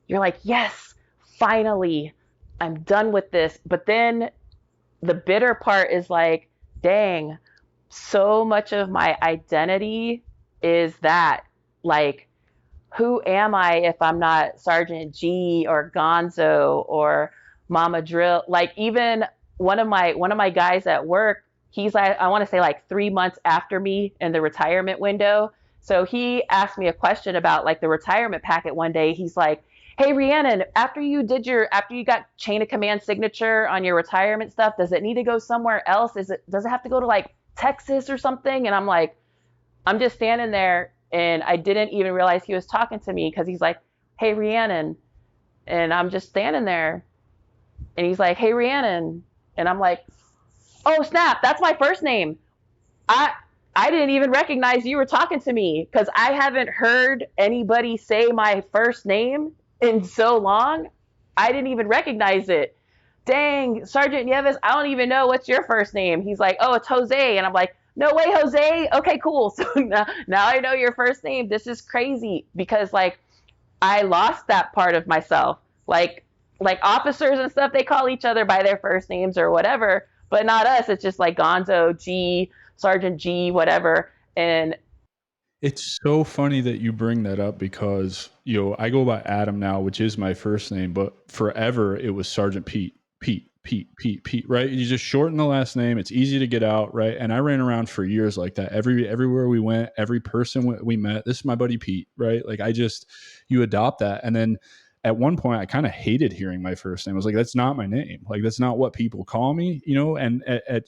you're like, yes, finally, I'm done with this. But then the bitter part is like, dang, so much of my identity is that, like, who am I if I'm not Sergeant G or Gonzo or Mama Drill? Like, even one of my guys at work, he's like, I want to say like 3 months after me in the retirement window. So he asked me a question about like the retirement packet one day. He's like, hey Rhiannon, after you got chain of command signature on your retirement stuff, does it need to go somewhere else? Does it have to go to like Texas or something? And I'm like, I'm just standing there, and I didn't even realize he was talking to me, because he's like, hey Rhiannon, and I'm just standing there, and he's like, hey Rhiannon, and I'm like, oh snap, that's my first name. I I didn't even recognize you were talking to me, because I haven't heard anybody say my first name in so long. I didn't even recognize it. Dang, Sergeant Nieves, I don't even know what's your first name. He's like, oh, it's Jose. And I'm like, no way, Jose. Okay, cool. So now I know your first name. This is crazy, because like I lost that part of myself. Like officers and stuff, they call each other by their first names or whatever, but not us. It's just like Gonzo, G, Sergeant G, whatever. And It's so funny that you bring that up, because I go by Adam now, which is my first name, but forever it was Sergeant Pete. Pete, right? You just shorten the last name. It's easy to get out, right? And I ran around for years like that. Everywhere we went, every person we met, this is my buddy Pete, right? Like you adopt that. And then at one point I kind of hated hearing my first name. I was like, that's not my name. Like, that's not what people call me, and at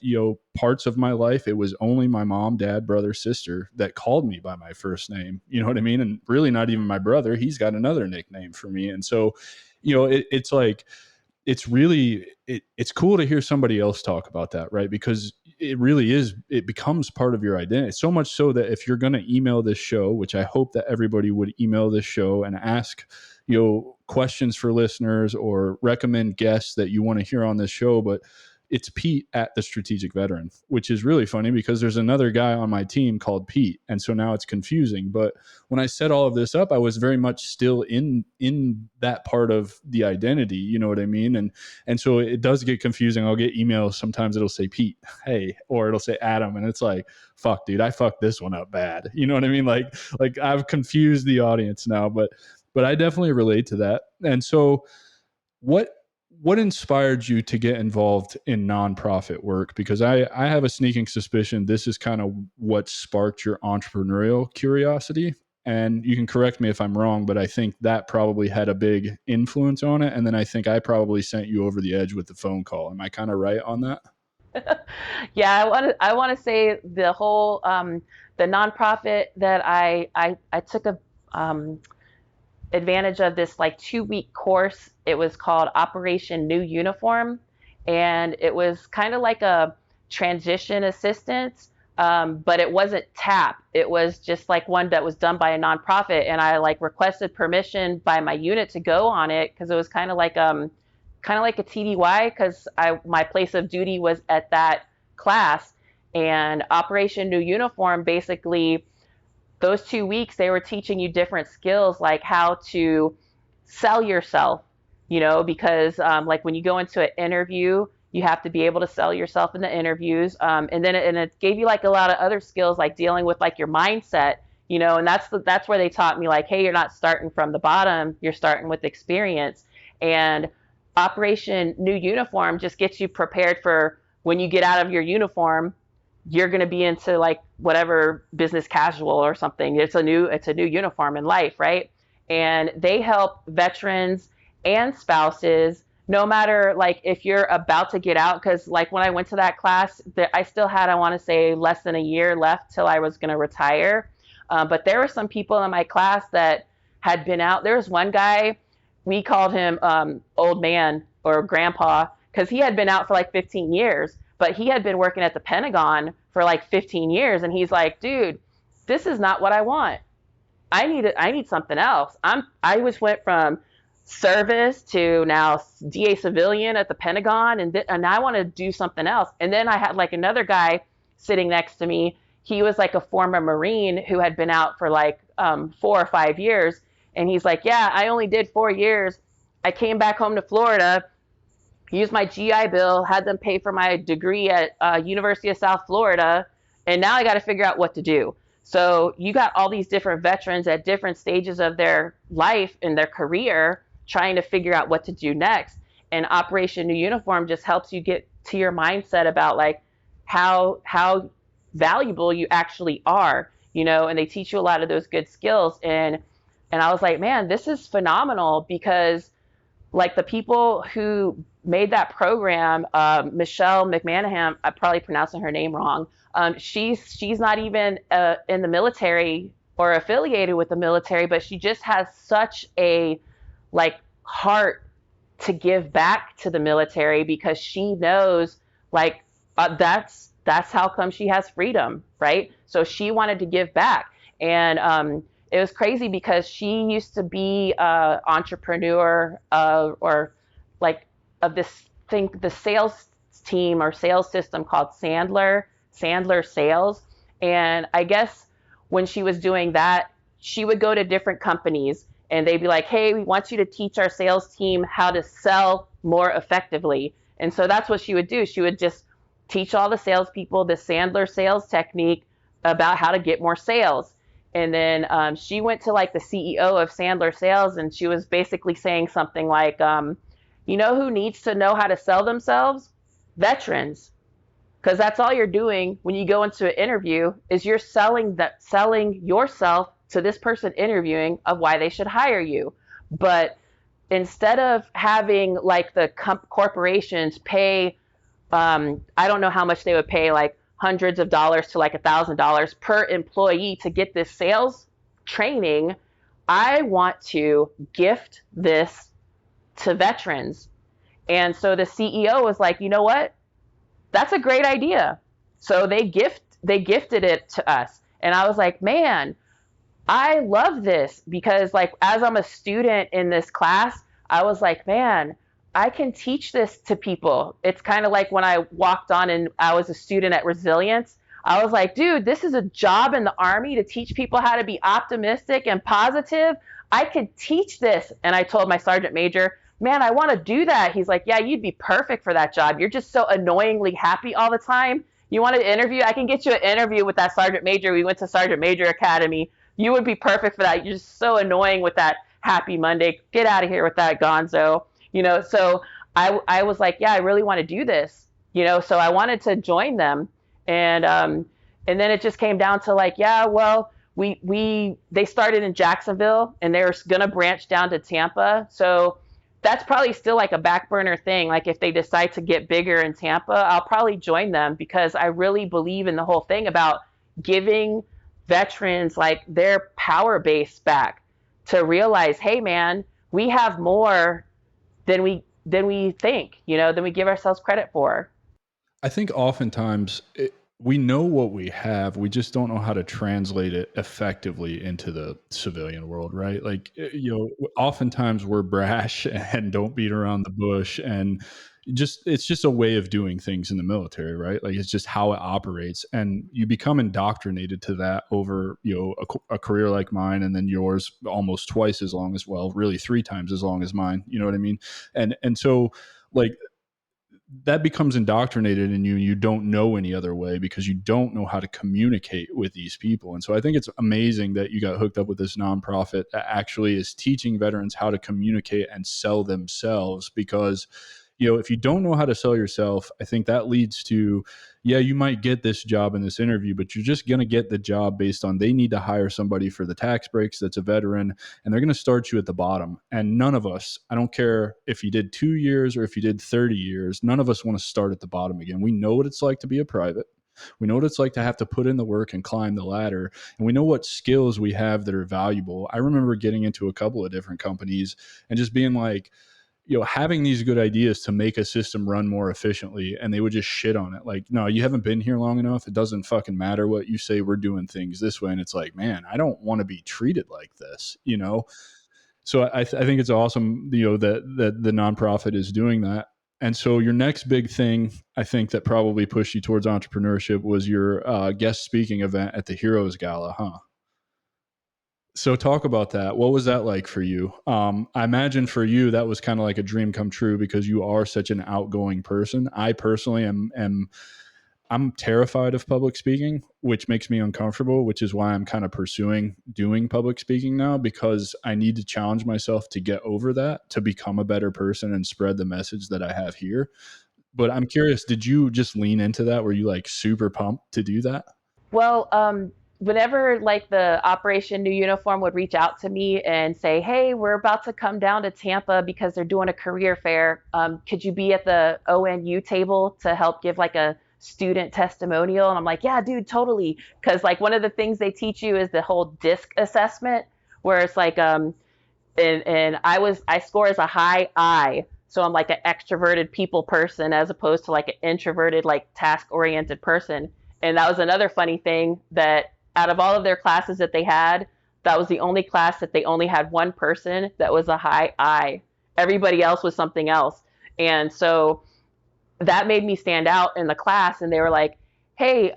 parts of my life, it was only my mom, dad, brother, sister that called me by my first name. You know what I mean? And really not even my brother. He's got another nickname for me. And so, it's like, it's cool to hear somebody else talk about that, right? Because it becomes part of your identity. So much so that if you're going to email this show, which I hope that everybody would email this show and ask, questions for listeners or recommend guests that you want to hear on this show, but it's Pete at the Strategic Veteran, which is really funny because there's another guy on my team called Pete. And so now it's confusing. But when I set all of this up, I was very much still in that part of the identity, you know what I mean? And so it does get confusing. I'll get emails. Sometimes it'll say Pete, hey, or it'll say Adam. And it's like, fuck, dude, I fucked this one up bad. You know what I mean? Like I've confused the audience now, but I definitely relate to that. And so what inspired you to get involved in nonprofit work? Because I have a sneaking suspicion this is kind of what sparked your entrepreneurial curiosity. And you can correct me if I'm wrong, but I think that probably had a big influence on it. And then I think I probably sent you over the edge with the phone call. Am I kind of right on that? Yeah, I want to say the whole the nonprofit that I took a advantage of this like 2-week course. It was called Operation New Uniform, and it was kind of like a transition assistance, but it wasn't TAP. It was just like one that was done by a nonprofit, and I like requested permission by my unit to go on it because it was kind of like a TDY because my place of duty was at that class. And Operation New Uniform, basically those 2 weeks they were teaching you different skills like how to sell yourself, because like when you go into an interview, you have to be able to sell yourself in the interviews. And it gave you like a lot of other skills like dealing with like your mindset, and that's where they taught me like, hey, you're not starting from the bottom, you're starting with experience. And Operation New Uniform just gets you prepared for when you get out of your uniform, you're going to be into like whatever business casual or something. It's a new uniform in life, right? And they help veterans and spouses, no matter like if you're about to get out, because like when I went to that class, I still had, I want to say, less than a year left till I was going to retire. But there were some people in my class that had been out. There was one guy, we called him old man or grandpa, because he had been out for like 15 years. But he had been working at the Pentagon for like 15 years. And he's like, dude, this is not what I want. I need something else. I went from service to now DA civilian at the Pentagon. And I want to do something else. And then I had like another guy sitting next to me. He was like a former Marine who had been out for like 4 or 5 years. And he's like, yeah, I only did 4 years. I came back home to Florida, used my GI Bill, had them pay for my degree at University of South Florida, and now I got to figure out what to do. So you got all these different veterans at different stages of their life and their career trying to figure out what to do next. And Operation New Uniform just helps you get to your mindset about like how valuable you actually are, and they teach you a lot of those good skills. And I was like, man, this is phenomenal because like the people who made that program, Michelle McManahan, I'm probably pronouncing her name wrong. She's not even in the military or affiliated with the military, but she just has such a like heart to give back to the military because she knows like that's how come she has freedom, right? So she wanted to give back. And it was crazy because she used to be an entrepreneur or like of this thing, the sales team or sales system called Sandler Sales. And I guess when she was doing that, she would go to different companies and they'd be like, hey, we want you to teach our sales team how to sell more effectively. And so that's what she would do. She would just teach all the salespeople the Sandler sales technique about how to get more sales. And then she went to like the CEO of Sandler Sales, and she was basically saying something like, You know who needs to know how to sell themselves? Veterans. Because that's all you're doing when you go into an interview is you're selling yourself to this person interviewing of why they should hire you. But instead of having like the corporations pay, I don't know how much they would pay, like hundreds of dollars to like $1,000 per employee to get this sales training, I want to gift this to veterans. And so the CEO was like, you know what? That's a great idea. So they gifted it to us. And I was like, man, I love this because like as I'm a student in this class, I was like, man, I can teach this to people. It's kind of like when I walked on and I was a student at Resilience. I was like, dude, this is a job in the Army to teach people how to be optimistic and positive. I could teach this. And I told my sergeant major, man, I want to do that. He's like, yeah, you'd be perfect for that job. You're just so annoyingly happy all the time. You want an interview? I can get you an interview with that sergeant major. We went to Sergeant Major Academy. You would be perfect for that. You're just so annoying with that happy Monday. Get out of here with that gonzo. So I was like, yeah, I really want to do this. So I wanted to join them. And then it just came down to like, yeah, well, they started in Jacksonville and they were going to branch down to Tampa. So that's probably still like a back burner thing. Like if they decide to get bigger in Tampa, I'll probably join them because I really believe in the whole thing about giving veterans like their power base back to realize, hey man, we have more than we think, than we give ourselves credit for. I think oftentimes we know what we have, we just don't know how to translate it effectively into the civilian world, right? Like, oftentimes we're brash and don't beat around the bush, and it's just a way of doing things in the military, right? Like it's just how it operates, and you become indoctrinated to that over a career like mine, and then yours almost twice as long as, well, really 3 times as long as mine. You know what I mean? And so like that becomes indoctrinated in you. You don't know any other way because you don't know how to communicate with these people. And so I think it's amazing that you got hooked up with this nonprofit that actually is teaching veterans how to communicate and sell themselves. Because if you don't know how to sell yourself, I think that leads to, yeah, you might get this job in this interview, but you're just going to get the job based on they need to hire somebody for the tax breaks that's a veteran, and they're going to start you at the bottom. And none of us, I don't care if you did 2 years or if you did 30 years, none of us want to start at the bottom again. We know what it's like to be a private. We know what it's like to have to put in the work and climb the ladder. And we know what skills we have that are valuable. I remember getting into a couple of different companies and just being like, having these good ideas to make a system run more efficiently, and they would just shit on it. Like, no, you haven't been here long enough. It doesn't fucking matter what you say. We're doing things this way. And it's like, man, I don't want to be treated like this, So I think it's awesome, that the nonprofit is doing that. And so your next big thing, I think, that probably pushed you towards entrepreneurship was your guest speaking event at the Heroes Gala, huh? So talk about that. What was that like for you? I imagine for you that was kind of like a dream come true because you are such an outgoing person. I personally I'm terrified of public speaking, which makes me uncomfortable, which is why I'm kind of pursuing doing public speaking now, because I need to challenge myself to get over that, to become a better person and spread the message that I have here. But I'm curious, did you just lean into that? Were you like super pumped to do that? Well, whenever like the Operation New Uniform would reach out to me and say, hey, we're about to come down to Tampa because they're doing a career fair. Could you be at the ONU table to help give like a student testimonial? And I'm like, yeah, dude, totally. Because like one of the things they teach you is the whole DISC assessment, where it's like, and I score as a high I. So I'm like an extroverted people person as opposed to like an introverted, like task oriented person. And that was another funny thing, that out of all of their classes that they had, that was the only class that they only had one person that was a high I. Everybody else was something else. And so that made me stand out in the class. And they were like, hey,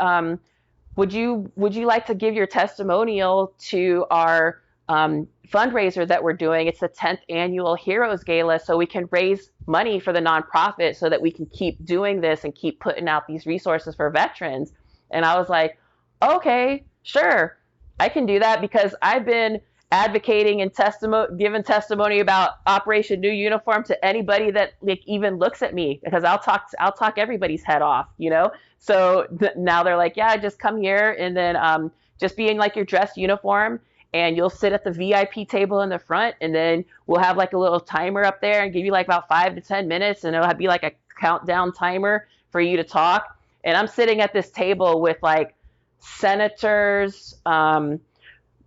would you like to give your testimonial to our fundraiser that we're doing? It's the 10th annual Heroes Gala, so we can raise money for the nonprofit so that we can keep doing this and keep putting out these resources for veterans. And I was like, okay, sure, I can do that, because I've been advocating and giving testimony about Operation New Uniform to anybody that like even looks at me, because I'll talk everybody's head off, you know? So now they're like, yeah, just come here, and then just be in like your dress uniform, and you'll sit at the VIP table in the front, and then we'll have like a little timer up there and give you like about 5 to 10 minutes, and it'll be like a countdown timer for you to talk. And I'm sitting at this table with like senators,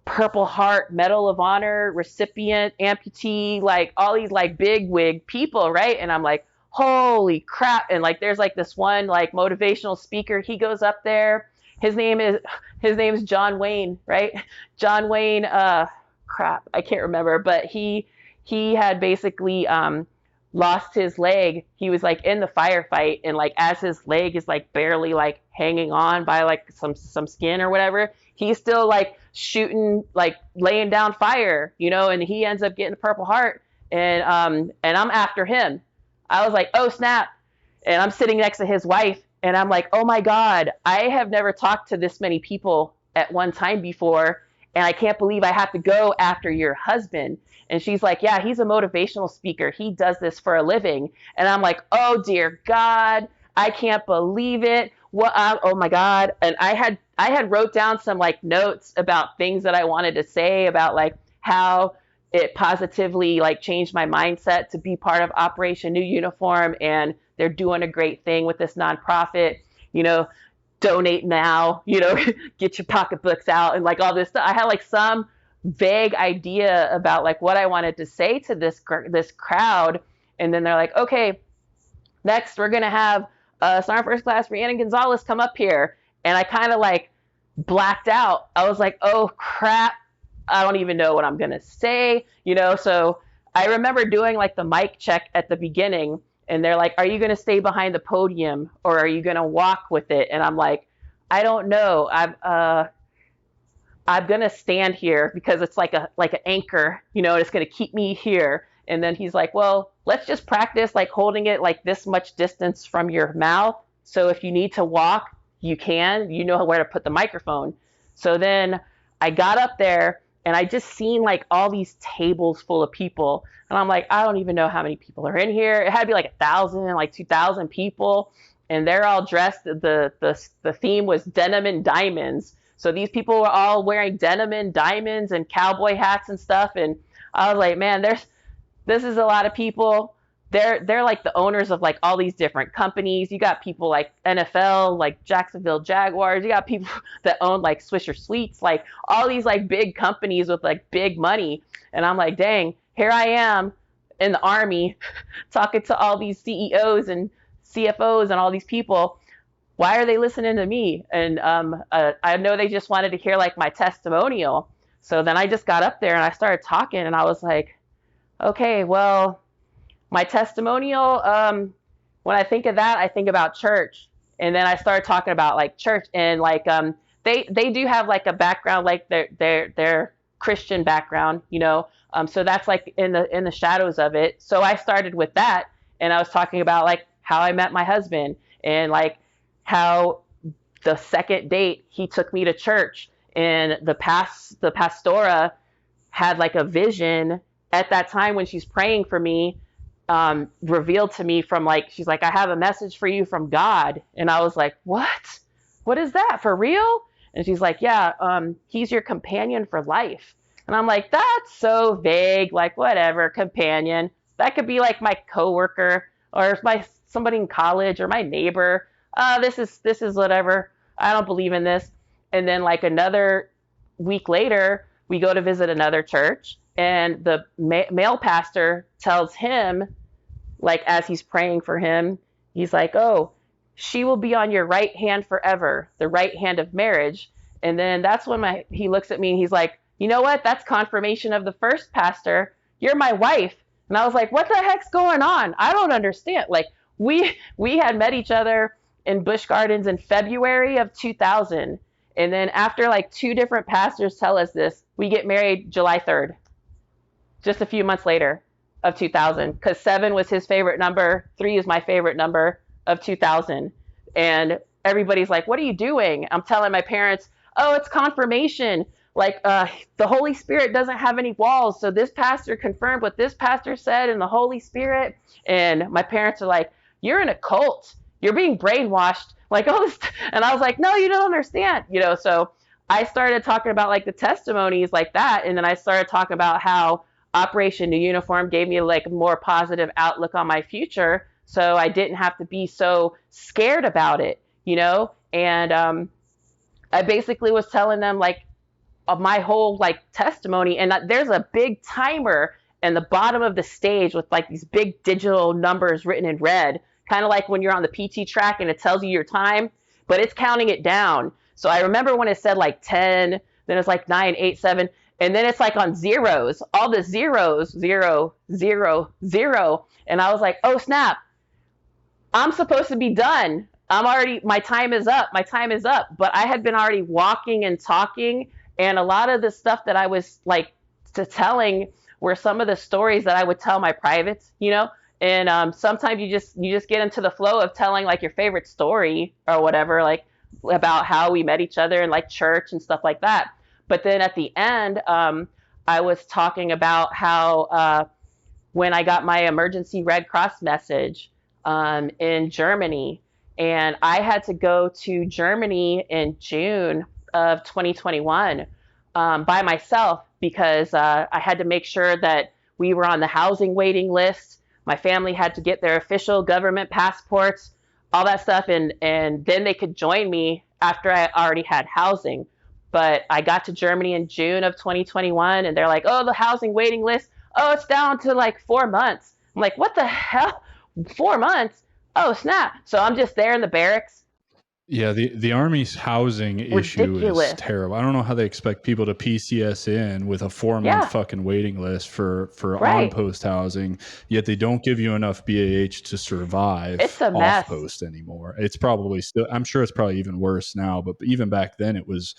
Purple Heart Medal of Honor recipient, amputee, like all these like big wig people, right? And I'm like, holy crap. And like there's like this one like motivational speaker, he goes up there. His name is John Wayne, right? John Wayne, crap, I can't remember, but he had basically lost his leg. He was like in the firefight, and like as his leg is like barely like hanging on by like some skin or whatever, he's still like shooting, like laying down fire, you know, and he ends up getting the Purple Heart, and I'm after him. I was like, oh snap. And I'm sitting next to his wife, and I'm like, oh my God, I have never talked to this many people at one time before, and I can't believe I have to go after your husband. And she's like, yeah, he's a motivational speaker. He does this for a living. And I'm like, oh dear God, I can't believe it. What? Oh my God. And I had wrote down some like notes about things that I wanted to say about like how it positively like changed my mindset to be part of Operation New Uniform, and they're doing a great thing with this nonprofit, you know, donate now, you know, get your pocketbooks out, and like all this stuff. I had like some vague idea about like what I wanted to say to this crowd. And then they're like, okay, next we're going to have Sergeant First Class Rhiannon Gonzalez come up here. And I kind of like blacked out. I was like, oh crap, I don't even know what I'm going to say, you know? So I remember doing like the mic check at the beginning, and they're like, are you going to stay behind the podium, or are you going to walk with it? And I'm like, I don't know. I'm going to stand here because it's like an anchor, you know, and it's going to keep me here. And then he's like, well, let's just practice like holding it like this much distance from your mouth. So if you need to walk, you can, you know where to put the microphone. So then I got up there, and I just seen like all these tables full of people. And I'm like, I don't even know how many people are in here. It had to be like 1,000, like 2,000 people. And they're all dressed. The theme was denim and diamonds. So these people were all wearing denim and diamonds and cowboy hats and stuff. And I was like, man, this is a lot of people. They're like the owners of like all these different companies. You got people like NFL, like Jacksonville Jaguars. You got people that own like Swisher Sweets, like all these like big companies with like big money. And I'm like, dang, here I am in the Army talking to all these CEOs and CFOs and all these people. Why are they listening to me? And I know they just wanted to hear like my testimonial. So then I just got up there and I started talking, and I was like, okay, well, my testimonial, when I think of that, I think about church. And then I started talking about like church, and like they do have like a background, like their Christian background, you know. So that's like in the shadows of it. So I started with that, and I was talking about like how I met my husband, and like how the second date he took me to church, and the pastora had like a vision at that time when she's praying for me, revealed to me from like, she's like, I have a message for you from God. And I was like, what is that, for real? And she's like, yeah, he's your companion for life. And I'm like, that's so vague, like whatever, companion. That could be like my coworker, or somebody in college, or my neighbor. This is whatever. I don't believe in this. And then like another week later, we go to visit another church, and the male pastor tells him, like as he's praying for him, he's like, oh, she will be on your right hand forever, the right hand of marriage. And then that's when he looks at me and he's like, you know what? That's confirmation of the first pastor. You're my wife. And I was like, what the heck's going on? I don't understand. Like we had met each other in Busch Gardens in February of 2000. And then after like 2 different pastors tell us this, we get married July 3rd, just a few months later of 2000, because 7 was his favorite number. 3 is my favorite number of 2000. And everybody's like, what are you doing? I'm telling my parents, oh, it's confirmation. like the Holy Spirit doesn't have any walls. So this pastor confirmed what this pastor said in the Holy Spirit. And my parents are like, you're in a cult. You're being brainwashed. Like, oh, and I was like, no, you don't understand. So I started talking about like the testimonies like that. And then I started talking about how Operation New Uniform gave me like a more positive outlook on my future. So I didn't have to be so scared about it. And I basically was telling them like of my whole like testimony, and there's a big timer in the bottom of the stage with like these big digital numbers written in red, kind of like when you're on the PT track and it tells you your time, but it's counting it down. So I remember when it said like 10, then it's like 9, 8, 7, and then it's like on zeros, all the zeros, 0, 0, 0, and I was like, oh snap, I'm supposed to be done. My time is up. My time is up. But I had been already walking and talking. And a lot of the stuff that I was like telling were some of the stories that I would tell my privates. And sometimes you just get into the flow of telling like your favorite story or whatever, like about how we met each other in like church and stuff like that. But then at the end, I was talking about how when I got my emergency Red Cross message in Germany, and I had to go to Germany in June of 2021 by myself because I had to make sure that we were on the housing waiting list. My family had to get their official government passports, all that stuff, and then they could join me after I already had housing. But I got to Germany in June of 2021, and they're like, oh, the housing waiting list, oh, it's down to like 4 months. I'm like, what the hell? 4 months? Oh, snap. So I'm just there in the barracks. Yeah, the Army's housing issue is Ridiculous. terrible. I don't know how they expect people to PCS in with a 4-month Yeah, fucking waiting list for right. on-post housing, yet they don't give you enough BAH to It's survive a mess. off-post anymore. It's probably still, I'm sure it's probably even worse now, but even back then it was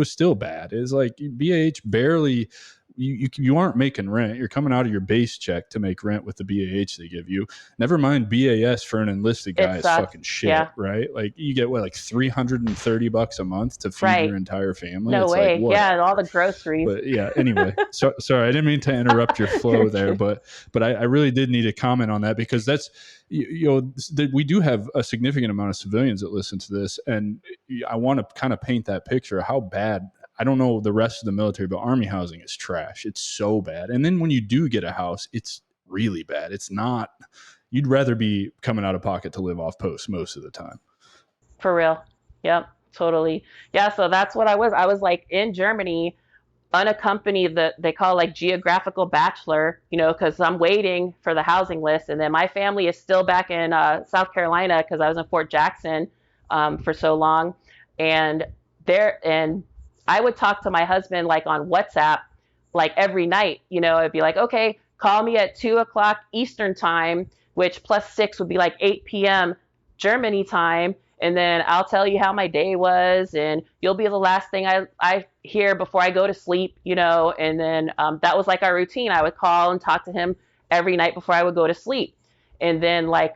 still bad. It's like BAH barely, you aren't making rent. You're coming out of your base check to make rent with the BAH they give you. Never mind BAS for an enlisted It guy is sucks. fucking shit, Yeah, right? Like you get what, like $330 a month to feed your right. entire family. No It's like way. Yeah, and all whatever. the groceries. But yeah, anyway, so sorry, I didn't mean to interrupt your flow You're there, good. but I really did need to comment on that because that's we do have a significant amount of civilians that listen to this, and I want to kind of paint that picture of how bad. I don't know the rest of the military, but Army housing is trash. It's so bad. And then when you do get a house, it's really bad. It's not, you'd rather be coming out of pocket to live off post most of the time. For real. Yep, totally. Yeah, so that's what I was. I was like in Germany, unaccompanied, that they call like geographical bachelor, because I'm waiting for the housing list. And then my family is still back in South Carolina because I was in Fort Jackson for so long. And I would talk to my husband like on WhatsApp like every night. It'd be like, okay, call me at 2 o'clock Eastern time, which plus 6 would be like 8 p.m. Germany time. And then I'll tell you how my day was, and you'll be the last thing I hear before I go to sleep. And then that was like our routine. I would call and talk to him every night before I would go to sleep. And then like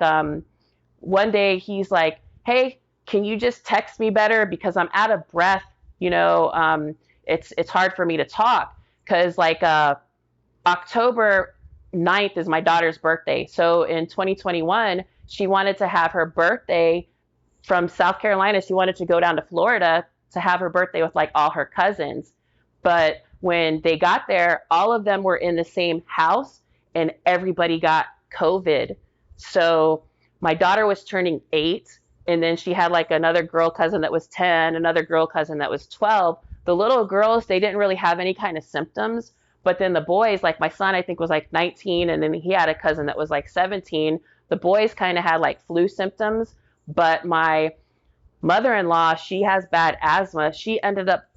one day he's like, hey, can you just text me better because I'm out of breath? It's hard for me to talk because like October 9th is my daughter's birthday. So in 2021, she wanted to have her birthday from South Carolina. She wanted to go down to Florida to have her birthday with like all her cousins. But when they got there, all of them were in the same house and everybody got COVID. So my daughter was turning 8, and then she had like another girl cousin that was 10, another girl cousin that was 12. The little girls, they didn't really have any kind of symptoms. But then the boys, like my son, I think was like 19, and then he had a cousin that was like 17. The boys kind of had like flu symptoms, but my mother-in-law, she has bad asthma. She ended up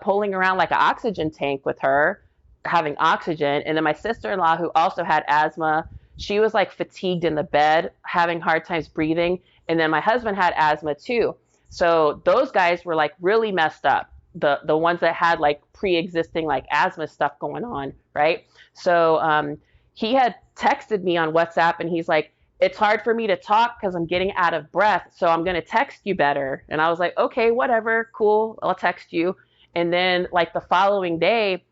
pulling around like an oxygen tank with her, having oxygen. And then my sister-in-law, who also had asthma, she was like fatigued in the bed, having hard times breathing. And then my husband had asthma too. So those guys were like really messed up. The ones that had like pre-existing like asthma stuff going on, right? So he had texted me on WhatsApp, and he's like, it's hard for me to talk because I'm getting out of breath, so I'm going to text you better. And I was like, okay, whatever, cool, I'll text you. And then like the following day,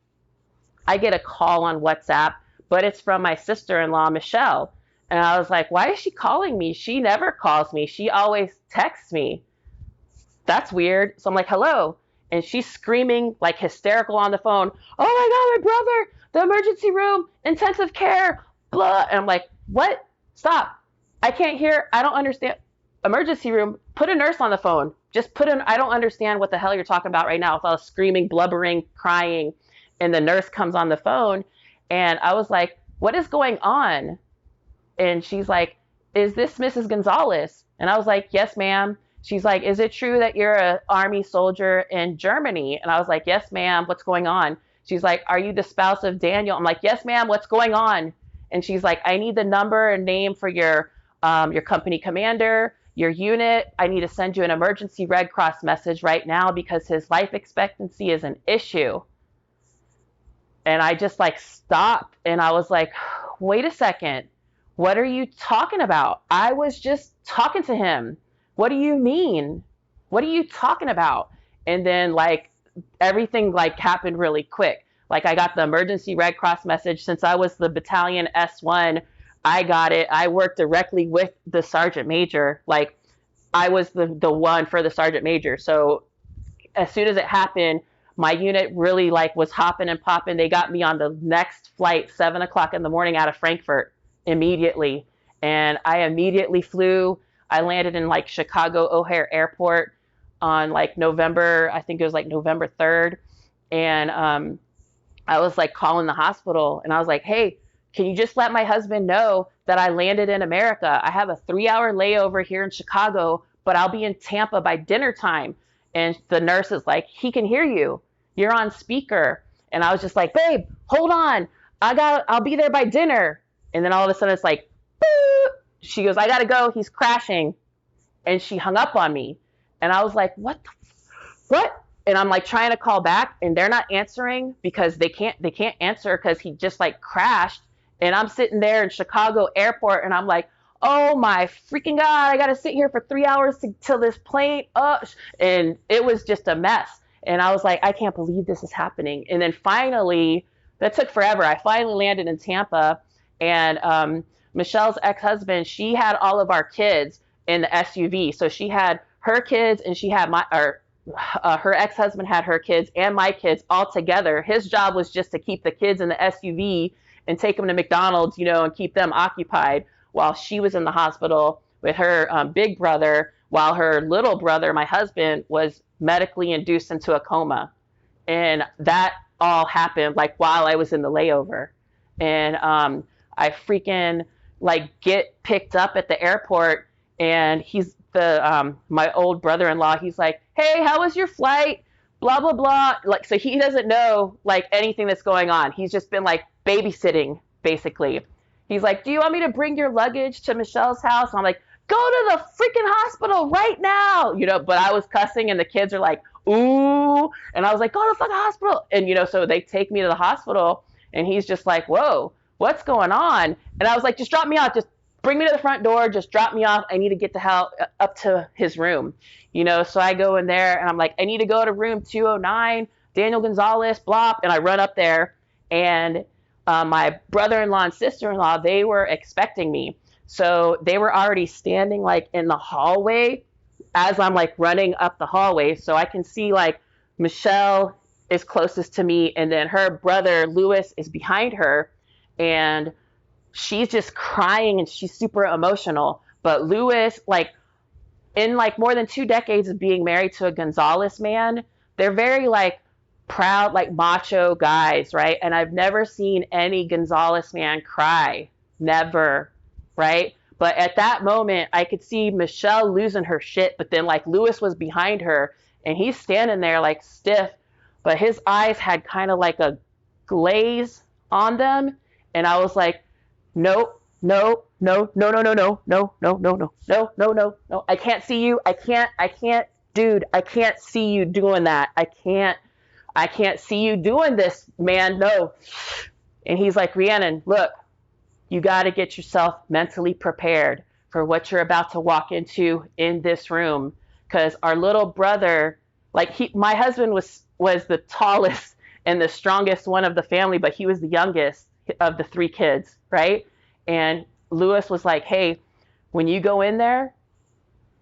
I get a call on WhatsApp, but it's from my sister-in-law, Michelle. And I was like, why is she calling me? She never calls me. She always texts me. That's weird. So I'm like, hello. And she's screaming like hysterical on the phone. Oh my God, my brother, the emergency room, intensive care, blah. And I'm like, what? Stop. I can't hear. I don't understand. Emergency room, put a nurse on the phone. Just put in, I don't understand what the hell you're talking about right now. With all screaming, blubbering, crying. And the nurse comes on the phone. And I was like, what is going on? And she's like, is this Mrs. Gonzalez? And I was like, yes, ma'am. She's like, is it true that you're an Army soldier in Germany? And I was like, yes, ma'am. What's going on? She's like, are you the spouse of Daniel? I'm like, yes, ma'am. What's going on? And she's like, I need the number and name for your company commander, your unit. I need to send you an emergency Red Cross message right now because his life expectancy is an issue. And I just like stopped and I was like, wait a second. What are you talking about? I was just talking to him. What do you mean? What are you talking about? And then like everything like happened really quick. Like I got the emergency Red Cross message. Since I was the battalion S1, I got it. I worked directly with the sergeant major. Like I was the one for the sergeant major. So as soon as it happened, my unit really like was hopping and popping. They got me on the next flight, 7 o'clock in the morning out of Frankfurt immediately. And I immediately flew. I landed in like Chicago O'Hare Airport on like November, I think it was like November 3rd. And I was like calling the hospital and I was like, hey, can you just let my husband know that I landed in America? I have a 3-hour layover here in Chicago, but I'll be in Tampa by dinner time. And the nurse is like, he can hear you. You're on speaker. And I was just like, babe, hold on. I'll be there by dinner. And then all of a sudden it's like, boop. She goes, I gotta go. He's crashing. And she hung up on me. And I was like, what? And I'm like trying to call back and they're not answering because they can't answer because he just like crashed. And I'm sitting there in Chicago airport and I'm like, oh my freaking God, I got to sit here for 3 hours till this plane. And it was just a mess. And I was like, I can't believe this is happening. And then finally, that took forever. I finally landed in Tampa and Michelle's ex-husband, she had all of our kids in the SUV. So she had her kids and she had her ex-husband had her kids and my kids all together. His job was just to keep the kids in the SUV and take them to McDonald's, and keep them occupied while she was in the hospital with her big brother, while her little brother, my husband, was medically induced into a coma. And that all happened like while I was in the layover. And I freaking like get picked up at the airport and he's my old brother-in-law, he's like, hey, how was your flight? Blah, blah, blah. Like, so he doesn't know like anything that's going on. He's just been like babysitting basically. He's like, do you want me to bring your luggage to Michelle's house? And I'm like, go to the freaking hospital right now. But I was cussing and the kids are like, ooh. And I was like, go to the fucking hospital. And, so they take me to the hospital and he's just like, whoa, what's going on? And I was like, just drop me off. Just bring me to the front door. Just drop me off. I need to get the hell up to his room. So I go in there and I'm like, I need to go to room 209, Daniel Gonzalez, blah. And I run up there and my brother-in-law and sister-in-law, they were expecting me. So they were already standing like in the hallway as I'm like running up the hallway. So I can see like Michelle is closest to me and then her brother Louis is behind her and she's just crying and she's super emotional. But Louis, like in like more than 2 decades of being married to a Gonzalez man, they're very like proud, like macho guys, right? And I've never seen any Gonzalez man cry. Never, right? But at that moment, I could see Michelle losing her shit, but then like Louis was behind her and he's standing there like stiff, but his eyes had kind of like a glaze on them. And I was like, nope, no, no, no, no, no, no, no, no, no, no, no, no, no, no. I can't see you. I can't, dude, I can't see you doing that. I can't see you doing this, man. No. And he's like, Rhiannon, look, you got to get yourself mentally prepared for what you're about to walk into in this room. Because our little brother Like my husband was the tallest and the strongest one of the family, but he was the youngest of the three kids, right? And Lewis was like, hey, when you go in there,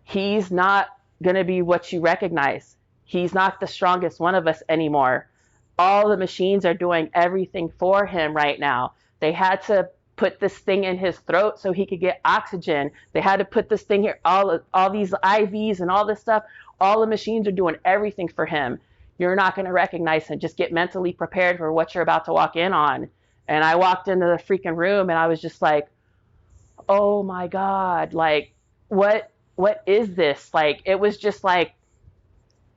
he's not going to be what you recognize. He's not the strongest one of us anymore. All the machines are doing everything for him right now. They had to put this thing in his throat so he could get oxygen. They had to put this thing here, all these IVs and all this stuff. All the machines are doing everything for him. You're not going to recognize him. Just get mentally prepared for what you're about to walk in on. And I walked into the freaking room and I was just like, oh my God, like what is this? Like it was just like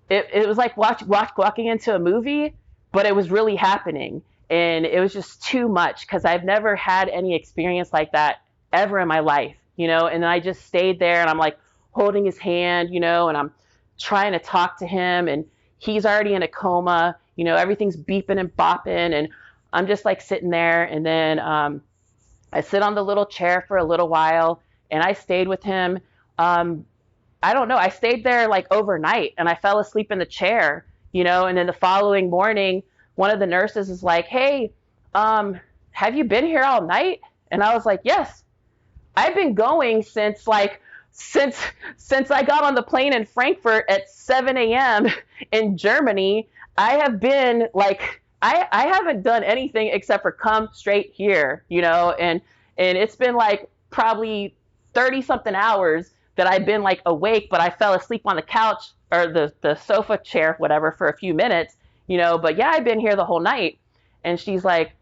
it was like walking into a movie, but it was really happening. And it was just too much because I've never had any experience like that ever in my life, you know. And then I just stayed there and I'm like holding his hand, you know, and I'm trying to talk to him and he's already in a coma, you know, everything's beeping and bopping and I'm just like sitting there. And then I sit on the little chair for a little while and I stayed with him. I don't know. I stayed there like overnight and I fell asleep in the chair, you know, and then the following morning, one of the nurses is like, hey, have you been here all night? And I was like, yes, I've been going since I got on the plane in Frankfurt at 7 a.m. in Germany. I have been like, I haven't done anything except for come straight here, you know, and it's been like probably 30 something hours that I've been like awake, but I fell asleep on the couch or the sofa chair, whatever, for a few minutes, you know, but yeah, I've been here the whole night. And she's like,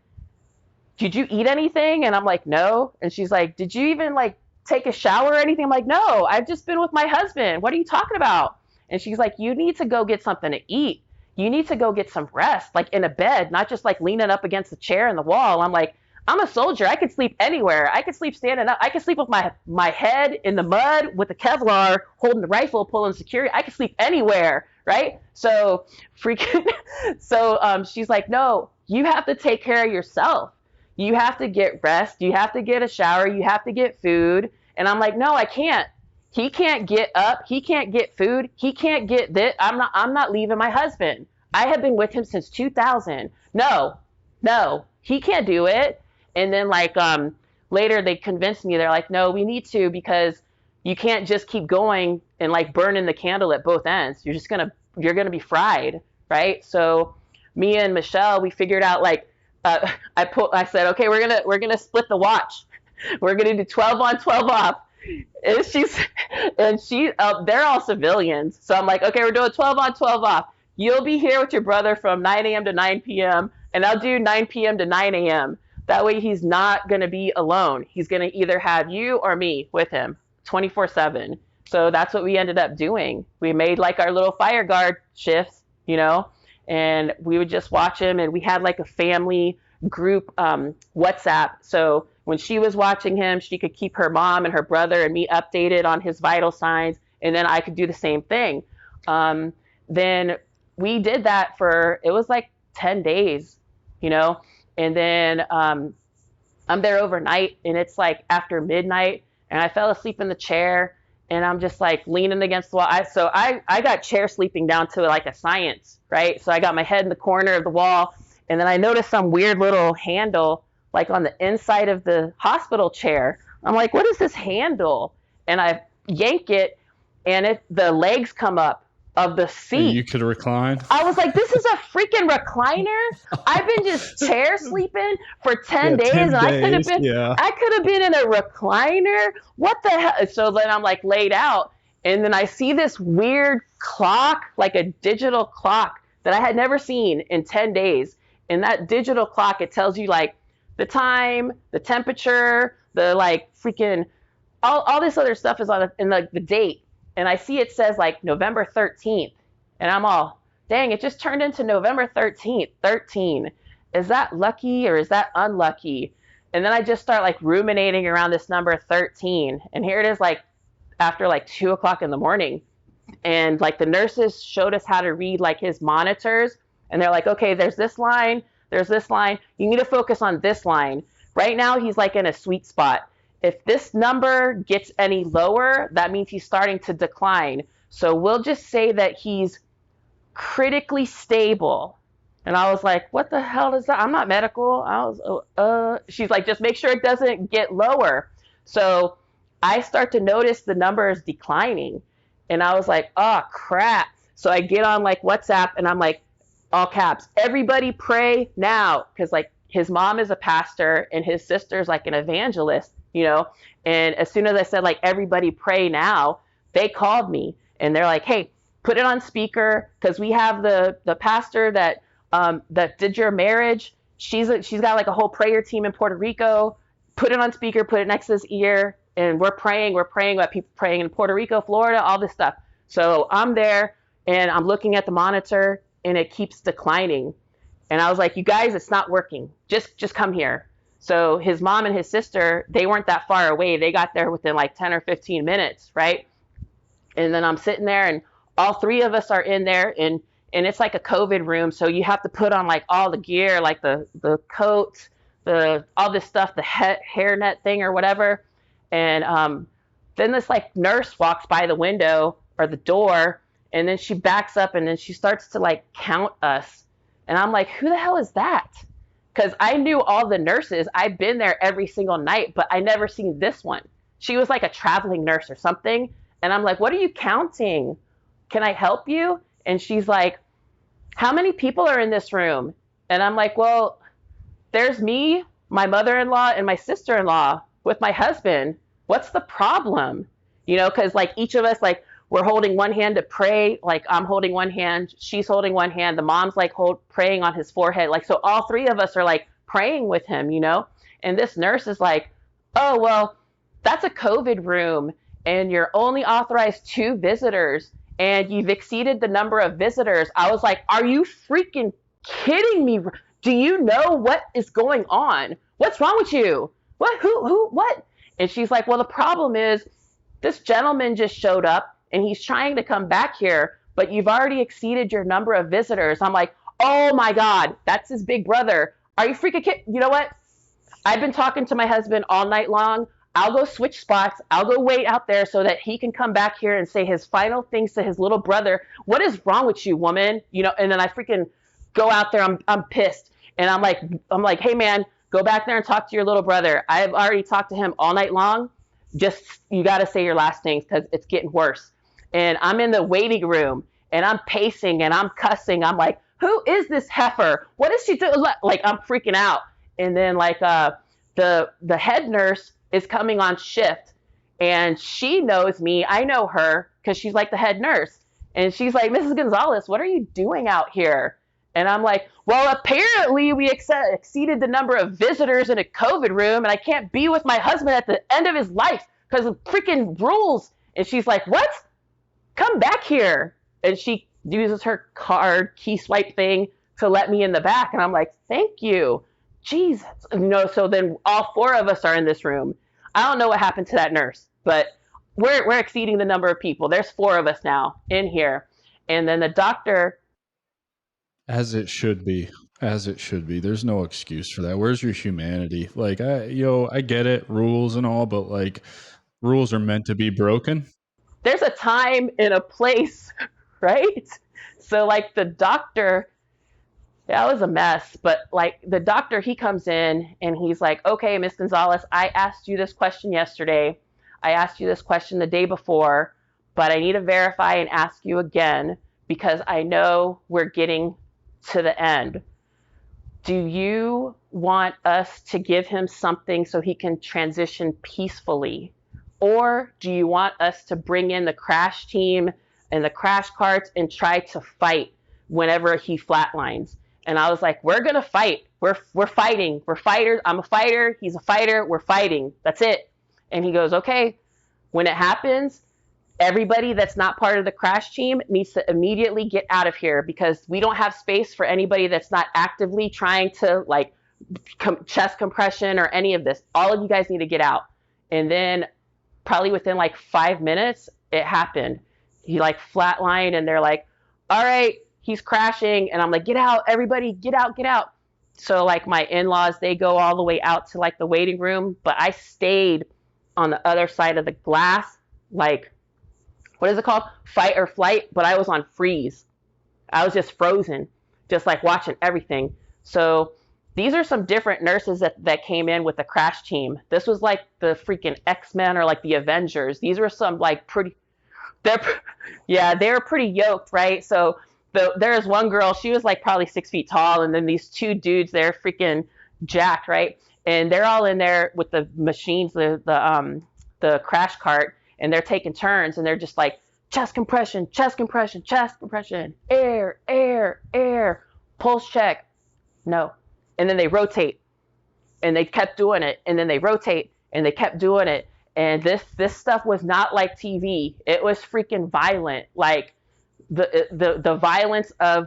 did you eat anything? And I'm like, no. And she's like, did you even like take a shower or anything? I'm like, no, I've just been with my husband. What are you talking about? And she's like, you need to go get something to eat. You need to go get some rest, like in a bed, not just like leaning up against the chair and the wall. I'm like, I'm a soldier. I could sleep anywhere. I could sleep standing up. I could sleep with my head in the mud with the Kevlar, holding the rifle, pulling security. I could sleep anywhere, right? So she's like, no, you have to take care of yourself. You have to get rest. You have to get a shower. You have to get food. And I'm like, no, I can't. He can't get up. He can't get food. He can't get this. I'm not leaving my husband. I have been with him since 2000. No, he can't do it. And then like later they convinced me. They're like, no, we need to, because you can't just keep going and like burning the candle at both ends. You're gonna be fried, right? So me and Michelle, we figured out like I said, okay, we're gonna split the watch. We're gonna do 12 on, 12 off. And they're all civilians. So I'm like, okay, we're doing 12 on, 12 off. You'll be here with your brother from 9 a.m. to 9 p.m. and I'll do 9 p.m. to 9 a.m. That way he's not going to be alone. He's going to either have you or me with him 24/7. So that's what we ended up doing. We made like our little fire guard shifts, you know, and we would just watch him. And we had like a family group WhatsApp. So when she was watching him, she could keep her mom and her brother and me updated on his vital signs. And then I could do the same thing. Then we did that it was like 10 days, you know. And then I'm there overnight and it's like after midnight and I fell asleep in the chair and I'm just like leaning against the wall. I got chair sleeping down to like a science, right? So I got my head in the corner of the wall and then I noticed some weird little handle like on the inside of the hospital chair. I'm like, what is this handle? And I yank it and the legs come up of the seat. You could recline. I was like, this is a freaking recliner. I've been just chair sleeping for 10 days. 10 and days, I could have been in a recliner. What the hell? So then I'm like laid out. And then I see this weird clock, like a digital clock that I had never seen in 10 days. And that digital clock, it tells you like the time, the temperature, the like freaking, all this other stuff is in like the date. And I see it says like November 13th. And I'm all, dang, it just turned into November 13th, 13. Is that lucky or is that unlucky? And then I just start like ruminating around this number 13. And here it is like after like 2 o'clock in the morning. And like the nurses showed us how to read like his monitors. And they're like, okay, there's this line. You need to focus on this line. Right now, he's like in a sweet spot. If this number gets any lower, that means he's starting to decline. So we'll just say that he's critically stable. And I was like, what the hell is that? I'm not medical. I was, she's like, just make sure it doesn't get lower. So I start to notice the numbers declining. And I was like, oh, crap. So I get on like WhatsApp and I'm like, all caps, everybody pray now. Cause like his mom is a pastor and his sister's like an evangelist, you know? And as soon as I said like, everybody pray now, they called me and they're like, hey, put it on speaker. Cause we have the pastor that did your marriage. She's got like a whole prayer team in Puerto Rico. Put it on speaker, put it next to his ear. And we're praying about people praying in Puerto Rico, Florida, all this stuff. So I'm there and I'm looking at the monitor and it keeps declining. And I was like, you guys, it's not working. Just come here. So his mom and his sister, they weren't that far away. They got there within like 10 or 15 minutes, right? And then I'm sitting there and all three of us are in there and it's like a COVID room. So you have to put on like all the gear, like the coats, all this stuff, the hairnet thing or whatever. And then this like nurse walks by the window or the door and then she backs up and then she starts to like count us. And I'm like, who the hell is that? Because I knew all the nurses. I've been there every single night, but I never seen this one. She was like a traveling nurse or something. And I'm like, what are you counting? Can I help you? And she's like, how many people are in this room? And I'm like, well, there's me, my mother-in-law, and my sister-in-law with my husband. What's the problem? You know, because like each of us, like we're holding one hand to pray. Like I'm holding one hand, she's holding one hand. The mom's like praying on his forehead. Like, so all three of us are like praying with him, you know? And this nurse is like, oh, well, that's a COVID room and you're only authorized 2 visitors and you've exceeded the number of visitors. I was like, are you freaking kidding me? Do you know what is going on? What's wrong with you? What, who, what? And she's like, well, the problem is this gentleman just showed up and he's trying to come back here, but you've already exceeded your number of visitors. I'm like, oh my God, that's his big brother. Are you freaking kidding? You know what? I've been talking to my husband all night long. I'll go switch spots. I'll go wait out there so that he can come back here and say his final things to his little brother. What is wrong with you, woman? You know, and then I freaking go out there. I'm pissed. And I'm like, hey man, go back there and talk to your little brother. I've already talked to him all night long. Just, you got to say your last things because it's getting worse. And I'm in the waiting room and I'm pacing and I'm cussing. I'm like, who is this heifer? What is she doing? Like, I'm freaking out. And then like, the head nurse is coming on shift and she knows me. I know her because she's like the head nurse. And she's like, Mrs. Gonzalez, what are you doing out here? And I'm like, well, apparently we exceeded the number of visitors in a COVID room and I can't be with my husband at the end of his life because of freaking rules. And she's like, what? Come back here. And she uses her card key swipe thing to let me in the back. And I'm like, thank you. Jesus. No, so then all 4 of us are in this room. I don't know what happened to that nurse, but we're exceeding the number of people. There's 4 of us now in here. And then the doctor. As it should be. As it should be. There's no excuse for that. Where's your humanity? Like, I get it, rules and all, but like rules are meant to be broken. There's a time and a place, right? So like the doctor, that was a mess, but like the doctor, he comes in and he's like, okay, Miss Gonzalez, I asked you this question yesterday. I asked you this question the day before, but I need to verify and ask you again because I know we're getting to the end. Do you want us to give him something so he can transition peacefully? Or do you want us to bring in the crash team and the crash carts and try to fight whenever he flatlines? And I was like, we're going to fight. We're fighting. We're fighters. I'm a fighter. He's a fighter. We're fighting. That's it. And he goes, okay, when it happens, everybody that's not part of the crash team needs to immediately get out of here because we don't have space for anybody that's not actively trying to like chest compression or any of this. All of you guys need to get out. And then probably within like 5 minutes, it happened. He like flatlined and they're like, all right, he's crashing. And I'm like, get out, everybody, get out, get out. So like my in-laws, they go all the way out to like the waiting room, but I stayed on the other side of the glass, like, what is it called? Fight or flight, but I was on freeze. I was just frozen, just like watching everything. So these are some different nurses that came in with the crash team. This was like the freaking X-Men or like the Avengers. These were some like pretty, they're, yeah, they were pretty yoked, right? So there's one girl, she was like probably 6 feet tall, and then these two dudes, they're freaking jacked, right? And they're all in there with the machines, the crash cart, and they're taking turns, and they're just like chest compression, chest compression, chest compression, air, air, air, pulse check, no, and then they rotate, and they kept doing it, and then they rotate, and they kept doing it, and this stuff was not like TV. It was freaking violent, like the violence of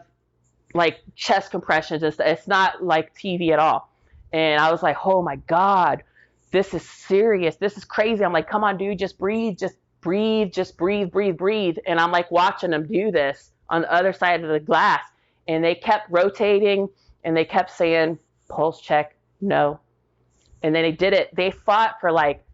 like chest compressions. It's not like TV at all. And I was like, oh my God, this is serious. This is crazy. I'm like, come on, dude, just breathe, just breathe, just breathe, breathe, breathe. And I'm like watching them do this on the other side of the glass. And they kept rotating and they kept saying, pulse check, no. And then they did it. They fought for like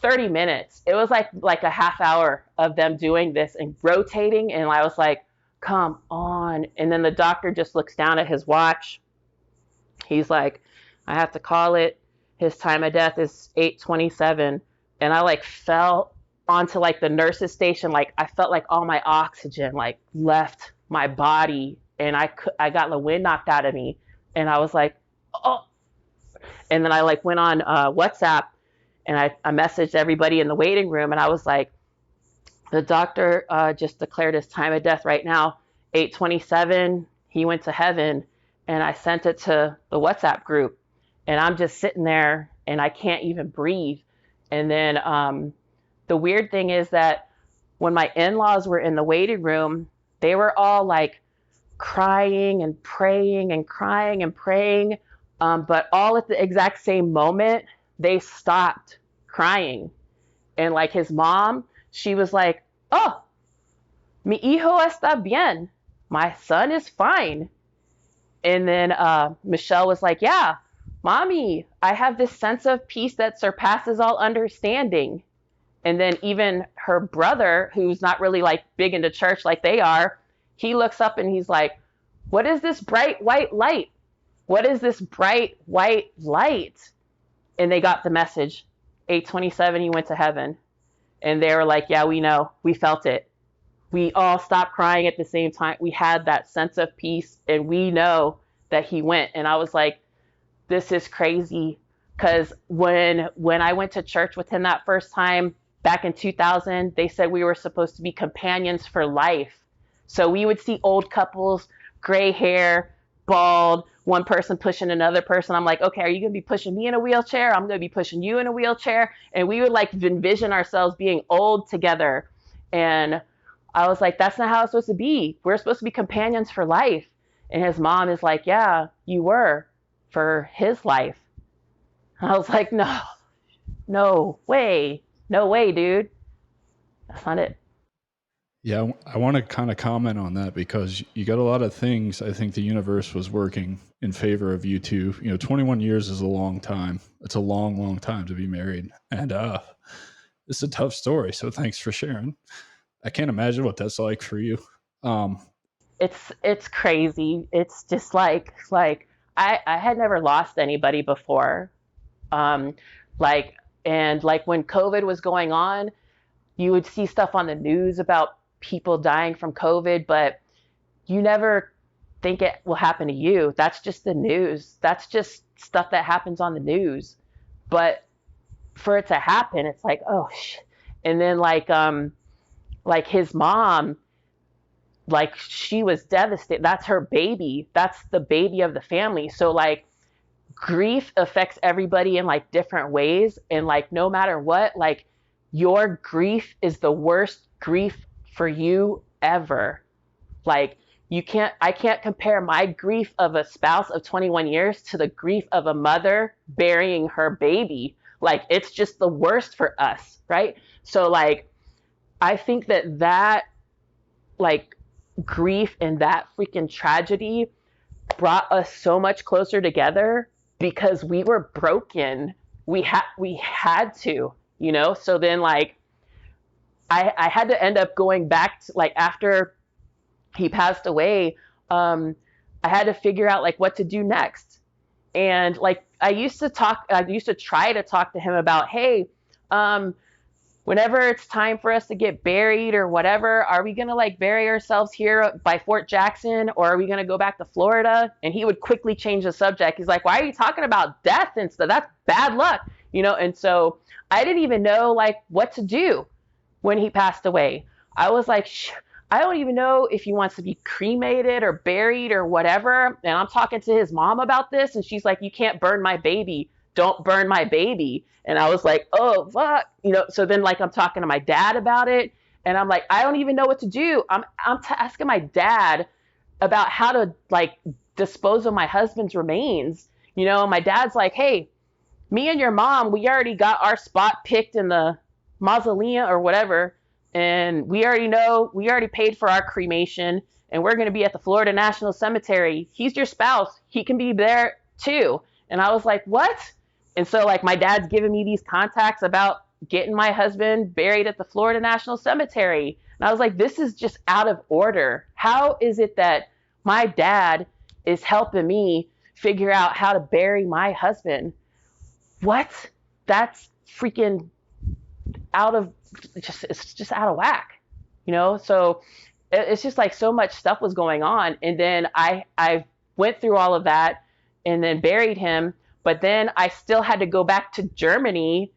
30 minutes. It was like a half hour of them doing this and rotating. And I was like, come on. And then the doctor just looks down at his watch. He's like, I have to call it. His time of death is 8:27. And I like fell onto like the nurse's station. Like I felt like all my oxygen like left my body, and I got the wind knocked out of me. And I was like, oh. And then I like went on WhatsApp, and I messaged everybody in the waiting room, and I was like, the doctor just declared his time of death right now, 8:27. He went to heaven. And I sent it to the WhatsApp group, and I'm just sitting there and I can't even breathe. And then the weird thing is that when my in-laws were in the waiting room, they were all like crying and praying and crying and praying. But all at the exact same moment, they stopped crying. And like his mom, she was like, oh, mi hijo está bien. My son is fine. And then Michelle was like, yeah, mommy, I have this sense of peace that surpasses all understanding. And then even her brother, who's not really like big into church like they are, he looks up and he's like, what is this bright white light? What is this bright white light? And they got the message. 8:27, he went to heaven. And they were like, yeah, we know. We felt it. We all stopped crying at the same time. We had that sense of peace, and we know that he went. And I was like, this is crazy. Because when I went to church with him that first time back in 2000, they said we were supposed to be companions for life. So we would see old couples, gray hair, bald, one person pushing another person. I'm like, okay, are you going to be pushing me in a wheelchair? I'm going to be pushing you in a wheelchair. And we would like envision ourselves being old together. And I was like, that's not how it's supposed to be. We're supposed to be companions for life. And his mom is like, yeah, you were for his life. And I was like, no way, dude. That's not it. Yeah, I want to kind of comment on that because you got a lot of things. I think the universe was working in favor of you two. 21 years is a long time. It's a long, long time to be married. And it's a tough story. So thanks for sharing. I can't imagine what that's like for you. It's crazy. It's just like I had never lost anybody before. And like when COVID was going on, you would see stuff on the news about people dying from COVID, but you never think it will happen to you. That's just the news. That's just stuff that happens on the news. But for it to happen, it's like, oh, and then like his mom, like she was devastated. That's her baby. That's the baby of the family. So like grief affects everybody in like different ways. And like, no matter what, like your grief is the worst grief for you ever. Like I can't compare my grief of a spouse of 21 years to the grief of a mother burying her baby. Like it's just the worst for us. Right. So like, I think that like grief and that freaking tragedy brought us so much closer together because we were broken. We had to, so then like I had to end up going back to like after he passed away, I had to figure out like what to do next. And like I used to try to talk to him about, hey, um, whenever it's time for us to get buried or whatever, are we gonna like bury ourselves here by Fort Jackson, or are we gonna go back to Florida? And he would quickly change the subject. He's like, why are you talking about death and stuff? That's bad luck, you know? And so I didn't even know like what to do when he passed away. I was like, I don't even know if he wants to be cremated or buried or whatever. And I'm talking to his mom about this, and she's like, you can't burn my baby. Don't burn my baby. And I was like, oh, fuck. You know, so then like I'm talking to my dad about it, and I'm like, I don't even know what to do. I'm asking my dad about how to like dispose of my husband's remains. You know, my dad's like, hey, me and your mom, we already got our spot picked in the mausoleum or whatever. And we already paid for our cremation, and we're going to be at the Florida National Cemetery. He's your spouse. He can be there too. And I was like, what? And so like my dad's giving me these contacts about getting my husband buried at the Florida National Cemetery. And I was like, this is just out of order. How is it that my dad is helping me figure out how to bury my husband? What? That's freaking out of it's just out of whack, you know? So it's just like so much stuff was going on. And then I went through all of that and then buried him. But then I still had to go back to Germany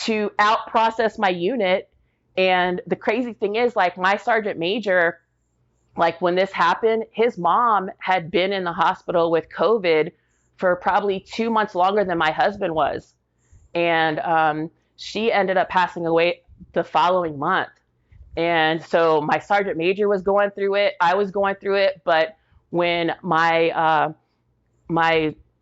to out process my unit. And the crazy thing is, like, my sergeant major, like when this happened, his mom had been in the hospital with COVID for probably 2 months longer than my husband was. And she ended up passing away the following month. And so my sergeant major was going through it. I was going through it. But when my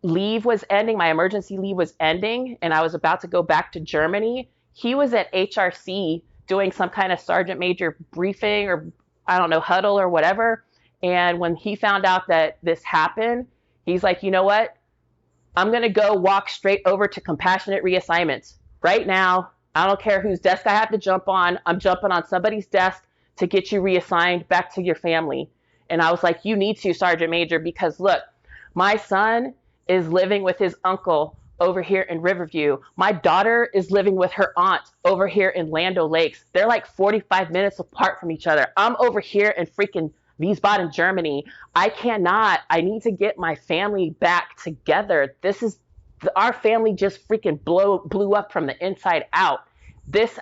leave was ending, my emergency leave was ending, and I was about to go back to Germany, he was at HRC doing some kind of sergeant major briefing, or I don't know, huddle or whatever. And when he found out that this happened, he's like, you know what? I'm going to go walk straight over to compassionate reassignments right now. I don't care whose desk I have to jump on. I'm jumping on somebody's desk to get you reassigned back to your family. And I was like, you need to, Sergeant Major, because look, my son is living with his uncle over here in Riverview. My daughter is living with her aunt over here in Land O'Lakes. They're like 45 minutes apart from each other. I'm over here in freaking Wiesbaden, Germany. I need to get my family back together. Our family just freaking blew up from the inside out.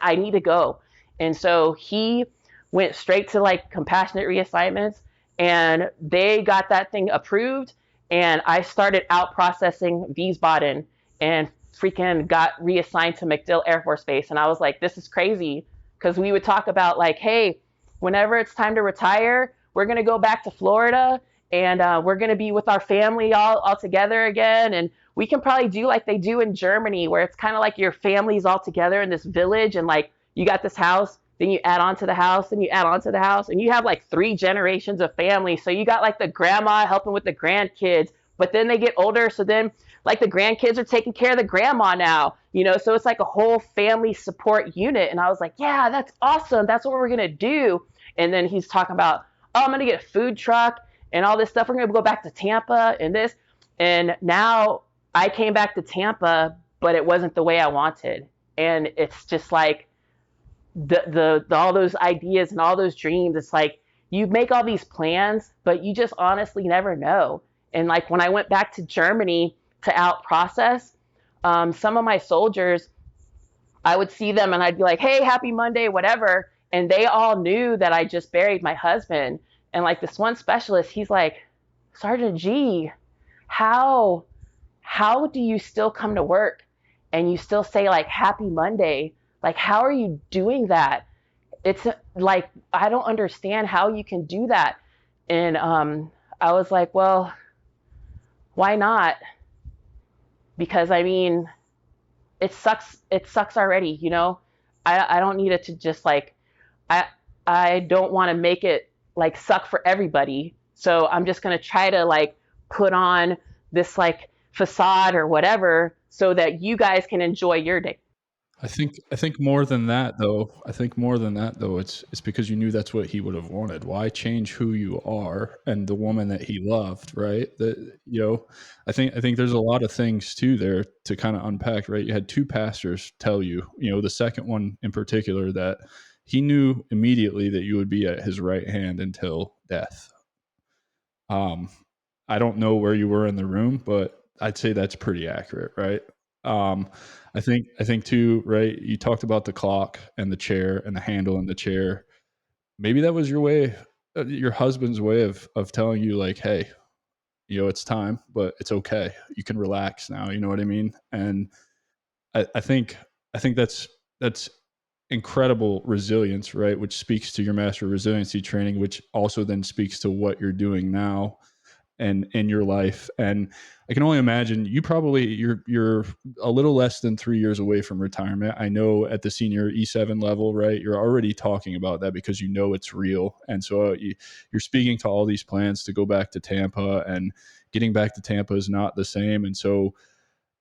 I need to go. And so he went straight to like compassionate reassignments, and they got that thing approved. And I started out processing Wiesbaden and freaking got reassigned to MacDill Air Force Base. And I was like, this is crazy. Because we would talk about like, hey, whenever it's time to retire, we're going to go back to Florida, and we're going to be with our family all together again. And we can probably do like they do in Germany, where it's kind of like your family's all together in this village, and like you got this house, then you add on to the house, and you add on to the house, and you have like 3 generations of family. So you got like the grandma helping with the grandkids, but then they get older. So then like the grandkids are taking care of the grandma now, you know? So it's like a whole family support unit. And I was like, yeah, that's awesome. That's what we're going to do. And then he's talking about, oh, I'm going to get a food truck and all this stuff. We're going to go back to Tampa and this. And now I came back to Tampa, but it wasn't the way I wanted. And it's just like the all those ideas and all those dreams. It's like you make all these plans, but you just honestly never know. And like when I went back to Germany to out process, some of my soldiers, I would see them and I'd be like, hey, happy Monday, whatever. And they all knew that I just buried my husband. And like this one specialist, he's like, Sergeant G, how do you still come to work and you still say like happy Monday? Like, how are you doing that? It's like, I don't understand how you can do that. And I was like, well, why not? Because I mean, it sucks already, you know? I don't need it to just like, I don't want to make it like suck for everybody. So I'm just going to try to like put on this like facade or whatever so that you guys can enjoy your day. I think more than that though. I think more than that though. It's because you knew that's what he would have wanted. Why change who you are and the woman that he loved, right? That I think there's a lot of things too there to kind of unpack, right? You had two pastors tell you, the second one in particular, that he knew immediately that you would be at his right hand until death. Um, I don't know where you were in the room, but I'd say that's pretty accurate, right? Um, I think too, right? You talked about the clock and the chair and the handle and the chair. Maybe that was your way, your husband's way of telling you, like, hey, it's time, but it's okay. You can relax now. You know what I mean? And I think that's incredible resilience, right? Which speaks to your master resiliency training, which also then speaks to what you're doing now and in your life. And I can only imagine you're a little less than 3 years away from retirement. I know at the senior E7 level, right? You're already talking about that because you know it's real. And so you're speaking to all these plans to go back to Tampa, and getting back to Tampa is not the same. And so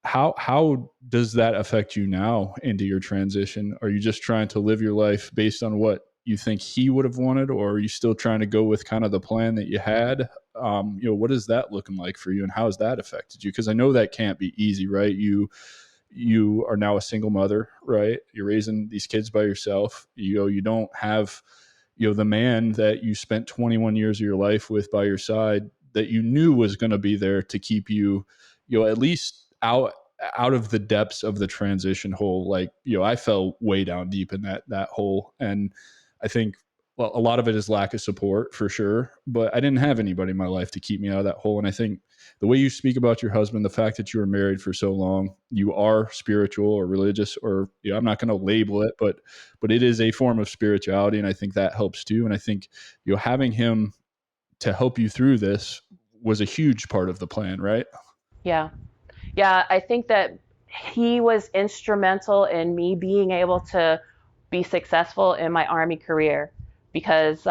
how does that affect you now into your transition? Are you just trying to live your life based on what you think he would have wanted, or are you still trying to go with kind of the plan that you had? What is that looking like for you, and how has that affected you? Because I know that can't be easy, right? You are now a single mother, right? You're raising these kids by yourself. You don't have the man that you spent 21 years of your life with by your side, that you knew was going to be there to keep you, at least out of the depths of the transition hole. Like, I fell way down deep in that hole. And I think, well, a lot of it is lack of support for sure, but I didn't have anybody in my life to keep me out of that hole. And I think the way you speak about your husband, the fact that you were married for so long, you are spiritual or religious, or I'm not going to label it, but it is a form of spirituality. And I think that helps too. And I think, having him to help you through this was a huge part of the plan, right? Yeah. Yeah, I think that he was instrumental in me being able to be successful in my Army career, because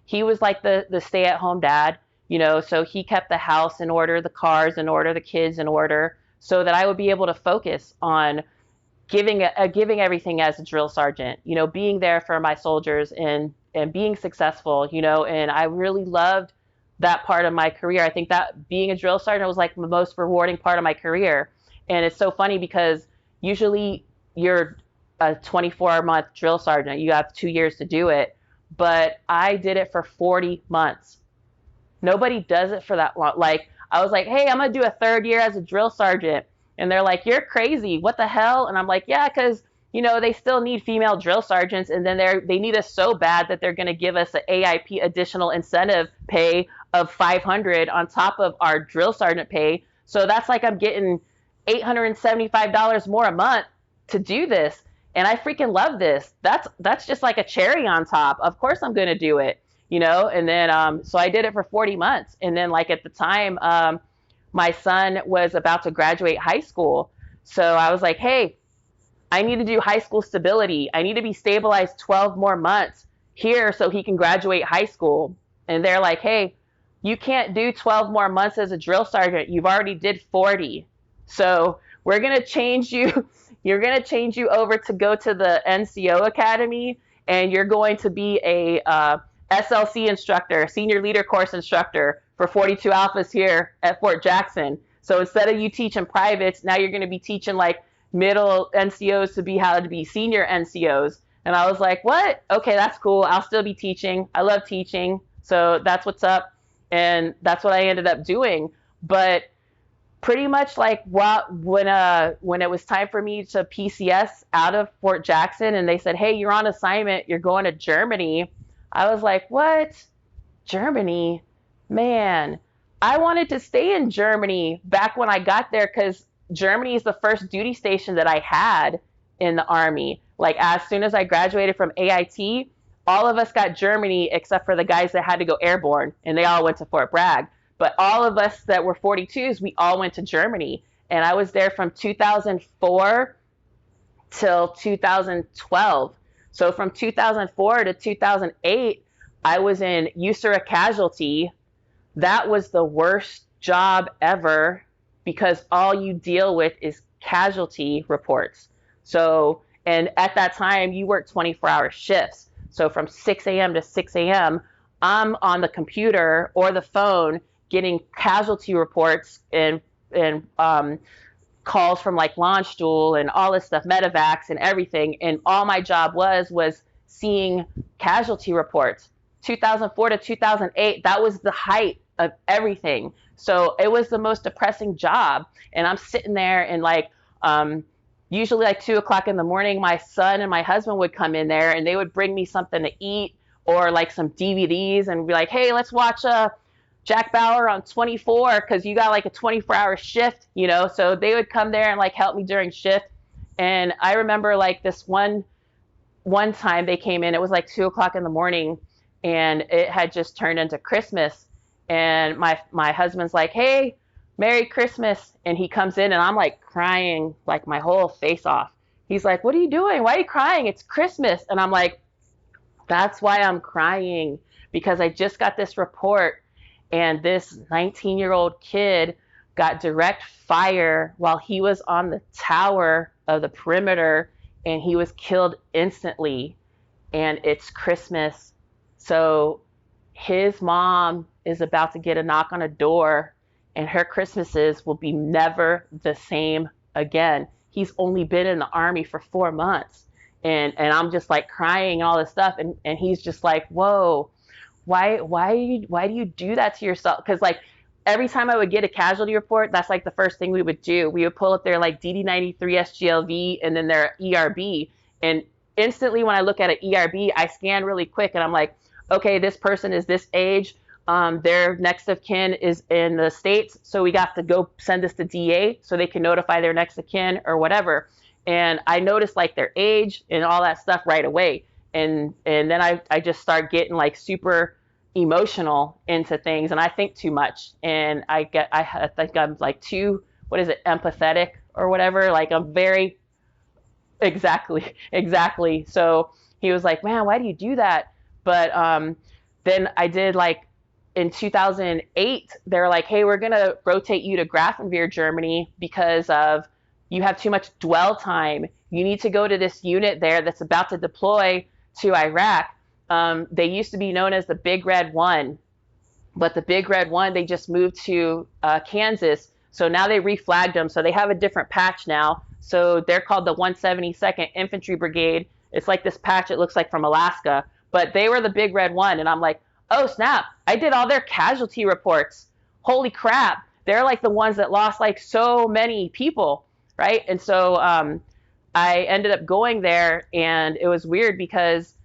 he was like the stay at home dad, so he kept the house in order, the cars in order, the kids in order, so that I would be able to focus on giving everything as a drill sergeant, being there for my soldiers and being successful, and I really loved that part of my career. I think that being a drill sergeant was like the most rewarding part of my career. And it's so funny because usually you're a 24-month drill sergeant, you have 2 years to do it, but I did it for 40 months. Nobody does it for that long. Like, I was like, hey, I'm going to do a third year as a drill sergeant. And they're like, you're crazy. What the hell? And I'm like, yeah, because, they still need female drill sergeants. And then they need us so bad that they're going to give us an AIP additional incentive pay of 500 on top of our drill sergeant pay. So that's like I'm getting $875 more a month to do this. And I freaking love this. That's just like a cherry on top. Of course I'm going to do it. And then so I did it for 40 months. And then, like, at the time, my son was about to graduate high school. So I was like, hey, I need to do high school stability. I need to be stabilized 12 more months here so he can graduate high school. And they're like, hey, you can't do 12 more months as a drill sergeant. You've already did 40. So we're going to change you. You're going to change you over to go to the NCO Academy, and you're going to be a SLC instructor, senior leader course instructor for 42 Alphas here at Fort Jackson. So instead of you teaching privates, now you're going to be teaching like middle NCOs to be how to be senior NCOs. And I was like, what? Okay, that's cool. I'll still be teaching. I love teaching. So that's what's up. And that's what I ended up doing. But pretty much like when it was time for me to PCS out of Fort Jackson, and they said, hey, you're on assignment, you're going to Germany. I was like, what? Germany? Man, I wanted to stay in Germany back when I got there, because Germany is the first duty station that I had in the Army. Like, as soon as I graduated from AIT, all of us got Germany except for the guys that had to go airborne, and they all went to Fort Bragg. But all of us that were 42s, we all went to Germany. And I was there from 2004 till 2012. So from 2004 to 2008, I was in USERA casualty. That was the worst job ever, because all you deal with is casualty reports. So And at that time, you work 24-hour shifts. So from 6 a.m. to 6 a.m., I'm on the computer or the phone getting casualty reports and calls from like launch stool and all this stuff, medevacs and everything. And all my job was seeing casualty reports. 2004 to 2008, that was the height of everything. So it was the most depressing job. And I'm sitting there and like, usually like 2 o'clock in the morning, my son and my husband would come in there and they would bring me something to eat or like some DVDs and be like, hey, let's watch Jack Bauer on 24 because you got like a 24-hour shift, you know? So they would come there and like help me during shift. And I remember like this one time they came in, it was like 2 o'clock in the morning and it had just turned into Christmas. And my husband's like, hey, Merry Christmas. And he comes in and I'm like crying like my whole face off. He's like, what are you doing? Why are you crying? It's Christmas. And I'm like, that's why I'm crying, because I just got this report and this 19-year-old kid got direct fire while he was on the tower of the perimeter and he was killed instantly. And it's Christmas. So his mom is about to get a knock on a door and her Christmases will be never the same again. He's only been in the army for 4 months. And I'm just like crying and all this stuff. And he's just like, whoa, why do you do that to yourself? Because like every time I would get a casualty report, that's like the first thing we would do. We would pull up their like DD93 SGLV and then their ERB. And instantly when I look at an ERB, I scan really quick and I'm like, okay, this person is this age. Their next of kin is in the States. So we got to go send this to DA so they can notify their next of kin or whatever. And I noticed like their age and all that stuff right away. And then I just start getting like super emotional into things and I think too much. And I think I'm like too, what is it, empathetic or whatever. Like I'm very, exactly. So he was like, man, why do you do that? But then I did like in 2008, they're like, hey, we're going to rotate you to Grafenwehr, Germany because of you have too much dwell time. You need to go to this unit there that's about to deploy to Iraq. They used to be known as the Big Red One, but the Big Red One, they just moved to Kansas. So now they reflagged them. So they have a different patch now. So they're called the 172nd Infantry Brigade. It's like this patch, it looks like from Alaska, but they were the Big Red One. And I'm like, oh snap, I did all their casualty reports. Holy crap. They're like the ones that lost like so many people, right? And so I ended up going there and it was weird because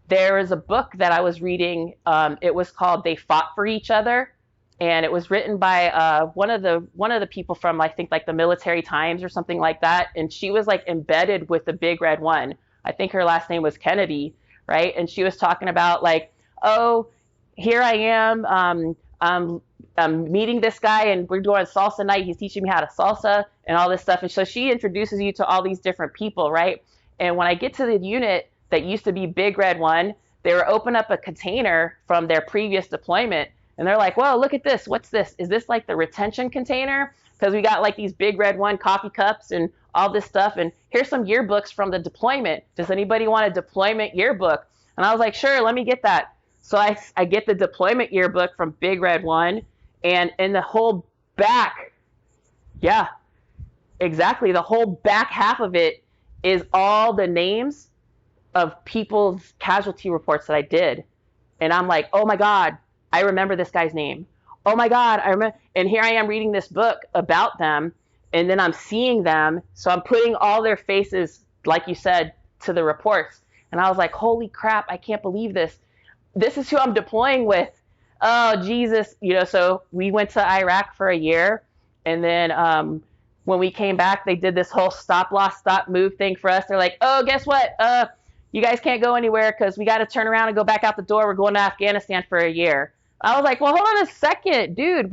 there was a book that I was reading. It was called They Fought for Each Other. And it was written by one of the people from, I think, like the Military Times or something like that. And she was like embedded with the Big Red One. I think her last name was Kennedy, right? And she was talking about like, oh, here I am. I'm meeting this guy and we're doing salsa night. He's teaching me how to salsa and all this stuff. And so she introduces you to all these different people, right? And when I get to the unit that used to be Big Red One, they were open up a container from their previous deployment. And they're like, whoa, look at this. What's this? Is this like the retention container? Because we got like these Big Red One coffee cups and all this stuff. And here's some yearbooks from the deployment. Does anybody want a deployment yearbook? And I was like, sure, let me get that. So I get the deployment yearbook from Big Red One. And in the whole back, yeah, exactly. The whole back half of it is all the names of people's casualty reports that I did. And I'm like, oh my God, I remember this guy's name. Oh my God, I remember. And here I am reading this book about them. And then I'm seeing them. So I'm putting all their faces, like you said, to the reports. And I was like, holy crap, I can't believe this. This is who I'm deploying with. Oh, Jesus. You know, so we went to Iraq for a year. And then when we came back, they did this whole stop loss, stop move thing for us. They're like, oh, guess what? You guys can't go anywhere because we got to turn around and go back out the door. We're going to Afghanistan for a year. I was like, well, hold on a second, dude.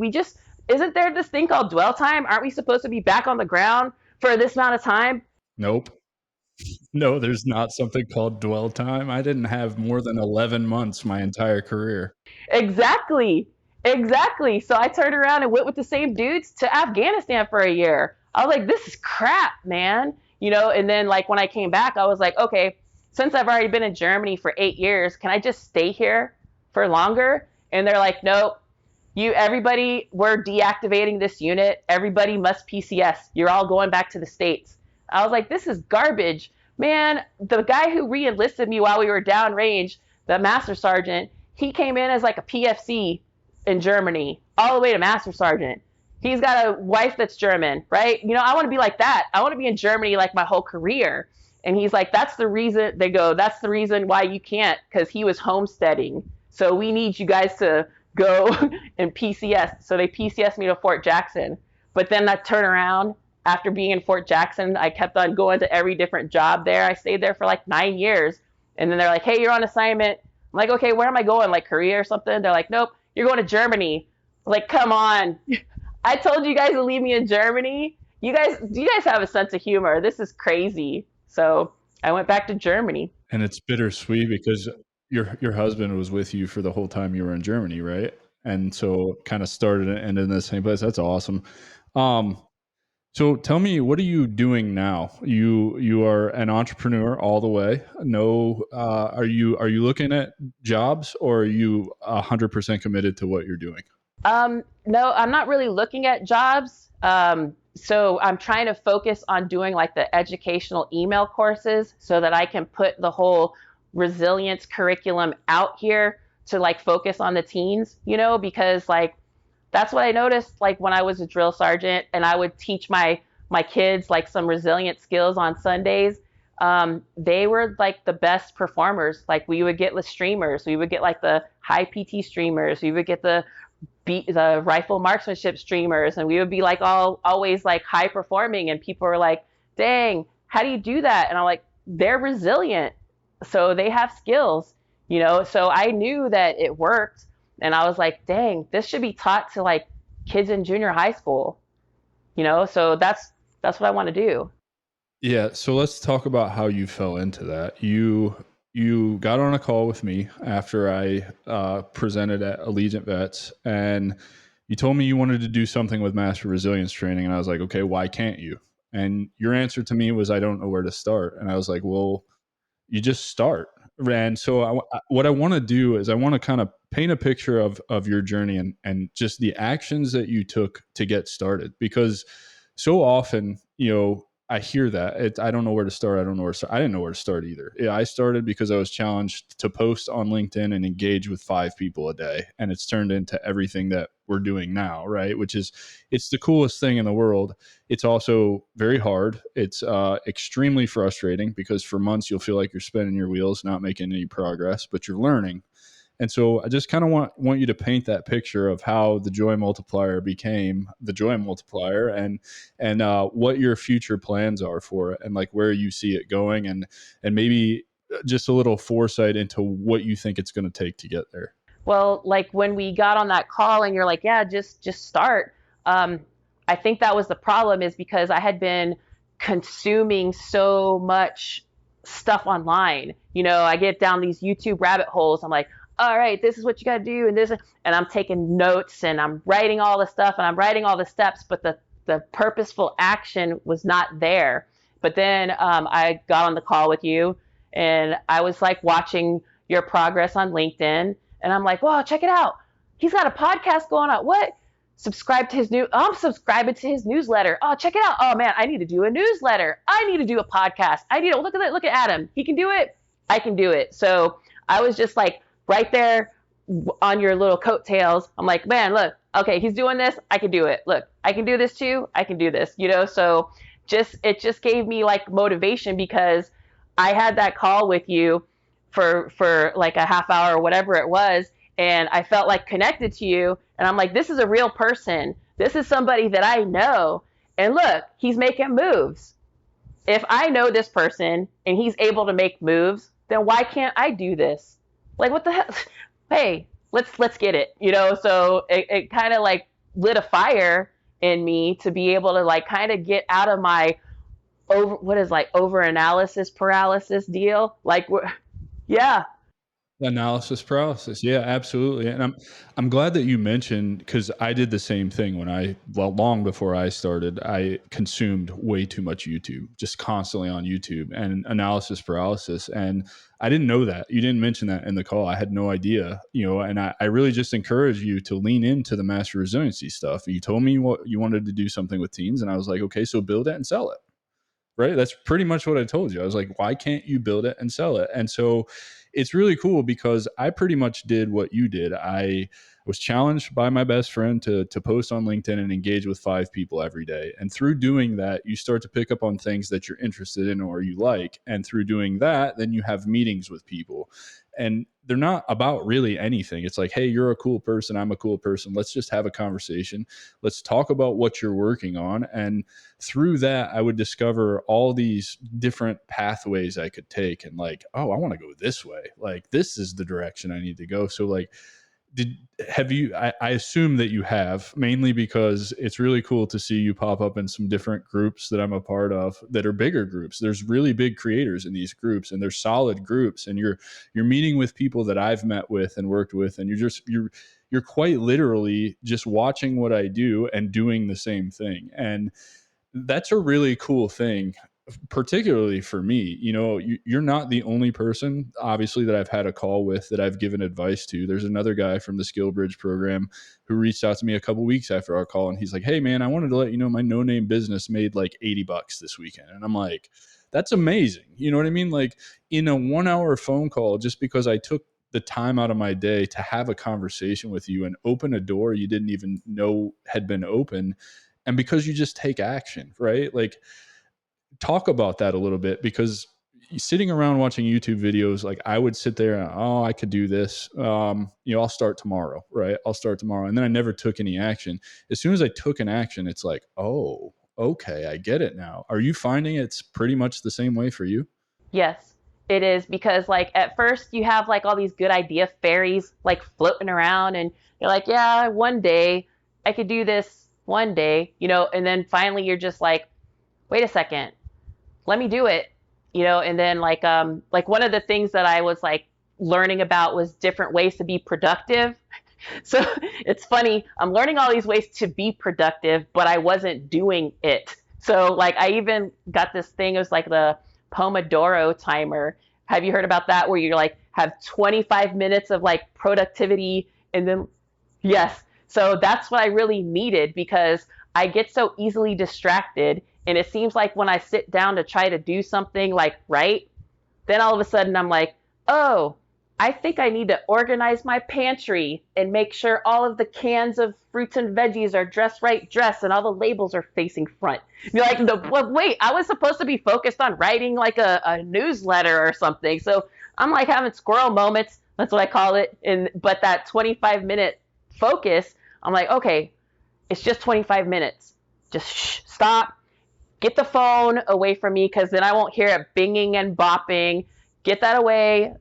Isn't there this thing called dwell time? Aren't we supposed to be back on the ground for this amount of time? Nope. No, there's not something called dwell time. I didn't have more than 11 months my entire career. Exactly. So I turned around and went with the same dudes to Afghanistan for a year. I was like, this is crap, man. And then like when I came back, I was like, okay, since I've already been in Germany for 8 years, can I just stay here for longer? And they're like, nope, everybody, we're deactivating this unit. Everybody must PCS. You're all going back to the States. I was like, this is garbage. Man, the guy who re-enlisted me while we were downrange, the master sergeant, he came in as like a PFC in Germany, all the way to master sergeant. He's got a wife that's German, right? I want to be like that. I want to be in Germany like my whole career. And he's like, that's the reason that's the reason why you can't, because he was homesteading. So we need you guys to go and PCS. So they PCS me to Fort Jackson. But then I turn around after being in Fort Jackson, I kept on going to every different job there. I stayed there for like 9 years. And then they're like, hey, you're on assignment. I'm like, okay, where am I going? Like Korea or something? They're like, nope, you're going to Germany. Like, come on. I told you guys to leave me in Germany. Do you guys have a sense of humor? This is crazy. So I went back to Germany. And it's bittersweet because your husband was with you for the whole time you were in Germany, right? And so kind of started and ended in the same place. That's awesome. So tell me, what are you doing now? You are an entrepreneur all the way. No, are you looking at jobs, or are you 100% committed to what you're doing? No, I'm not really looking at jobs. So I'm trying to focus on doing like the educational email courses so that I can put the whole resilience curriculum out here to like focus on the teens, because like that's what I noticed like when I was a drill sergeant and I would teach my kids like some resilient skills on Sundays. They were like the best performers. Like we would get the streamers, we would get like the high PT streamers, we would get the rifle marksmanship streamers, and we would be like always like high performing, and people were like, dang, how do you do that? And I'm like, they're resilient, so they have skills, so I knew that it worked, and I was like, dang, this should be taught to like kids in junior high school, so that's what I want to do. Yeah, so let's talk about how you fell into that. You got on a call with me after I presented at Allegiant Vets, and you told me you wanted to do something with master resilience training, and I was like, okay, why can't you? And your answer to me was, I don't know where to start. And I was like, well, you just start. And so what I want to do is I want to kind of paint a picture of your journey and just the actions that you took to get started, because so often, I hear that I don't know where to start. I don't know where to start. I didn't know where to start either. Yeah, I started because I was challenged to post on LinkedIn and engage with 5 people a day. And it's turned into everything that we're doing now, right? It's the coolest thing in the world. It's also very hard. It's extremely frustrating because for months you'll feel like you're spinning your wheels, not making any progress, but you're learning. And so I just kind of want you to paint that picture of how the Joy Multiplier became the Joy Multiplier, and what your future plans are for it, and like where you see it going, and maybe just a little foresight into what you think it's going to take to get there. Well, like when we got on that call and you're like, yeah, just start. I think that was the problem, is because I had been consuming so much stuff online. I get down these YouTube rabbit holes. I'm like, all right, this is what you got to do. And I'm taking notes and I'm writing all the stuff and I'm writing all the steps, but the purposeful action was not there. But then I got on the call with you and I was like watching your progress on LinkedIn, and I'm like, wow, check it out. He's got a podcast going on. What? I'm subscribing to his newsletter. Oh, check it out. Oh man, I need to do a newsletter. I need to do a podcast. Look at that. Look at Adam. He can do it. I can do it. So I was just like right there on your little coattails. I'm like, man, look, okay, he's doing this. I can do it. Look, I can do this too. I can do this, so it just gave me like motivation, because I had that call with you for like a half hour or whatever it was. And I felt like connected to you. And I'm like, this is a real person. This is somebody that I know. And look, he's making moves. If I know this person and he's able to make moves, then why can't I do this? Like, what the hell? Hey, let's get it, So it kind of like lit a fire in me to be able to like kind of get out of my over analysis paralysis deal. Like, yeah. Analysis paralysis. Yeah, absolutely. And I'm glad that you mentioned, because I did the same thing when well, long before I started, I consumed way too much YouTube, just constantly on YouTube and analysis paralysis. And I didn't know that. You didn't mention that in the call. I had no idea, and I really just encourage you to lean into the master resiliency stuff. You told me what you wanted to do something with teens, and I was like, okay, so build it and sell it. Right. That's pretty much what I told you. I was like, why can't you build it and sell it? And so it's really cool because I pretty much did what you did. I was challenged by my best friend to post on LinkedIn and engage with 5 people every day. And through doing that, you start to pick up on things that you're interested in or you like. And through doing that, then you have meetings with people. And they're not about really anything. It's like, hey, you're a cool person. I'm a cool person. Let's just have a conversation. Let's talk about what you're working on. And through that, I would discover all these different pathways I could take, and like, oh, I want to go this way. Like, this is the direction I need to go. So like, have you, I assume that you have, mainly because it's really cool to see you pop up in some different groups that I'm a part of that are bigger groups. There's really big creators in these groups, and they're solid groups, and you're meeting with people that I've met with and worked with, and you're quite literally just watching what I do and doing the same thing. And that's a really cool thing, particularly for me. You're not the only person, obviously, that I've had a call with that I've given advice to. There's another guy from the Skill Bridge program who reached out to me a couple weeks after our call, and he's like, hey man, I wanted to let you know my no name business made like $80 this weekend. And I'm like, that's amazing. You know what I mean? Like, in a 1 hour phone call, just because I took the time out of my day to have a conversation with you and open a door you didn't even know had been open, and because you just take action, right? Like, talk about that a little bit, because sitting around watching YouTube videos, like, I would sit there and, oh, I could do this. I'll start tomorrow, right? I'll start tomorrow. And then I never took any action. As soon as I took an action, it's like, oh, okay, I get it now. Are you finding it's pretty much the same way for you? Yes, it is, because like at first you have like all these good idea fairies like floating around, and you're like, yeah, one day I could do this one day, and then finally you're just like, wait a second, let me do it, and then like one of the things that I was like learning about was different ways to be productive. So it's funny, I'm learning all these ways to be productive, but I wasn't doing it. So like I even got this thing, it was like the Pomodoro timer. Have you heard about that, where you're like have 25 minutes of like productivity, and then yes. So that's what I really needed, because I get so easily distracted, and it seems like when I sit down to try to do something like right, then all of a sudden I'm like, oh, I think I need to organize my pantry and make sure all of the cans of fruits and veggies are dressed and all the labels are facing front. You're like, well, wait, I was supposed to be focused on writing like a newsletter or something. So I'm like having squirrel moments. That's what I call it. But that 25-minute focus, I'm like, okay, it's just 25 minutes. Just stop, get the phone away from me, because then I won't hear it binging and bopping. Get that away,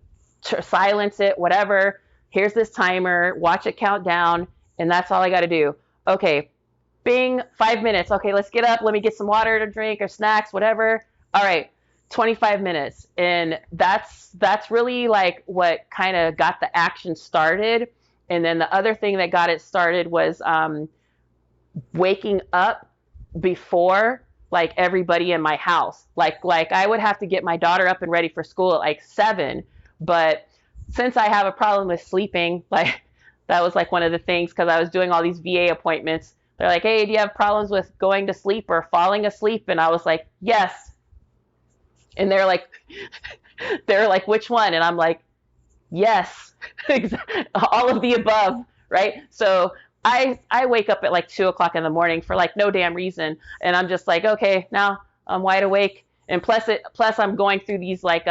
silence it, whatever. Here's this timer, watch it count down, and that's all I got to do. Okay, bing, 5 minutes. Okay, let's get up. Let me get some water to drink or snacks, whatever. All right, 25 minutes. And that's really like what kind of got the action started. And then the other thing that got it started was waking up before like everybody in my house. Like I would have to get my daughter up and ready for school at like 7, but since I have a problem with sleeping, like that was like one of the things, because I was doing all these VA appointments. They're like, hey, do you have problems with going to sleep or falling asleep? And I was like, yes. And they're like, which one? And I'm like, yes, all of the above, right? So I wake up at like 2 o'clock in the morning for like no damn reason, and I'm just like, okay, now I'm wide awake, and plus I'm going through these like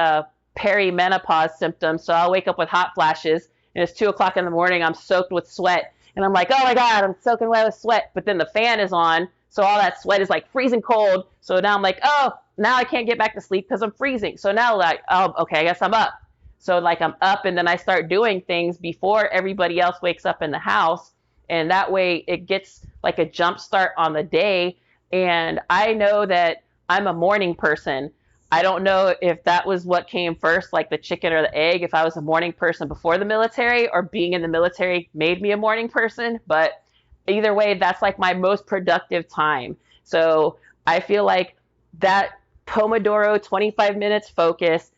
perimenopause symptoms, so I'll wake up with hot flashes, and it's 2 o'clock in the morning, I'm soaked with sweat, and I'm like, oh my god, I'm soaking wet with sweat, but then the fan is on, so all that sweat is like freezing cold, so now I'm like, oh, now I can't get back to sleep because I'm freezing, so now like, oh, okay, I guess I'm up. So like I'm up, and then I start doing things before everybody else wakes up in the house, and that way it gets like a jump start on the day. And I know that I'm a morning person. I don't know if that was what came first, like the chicken or the egg, if I was a morning person before the military or being in the military made me a morning person. But either way, that's like my most productive time. So I feel like that Pomodoro 25 minutes focus,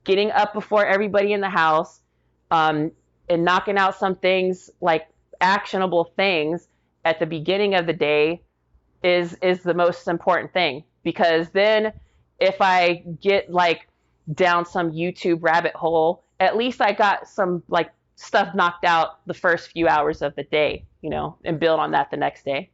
getting up before everybody in the house, um, and knocking out some things like actionable things at the beginning of the day is the most important thing, because then if I get like down some YouTube rabbit hole, at least I got some like stuff knocked out the first few hours of the day, and build on that the next day.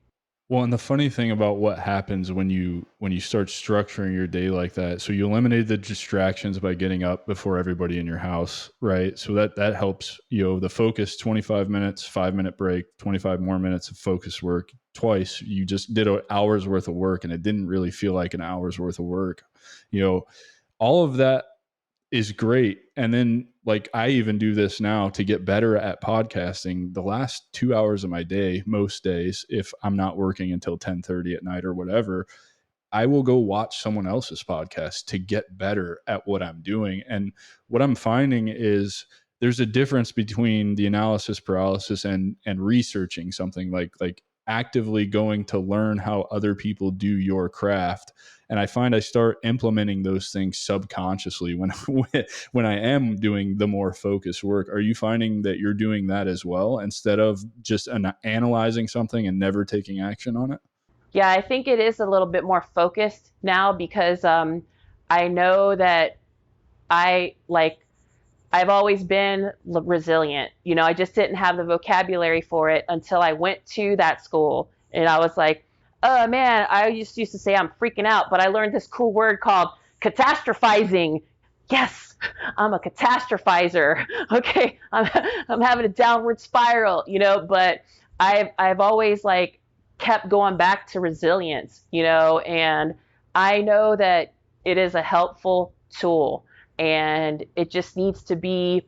Well, and the funny thing about what happens when you start structuring your day like that, so you eliminate the distractions by getting up before everybody in your house, right? So that helps, the focus 25 minutes, 5-minute break, 25 more minutes of focus work. Twice you just did an hour's worth of work and it didn't really feel like an hour's worth of work. All of that is great. And then like I even do this now to get better at podcasting. The last 2 hours of my day, most days, if I'm not working until 10:30 at night or whatever, I will go watch someone else's podcast to get better at what I'm doing. And what I'm finding is there's a difference between the analysis paralysis and researching something, like actively going to learn how other people do your craft. And I find I start implementing those things subconsciously when when I am doing the more focused work. Are you finding that you're doing that as well, instead of just analyzing something and never taking action on it? Yeah, I think it is a little bit more focused now because I know that I like I've always been resilient. I just didn't have the vocabulary for it until I went to that school. And I was like, oh man, I used to say I'm freaking out, but I learned this cool word called catastrophizing. Yes, I'm a catastrophizer. Okay, I'm having a downward spiral, but I've always like kept going back to resilience, and I know that it is a helpful tool, and it just needs to be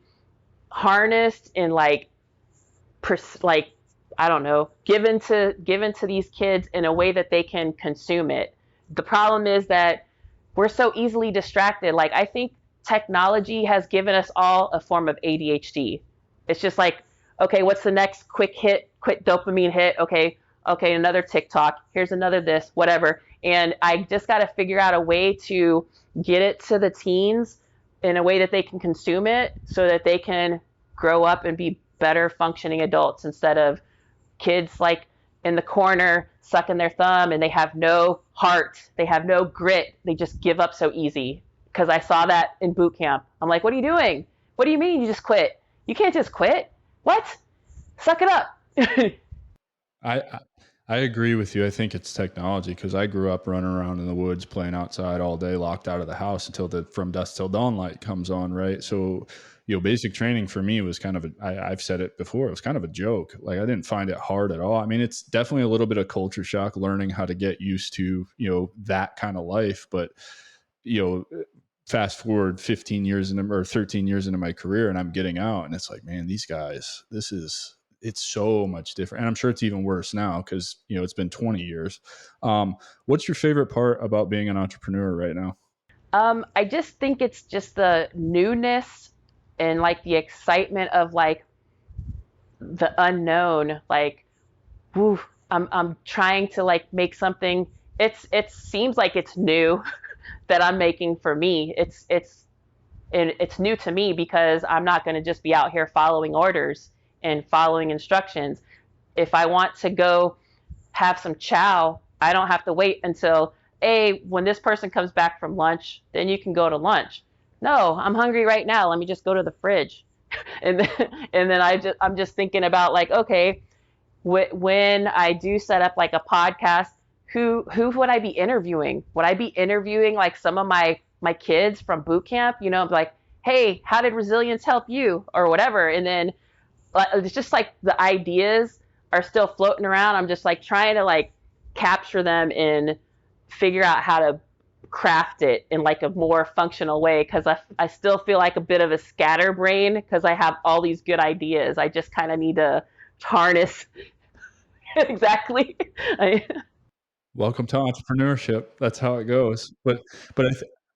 harnessed and like I don't know, given to these kids in a way that they can consume it. The problem is that we're so easily distracted. Like I think technology has given us all a form of ADHD. It's just like, okay, what's the next quick dopamine hit? Okay, another TikTok. Here's another this, whatever. And I just got to figure out a way to get it to the teens in a way that they can consume it so that they can grow up and be better functioning adults instead of kids like in the corner sucking their thumb, and they have no heart, they have no grit, they just give up so easy. Because I saw that in boot camp. I'm like, what are you doing? What do you mean you just quit? You can't just quit. What? Suck it up. I I agree with you. I think it's technology, because I grew up running around in the woods, playing outside all day, locked out of the house until the from dusk till dawn light comes on, right? So, basic training for me was kind of I've said it before, it was kind of a joke. Like I didn't find it hard at all. I mean, it's definitely a little bit of culture shock learning how to get used to, that kind of life, but you know, fast forward 15 years into, or 13 years into my career, and I'm getting out and it's like, man, these guys, it's so much different. And I'm sure it's even worse now because, it's been 20 years. What's your favorite part about being an entrepreneur right now? I just think it's just the newness and like the excitement of like the unknown. Like, woo, I'm trying to like make something. It seems like it's new that I'm making for me. It's new to me because I'm not going to just be out here following orders and following instructions. If I want to go have some chow, I don't have to wait until, hey, when this person comes back from lunch, then you can go to lunch. No, I'm hungry right now. Let me just go to the fridge. And then I'm just thinking about like, okay, when I do set up like a podcast, who would I be interviewing? Would I be interviewing like some of my kids from boot camp? Like, hey, how did resilience help you, or whatever? And then it's just like the ideas are still floating around. I'm just like trying to like capture them and figure out how to craft it in like a more functional way, because I still feel like a bit of a scatterbrain because I have all these good ideas. I just kind of need to harness. Exactly. Welcome to entrepreneurship. That's how it goes. But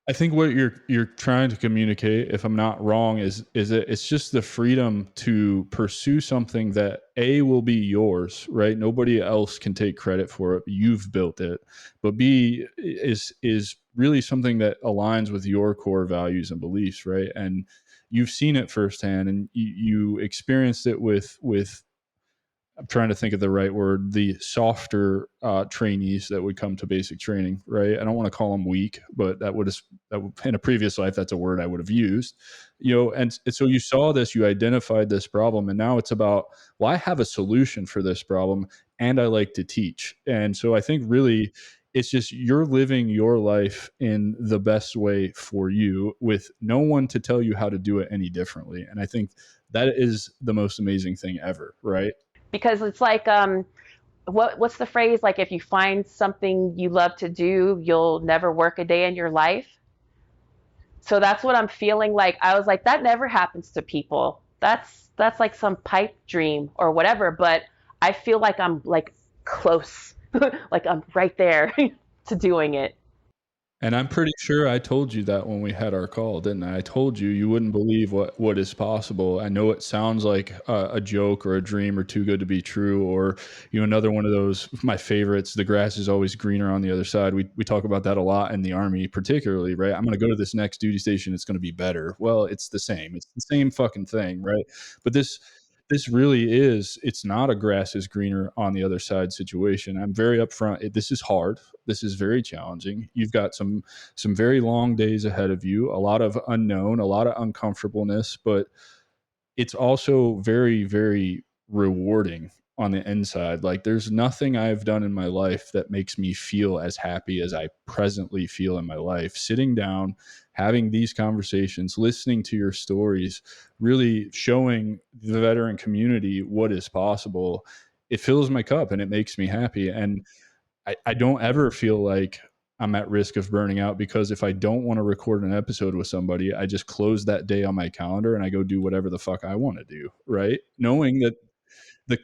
I I think what you're trying to communicate, if I'm not wrong, is that it's just the freedom to pursue something that A will be yours, right? Nobody else can take credit for it. You've built it. But B is really something that aligns with your core values and beliefs, right? And you've seen it firsthand, and you experienced it with I'm trying to think of the right word, the softer trainees that would come to basic training, right? I don't want to call them weak, but in a previous life, that's a word I would have used, and so you saw this, you identified this problem, and now it's about, well, I have a solution for this problem, and I like to teach. And so I think really it's just you're living your life in the best way for you with no one to tell you how to do it any differently. And I think that is the most amazing thing ever, right? Because it's like what's the phrase, like if you find something you love to do, you'll never work a day in your life. So that's what I'm feeling like. I was like, that never happens to people. That's like some pipe dream or whatever, but I feel like I'm like close. Like I'm right there to doing it. And I'm pretty sure I told you that when we had our call, didn't I? I told you you wouldn't believe what is possible. I know it sounds like a joke or a dream or too good to be true, or another one of those my favorites. The grass is always greener on the other side. We talk about that a lot in the Army, particularly, right? I'm going to go to this next duty station. It's going to be better. Well, it's the same. It's the same fucking thing, right? But this really is, it's not a grass is greener on the other side situation. I'm very upfront. This is hard. This is very challenging. You've got some very long days ahead of you, a lot of unknown, a lot of uncomfortableness, but it's also very, very rewarding on the inside. Like there's nothing I've done in my life that makes me feel as happy as I presently feel in my life. Sitting down, having these conversations, listening to your stories, really showing the veteran community what is possible. It fills my cup and it makes me happy. And I don't ever feel like I'm at risk of burning out, because if I don't want to record an episode with somebody, I just close that day on my calendar and I go do whatever the fuck I want to do, right? Knowing that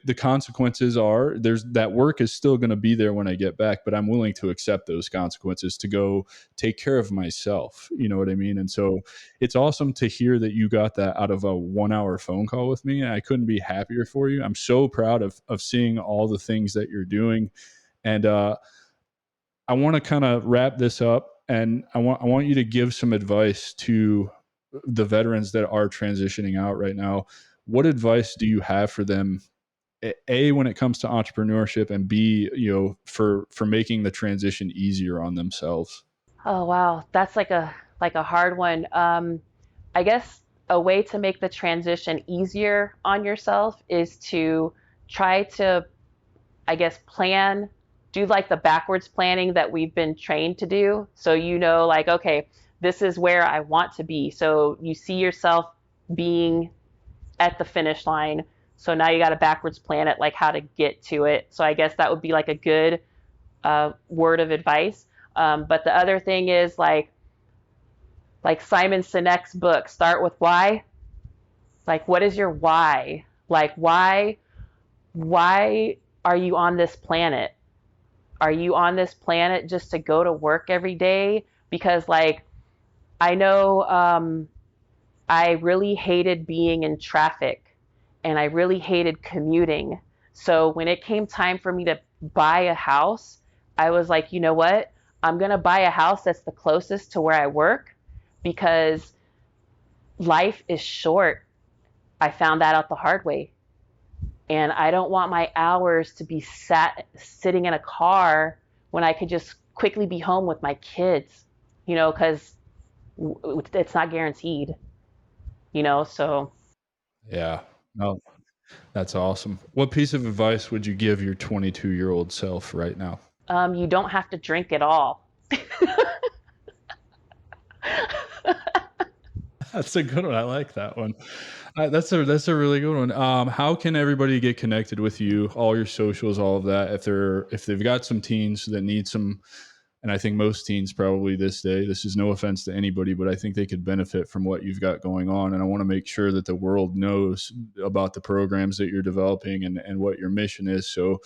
the consequences are, there's that work is still going to be there when I get back, but I'm willing to accept those consequences to go take care of myself. You know what I mean? And so it's awesome to hear that you got that out of a 1 hour phone call with me. And I couldn't be happier for you. I'm so proud of seeing all the things that you're doing. And I want to kind of wrap this up, and I want you to give some advice to the veterans that are transitioning out right now. What advice do you have for them? A, when it comes to entrepreneurship, and B, for making the transition easier on themselves. Oh wow, that's like a hard one. I guess a way to make the transition easier on yourself is to try to, I guess, do like the backwards planning that we've been trained to do. So like, okay, this is where I want to be. So you see yourself being at the finish line. So now you got to backwards plan it, like how to get to it. So I guess that would be like a good word of advice. But the other thing is like Simon Sinek's book, Start with Why. Like, what is your why? Like, why are you on this planet? Are you on this planet just to go to work every day? Because like, I know I really hated being in traffic and I really hated commuting. So when it came time for me to buy a house, I was like, you know what? I'm going to buy a house that's the closest to where I work, because life is short. I found that out the hard way. And I don't want my hours to be sitting in a car when I could just quickly be home with my kids, because it's not guaranteed, so. Yeah. No, that's awesome. What piece of advice would you give your 22-year-old self right now? You don't have to drink at all. That's a good one. I like that one. That's a really good one. How can everybody get connected with you? All your socials, all of that. If they've got some teens that need some, and I think most teens probably this day. This is no offense to anybody, but I think they could benefit from what you've got going on. And I want to make sure that the world knows about the programs that you're developing and what your mission is. So,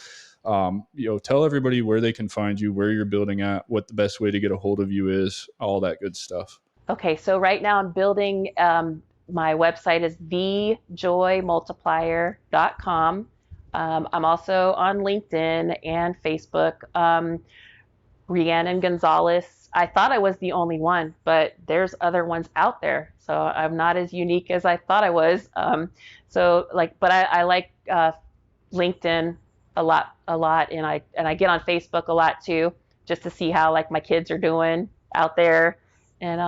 Tell everybody where they can find you, where you're building at, what the best way to get a hold of you is, all that good stuff. Okay, so right now I'm building, my website is thejoymultiplier.com. I'm also on LinkedIn and Facebook. Rhiannon Gonzalez. I thought I was the only one, but there's other ones out there. So I'm not as unique as I thought I was. But I like LinkedIn a lot, and I get on Facebook a lot too, just to see how like my kids are doing out there, and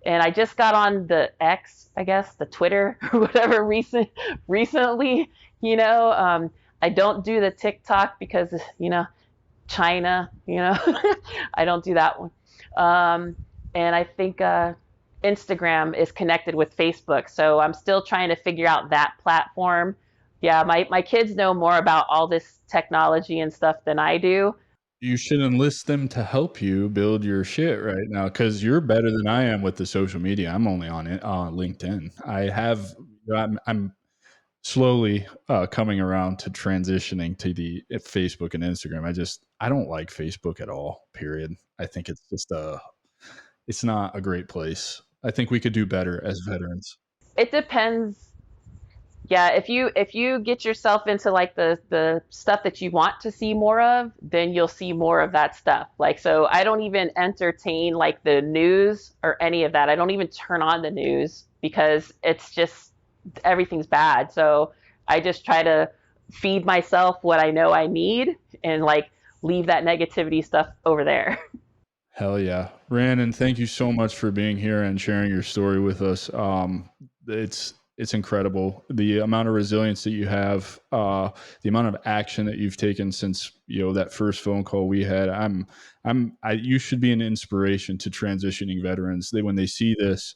I just got on the X, I guess, the Twitter, whatever, recently. I don't do the TikTok because China, I don't do that one. And I think Instagram is connected with Facebook, so I'm still trying to figure out that platform. Yeah, my kids know more about all this technology and stuff than I do. You should enlist them to help you build your shit right now, because you're better than I am with the social media. I'm only on it on LinkedIn. I'm slowly coming around to transitioning to the Facebook and Instagram. I don't like Facebook at all. Period. I think it's not a great place. I think we could do better as veterans. It depends. Yeah, if you get yourself into like the stuff that you want to see more of, then you'll see more of that stuff. Like, so I don't even entertain like the news or any of that. I don't even turn on the news because it's just everything's bad. So I just try to feed myself what I know I need and like leave that negativity stuff over there. Hell yeah. Rhiannon, thank you so much for being here and sharing your story with us. It's incredible the amount of resilience that you have, the amount of action that you've taken since that first phone call we had. You should be an inspiration to transitioning veterans. When they see this,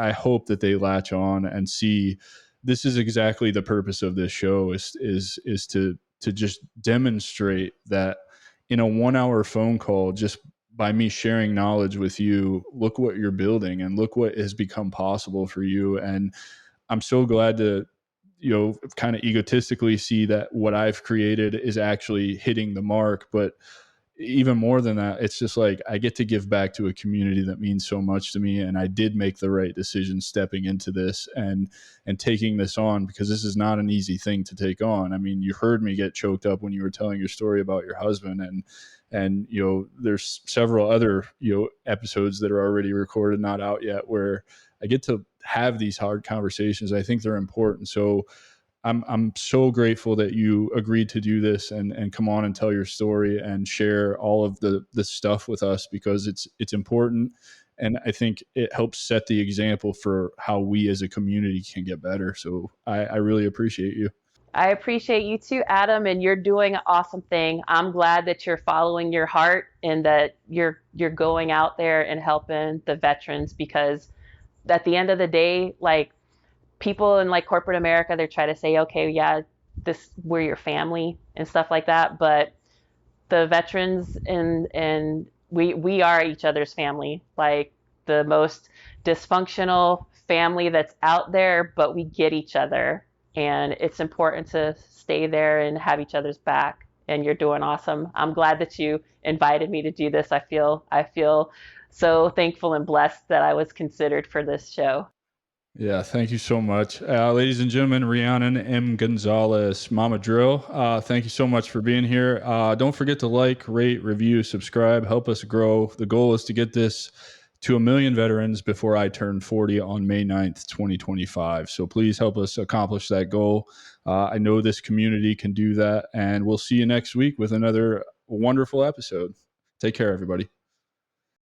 I hope that they latch on and see this is exactly the purpose of this show is to just demonstrate that in a 1 hour phone call, just by me sharing knowledge with you, look what you're building and look what has become possible for you. And I'm so glad to, kind of egotistically see that what I've created is actually hitting the mark. But even more than that, it's just like I get to give back to a community that means so much to me. And I did make the right decision stepping into this and taking this on, because this is not an easy thing to take on. I mean, you heard me get choked up when you were telling your story about your husband, and there's several other episodes that are already recorded, not out yet, where I get to have these hard conversations. I think they're important. So I'm so grateful that you agreed to do this and come on and tell your story and share all of the stuff with us, because it's important. And I think it helps set the example for how we as a community can get better. So I really appreciate you. I appreciate you too, Adam, and you're doing an awesome thing. I'm glad that you're following your heart and that you're going out there and helping the veterans, because at the end of the day, like, people in like corporate America, they try to say, okay, yeah, we're your family and stuff like that, but the veterans and we are each other's family, like the most dysfunctional family that's out there, but we get each other, and it's important to stay there and have each other's back. And you're doing awesome. I'm glad that you invited me to do this. I feel so thankful and blessed that I was considered for this show. Yeah, thank you so much. Ladies and gentlemen, Rhiannon M. Gonzalez, Mama Drill, thank you so much for being here. Don't forget to like, rate, review, subscribe, help us grow. The goal is to get this to 1 million veterans before I turn 40 on May 9th, 2025. So please help us accomplish that goal. I know this community can do that, and we'll see you next week with another wonderful episode. Take care, everybody.